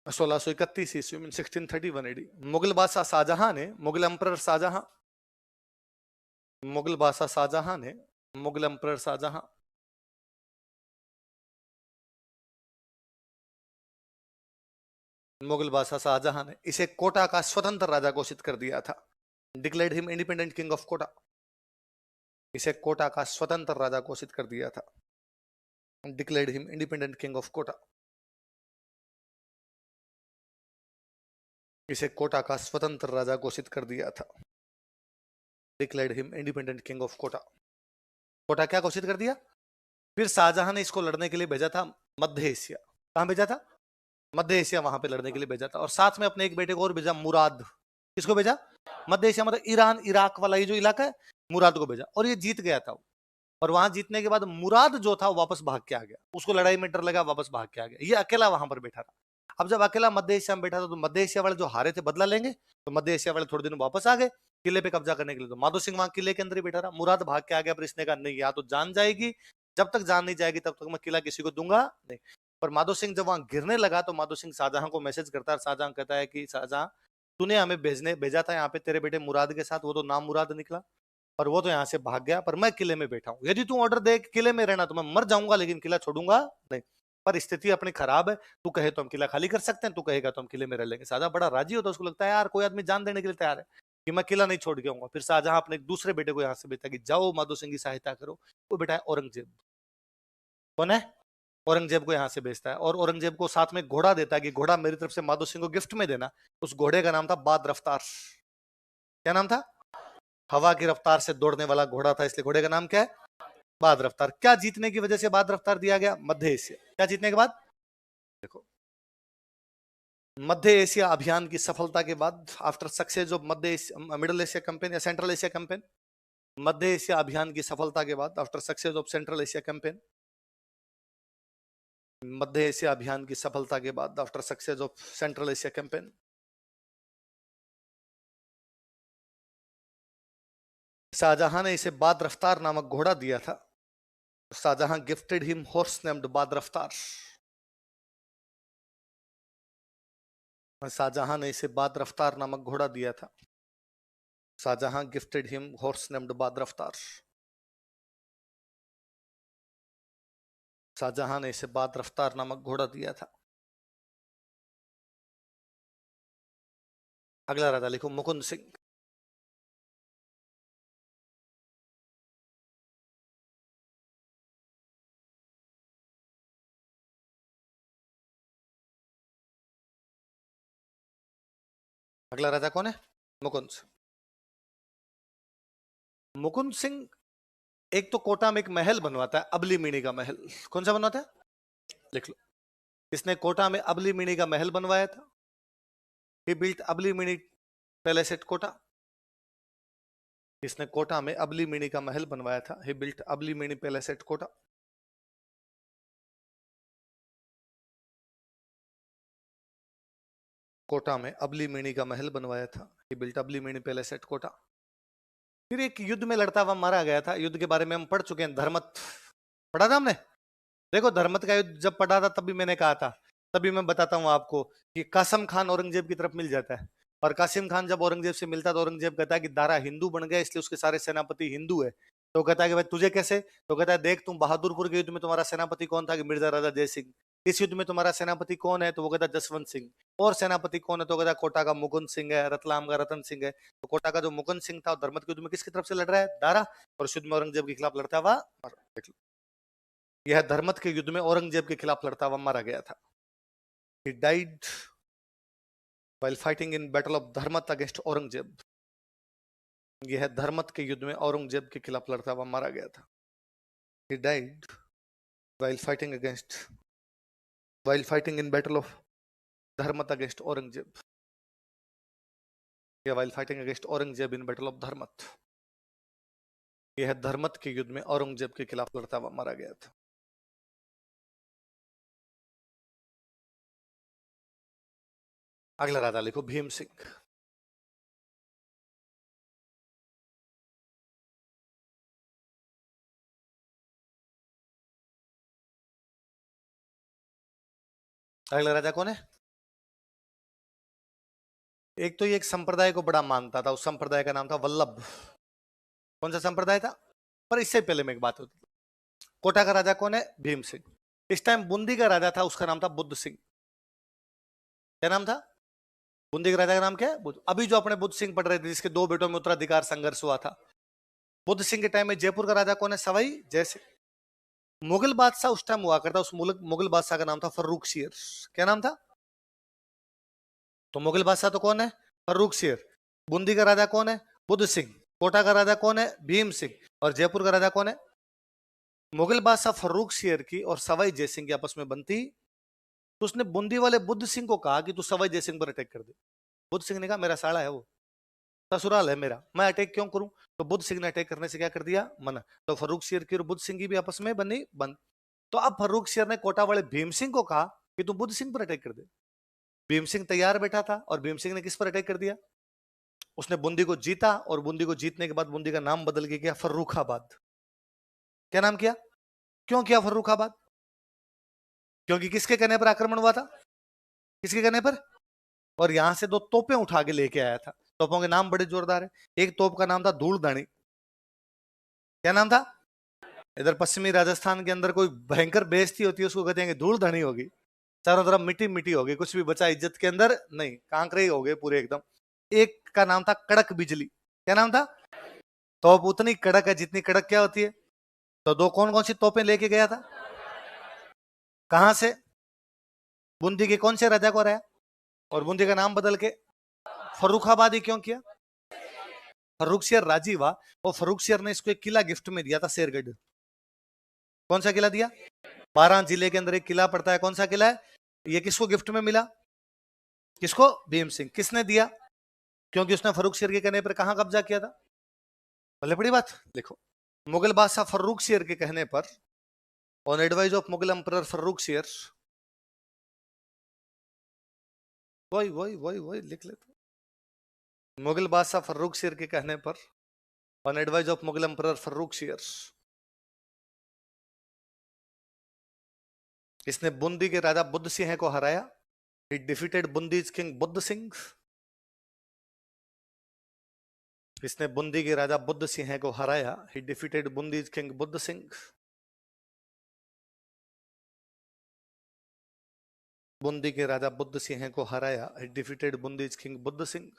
1631 ईस्वी में 1631 एडी, मुगल बादशाह शाहजहां ने, मुगल एम्परर शाहजहां, मुगल बादशाह शाहजहां ने, मुगल एम्परर शाहजहां, मुगल बादशाह शाहजहां ने इसे कोटा का स्वतंत्र राजा घोषित कर दिया था। Declared him independent king of Kota. इसे कोटा का स्वतंत्र राजा घोषित कर दिया था। Declared him independent king of Kota. इसे कोटा का स्वतंत्र राजा घोषित कर दिया था। Declared him independent king of Kota. Kota क्या घोषित कर दिया? फिर शाहजहां ने इसको लड़ने के लिए भेजा था मध्य एशिया। कहां भेजा था? मध्य एशिया, वहां पे लड़ने के लिए भेजा था। और साथ में अपने एक बेटे को और भेजा, मुराद। किसको भेजा? मध्य एशिया मतलब ईरान इराक वाला ये जो इलाका है, मुराद को भेजा। और ये जीत गया था। और वहां जीतने के बाद मुराद जो था वो वापस भाग के आ गया, उसको लड़ाई में डर लगा, वापस भाग के आ गया। ये अकेला वहां पर बैठा था। अब जब अकेला मध्य एशिया में बैठा था तो मध्य एशिया वाले जो हारे थे बदला लेंगे, तो मध्य एशिया वाले थोड़े दिन वापस आ गए किले पे कब्जा करने के लिए। तो माधो सिंह वहां किले के अंदर ही बैठा रहा। मुराद भाग के आ गया, पर इसने कहा नहीं, या तो जान जाएगी, जब तक जान नहीं जाएगी तब तक मैं किला किसी को दूंगा नहीं। पर माधो सिंह जब वहां गिरने लगा तो माधो सिंह शाहजहां को मैसेज करता है। शाहजहां कहता है कि शाहजहां तूने हमें भेजा था यहाँ पे तेरे बेटे मुराद के साथ, वो तो नाम मुराद निकला और वो तो यहाँ से भाग गया, पर मैं किले में बैठा हूँ। यदि तू ऑर्डर दे किले में रहना तो मैं मर जाऊंगा, लेकिन किला छोड़ूंगा नहीं। पर स्थिति अपनी खराब है, तू कहे तो हम किला खाली कर सकते हैं, तू कहेगा तो हम किले में रह लेंगे। शाहजहां बड़ा राजी होता है, उसको लगता है यार कोई आदमी जान देने के लिए तैयार है कि मैं किला नहीं छोड़ के आऊंगा। फिर शाहजहां अपने एक दूसरे बेटे को यहाँ से भेजता है कि जाओ माधो सिंह की सहायता करो। वो बेटा है औरंगजेब। कौन है? औरंगजेब को यहाँ से भेजता है और औरंगजेब को साथ में घोड़ा देता है कि घोड़ा मेरी तरफ से माधो सिंह को गिफ्ट में देना। उस घोड़े का नाम था बाद रफ्तार। क्या नाम था? हवा की रफ्तार से दौड़ने वाला घोड़ा था, इसलिए घोड़े का नाम क्या है? बाद रफ्तार। क्या जीतने की वजह से बाद रफ्तार दिया गया? मध्य एशिया। क्या जीतने के बाद? देखो, मध्य एशिया अभियान की सफलता के बाद, after success of middle Asia campaign या सेंट्रल एशिया कैंपेन, मध्य एशिया अभियान की सफलता के बाद, after success of central Asia campaign, मध्य एशिया अभियान की सफलता के बाद, after success of central Asia campaign, Shahjahan ने इसे बाद रफ्तार नामक घोड़ा दिया था। Shahjahan gifted him horse named Baad Raftar. Shahjahan ने इसे बाद रफ्तार नामक घोड़ा दिया था। Shahjahan gifted him horse named Baad Raftar. Shahjahan ने इसे बाद रफ्तार नामक घोड़ा दिया था। अगला राजा लिखो मुकुंद सिंह। अगला राजा कौन है? मुकुंद सिंह। मुकुंद सिंह एक तो कोटा में एक महल बनवाता है, अबली मीणी का महल। कौन सा बनवाता है? लिख लो। इसने कोटा में अबली मीणी का महल बनवाया था। He built Abli Meeni palace at Kota. इसने कोटा में अबली मीणी का महल बनवाया था। He built Abli Meeni palace at Kota. Kota में अबली मीणी का महल बनवाया था। He built Abli Meeni palace at Kota. फिर एक युद्ध में लड़ता हुआ मारा गया था। युद्ध के बारे में हम पढ़ चुके हैं, धर्मत पढ़ा था हमने। देखो, धर्मत का युद्ध जब पढ़ा था तभी मैंने कहा था, तभी मैं बताता हूं आपको कि कासम खान औरंगजेब की तरफ मिल जाता है और कासिम खान जब औरंगजेब से मिलता है तो औरंगजेब कहता है कि दारा हिंदू बन गया इसलिए उसके सारे सेनापति हिंदू है। तो कहता है कि भाई तुझे कैसे? तो कहता है देख, तुम बहादुरपुर के युद्ध में तुम्हारा सेनापति कौन था? कि मिर्जा राजा जय सिंह। इस युद्ध में तुम्हारा सेनापति कौन है? तो वो कहता है जसवंत सिंह। और सेनापति कौन है? तो कहता है कोटा का मुकुंद सिंह है, रतलाम का रतन सिंह है। तो कोटा का जो मुकुंद सिंह था धर्मत के युद्ध में किसकी तरफ से लड़ रहा है? दारा। और इस युद्ध में औरंगजेब के खिलाफ लड़ता हुआ, यह धर्मत के युद्ध में औरंगजेब के खिलाफ लड़ता हुआ मारा गया था। He died while fighting in battle of Dharmat against Aurangzeb. यह धर्मत के युद्ध में औरंगजेब के खिलाफ लड़ता हुआ मारा गया था। He died while fighting in battle of Dharmat against Aurangzeb. while fighting against Aurangzeb in battle of Dharmat. यह धर्मत के युद्ध में औरंगजेब के खिलाफ लड़ता हुआ मारा गया था। अगला राजा लिखो भीम सिंह। अगला राजा कौन है? एक तो ये एक संप्रदाय को बड़ा मानता था, उस संप्रदाय का नाम था वल्लभ। कौन सा संप्रदाय था? पर इससे पहले में एक बात होती थी। कोटा का राजा कौन है? भीम सिंह। इस टाइम बूंदी का राजा था, उसका नाम था बुद्ध सिंह। क्या नाम था? बूंदी के राजा का नाम क्या है? बुद्ध। अभी जो अपने बुद्ध सिंह पढ़ रहे थे जिसके दो बेटों में उत्तराधिकार संघर्ष हुआ था, बुद्ध सिंह के टाइम में जयपुर का राजा कौन है? सवाई जय सिंह। मुगल बादशाह उस टाइम हुआ करता, उस मुगल बादशाह का नाम था फर्रुख शेर। क्या नाम था? तो मुगल बादशाह तो कौन है? फर्रुख शेर। बूंदी का राजा कौन है? बुद्ध सिंह। कोटा का राजा कौन है? भीम सिंह। और जयपुर का राजा कौन है? मुगल बादशाह फर्रुख शेर की और सवाई जय सिंह की आपस में बनती, तो उसने बूंदी वाले बुद्ध सिंह को कहा कि तू सवाई जय सिंह पर अटैक कर दे। बुद्ध सिंह ने कहा मेरा साड़ा है, वो ससुराल है मेरा, मैं अटैक क्यों करूं? तो बुद्ध सिंह ने अटैक करने से क्या कर दिया? मना। तो फर्रुख शेर की और बुद्ध सिंह की भी आपस में बनी बंद। तो अब फर्रुख शेर ने कोटा वाले भीम सिंह को कहा कि तू बुद्ध सिंह पर अटैक कर दे। भीम सिंह तैयार बैठा था और भीम सिंह ने किस पर अटैक कर दिया? उसने बूंदी को जीता और बूंदी को जीतने के बाद बूंदी का नाम बदल के किया फर्रुखाबाद। क्या नाम किया? क्यों किया फर्रुखाबाद? क्योंकि किसके कहने पर आक्रमण हुआ था? किसके कहने पर? और यहां से दो तोपें उठा के लेके आया था। तोपों के नाम बड़े जोरदार है। एक तोप का नाम था धूलदानी। क्या नाम था? इधर पश्चिमी राजस्थान के अंदर कोई भयंकर बेइज्जती होती है, उसको कहते हैं कि धूल धनी होगी, चारों तरफ मिट्टी मिट्टी होगी, कुछ भी बचा इज्जत के अंदर नहीं, कांकरे ही हो गए पूरे एकदम। एक का नाम था कड़क बिजली। क्या नाम था? तोप उतनी कड़क है जितनी कड़क क्या होती है। तो दो कौन कौन सी तोपें लेके गया था? कहां से? बूंदी के कौन से राजा को हराया और बूंदी का नाम बदल के फर्रुखाबादी क्यों किया? फर्रुखसियर राजी हुआ और फर्रुखसियर ने इसको एक किला गिफ्ट में दिया था, शेरगढ़। कौन सा किला दिया? 12 जिले के अंदर एक किला पड़ता है, कौन सा किला है ये? किसको गिफ्ट में मिला? किसको? भीम सिंह। किसने दिया? क्योंकि उसने फर्रुखसियर के कहने पर कहां कब्जा किया था। भले बड़ी बात। देखो, मुगल बादशाह फर्रुखसियर के कहने पर, on advice of Mughal emperor Farrukhsiyar, वही वही वही वही लिख लेते। मुगल बादशाह फर्रुखसियर के कहने पर, on advice of Mughal emperor Farrukhsiyar, इसने बूंदी के राजा बुद्ध सिंह को हराया। He defeated Bundi's king Buddha Singh. इसने बूंदी के राजा बुद्ध सिंह को हराया। He defeated Bundi's king Buddha Singh. Bundi के राजा बुद्ध सिंह को हराया। He defeated Bundi's king Buddha Singh.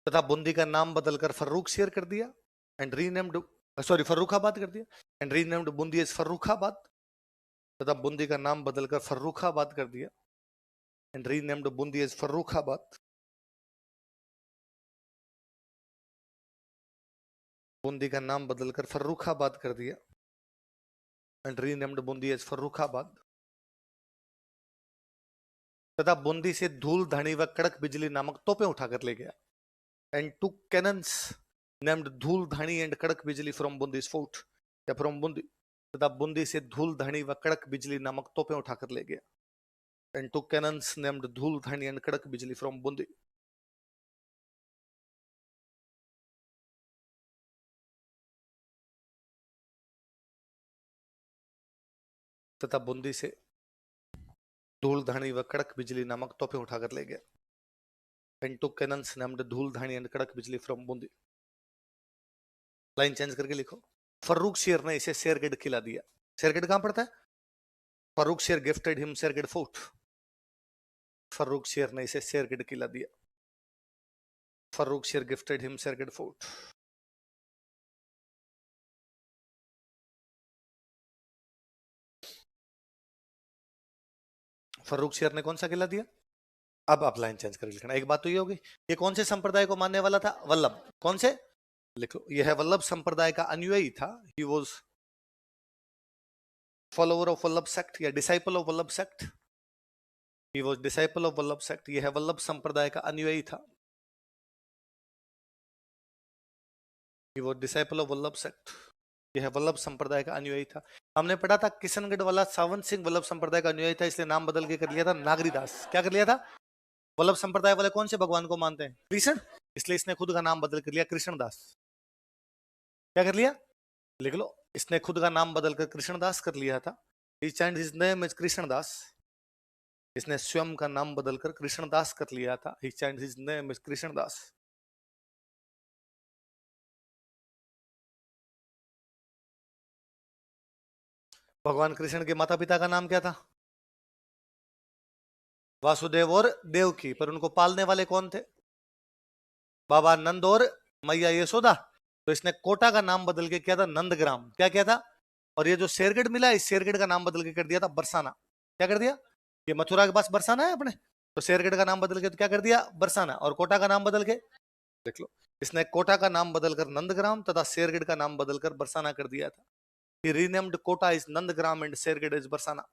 तथा बूंदी का नाम बदलकर फर्रुखसियर कर दिया एंड रीनेम्ड, सॉरी फर्रुखाबाद कर दिया and renamed Bundi as Farrukhabad. तथा बूंदी का नाम बदलकर फर्रुखाबाद कर दिया and renamed Bundi as Farrukhabad. Bundi का नाम बदलकर फर्रुखाबाद कर दिया and renamed Bundi as Farrukhabad. तथा बूंदी से धूल धनी व कड़क बिजली नामक तोपें उठाकर ले गया एंड टू कैनन्स नेम्ड धूल धनी एंड कड़क बिजली फ्रॉम बूंदी फोर्ट, या फ्रॉम बूंदी। तथा बूंदी से धूल धनी व कड़क बिजली नामक तोपें उठाकर ले गया एंड टू कैनन्स नेम्ड धूल धनी एंड कड़क बिजली फ्रॉम बूंदी। तथा बूंदी से धूल धनी व कड़क बिजली नामक तोपें उठाकर ले गया एंड टू कैनन्स नेम्ड धूल धनी एंड कड़क बिजली फ्रॉम बूंदी। लाइन चेंज करके लिखो। फर्रुखसियर ने इसे शेरगढ़ किला दिया। शेरगढ़ कहां पड़ता है? Farrukhsiyar gifted him Shergarh fort. Farrukhsiyar ने इसे शेरगढ़ किला दिया। Farrukhsiyar gifted him Shergarh fort. Farrukhsiyar ने कौन सा किला दिया? अब आप लाइन चेंज करके लिखना। एक बात तो ये होगी, ये कौन से संप्रदाय को मानने वाला था? वल्लभ। कौन से? लिखो, यह है वल्लभ संप्रदाय का अनुयायी था। He was follower of Vallabh sect या disciple of Vallabh sect. He was disciple of Vallabh sect. यह है वल्लभ संप्रदाय का अनुयायी था। He was disciple of Vallabh sect. यह वल्लभ संप्रदाय का अनुयायी था। हमने पढ़ा था किशनगढ़ वाला सावंत सिंह वल्लभ संप्रदाय का अनुयायी था, इसलिए नाम बदल के कर लिया था नागरीदास। क्या कर लिया था? वल्लभ संप्रदाय वाले कौन से भगवान को मानते हैं? कृष्ण। इसलिए इसने खुद का नाम बदल कर लिया कृष्णदास। क्या कर लिया? लिख लो, इसने खुद का नाम बदलकर कृष्णदास कर लिया था। He changed his name as Krishnadas. इसने स्वयं का नाम बदलकर कृष्णदास कर लिया था। He changed his name as Krishnadas. भगवान कृष्ण के माता पिता का नाम क्या था? वासुदेव और देवकी। पर उनको पालने वाले कौन थे? बाबा नंद और मैया यशोदा। तो इसने कोटा का नाम बदल के किया था नंदग्राम। क्या किया था? और ये जो शेरगढ़ मिला, इस शेरगढ़ का नाम बदल के कर दिया था बरसाना। क्या कर दिया? ये मथुरा के पास बरसाना है अपने, तो शेरगढ़ का नाम बदल के तो क्या कर दिया? बरसाना। और कोटा का नाम बदल के देख लो, इसने कोटा का नाम बदलकर नंदग्राम तथा शेरगढ़ का नाम बदलकर बरसाना कर दिया था। He renamed Kota is Nandgram and Shergarh is Barsana.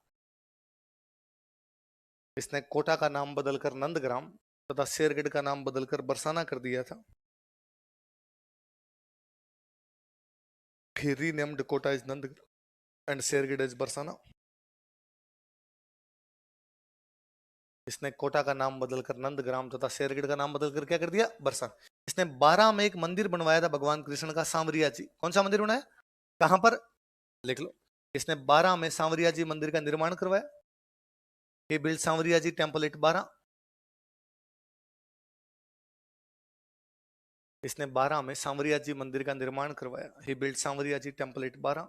इसने कोटा का नाम बदलकर नंदग्राम तथा शेरगढ़ का नाम बदलकर बरसाना कर दिया था। He renamed Kota is Nandgram and Shergarh is Barsana. इसने कोटा का नाम बदलकर नंदग्राम तथा शेरगढ़ का नाम बदलकर क्या कर दिया? बरसाना। इसने 12 में एक मंदिर बनवाया था भगवान कृष्ण का, सांवरिया जी। कौन सा मंदिर बनाया? कहां पर? लिख लो, इसने 12 में सांवरिया जी मंदिर का निर्माण करवाया। He built Sanwariya ji temple at 12। इसने 12 में सांवरिया जी मंदिर का निर्माण करवाया। He build Sanwariya ji temple at 12।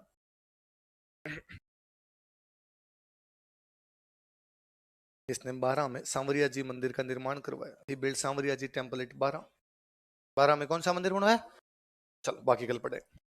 इसने 12 में सांवरिया जी मंदिर का निर्माण करवाया। He build Sanwariya ji temple at 12। 12 में कौन सा मंदिर बनवाया? चलो बाकी कल पढ़े।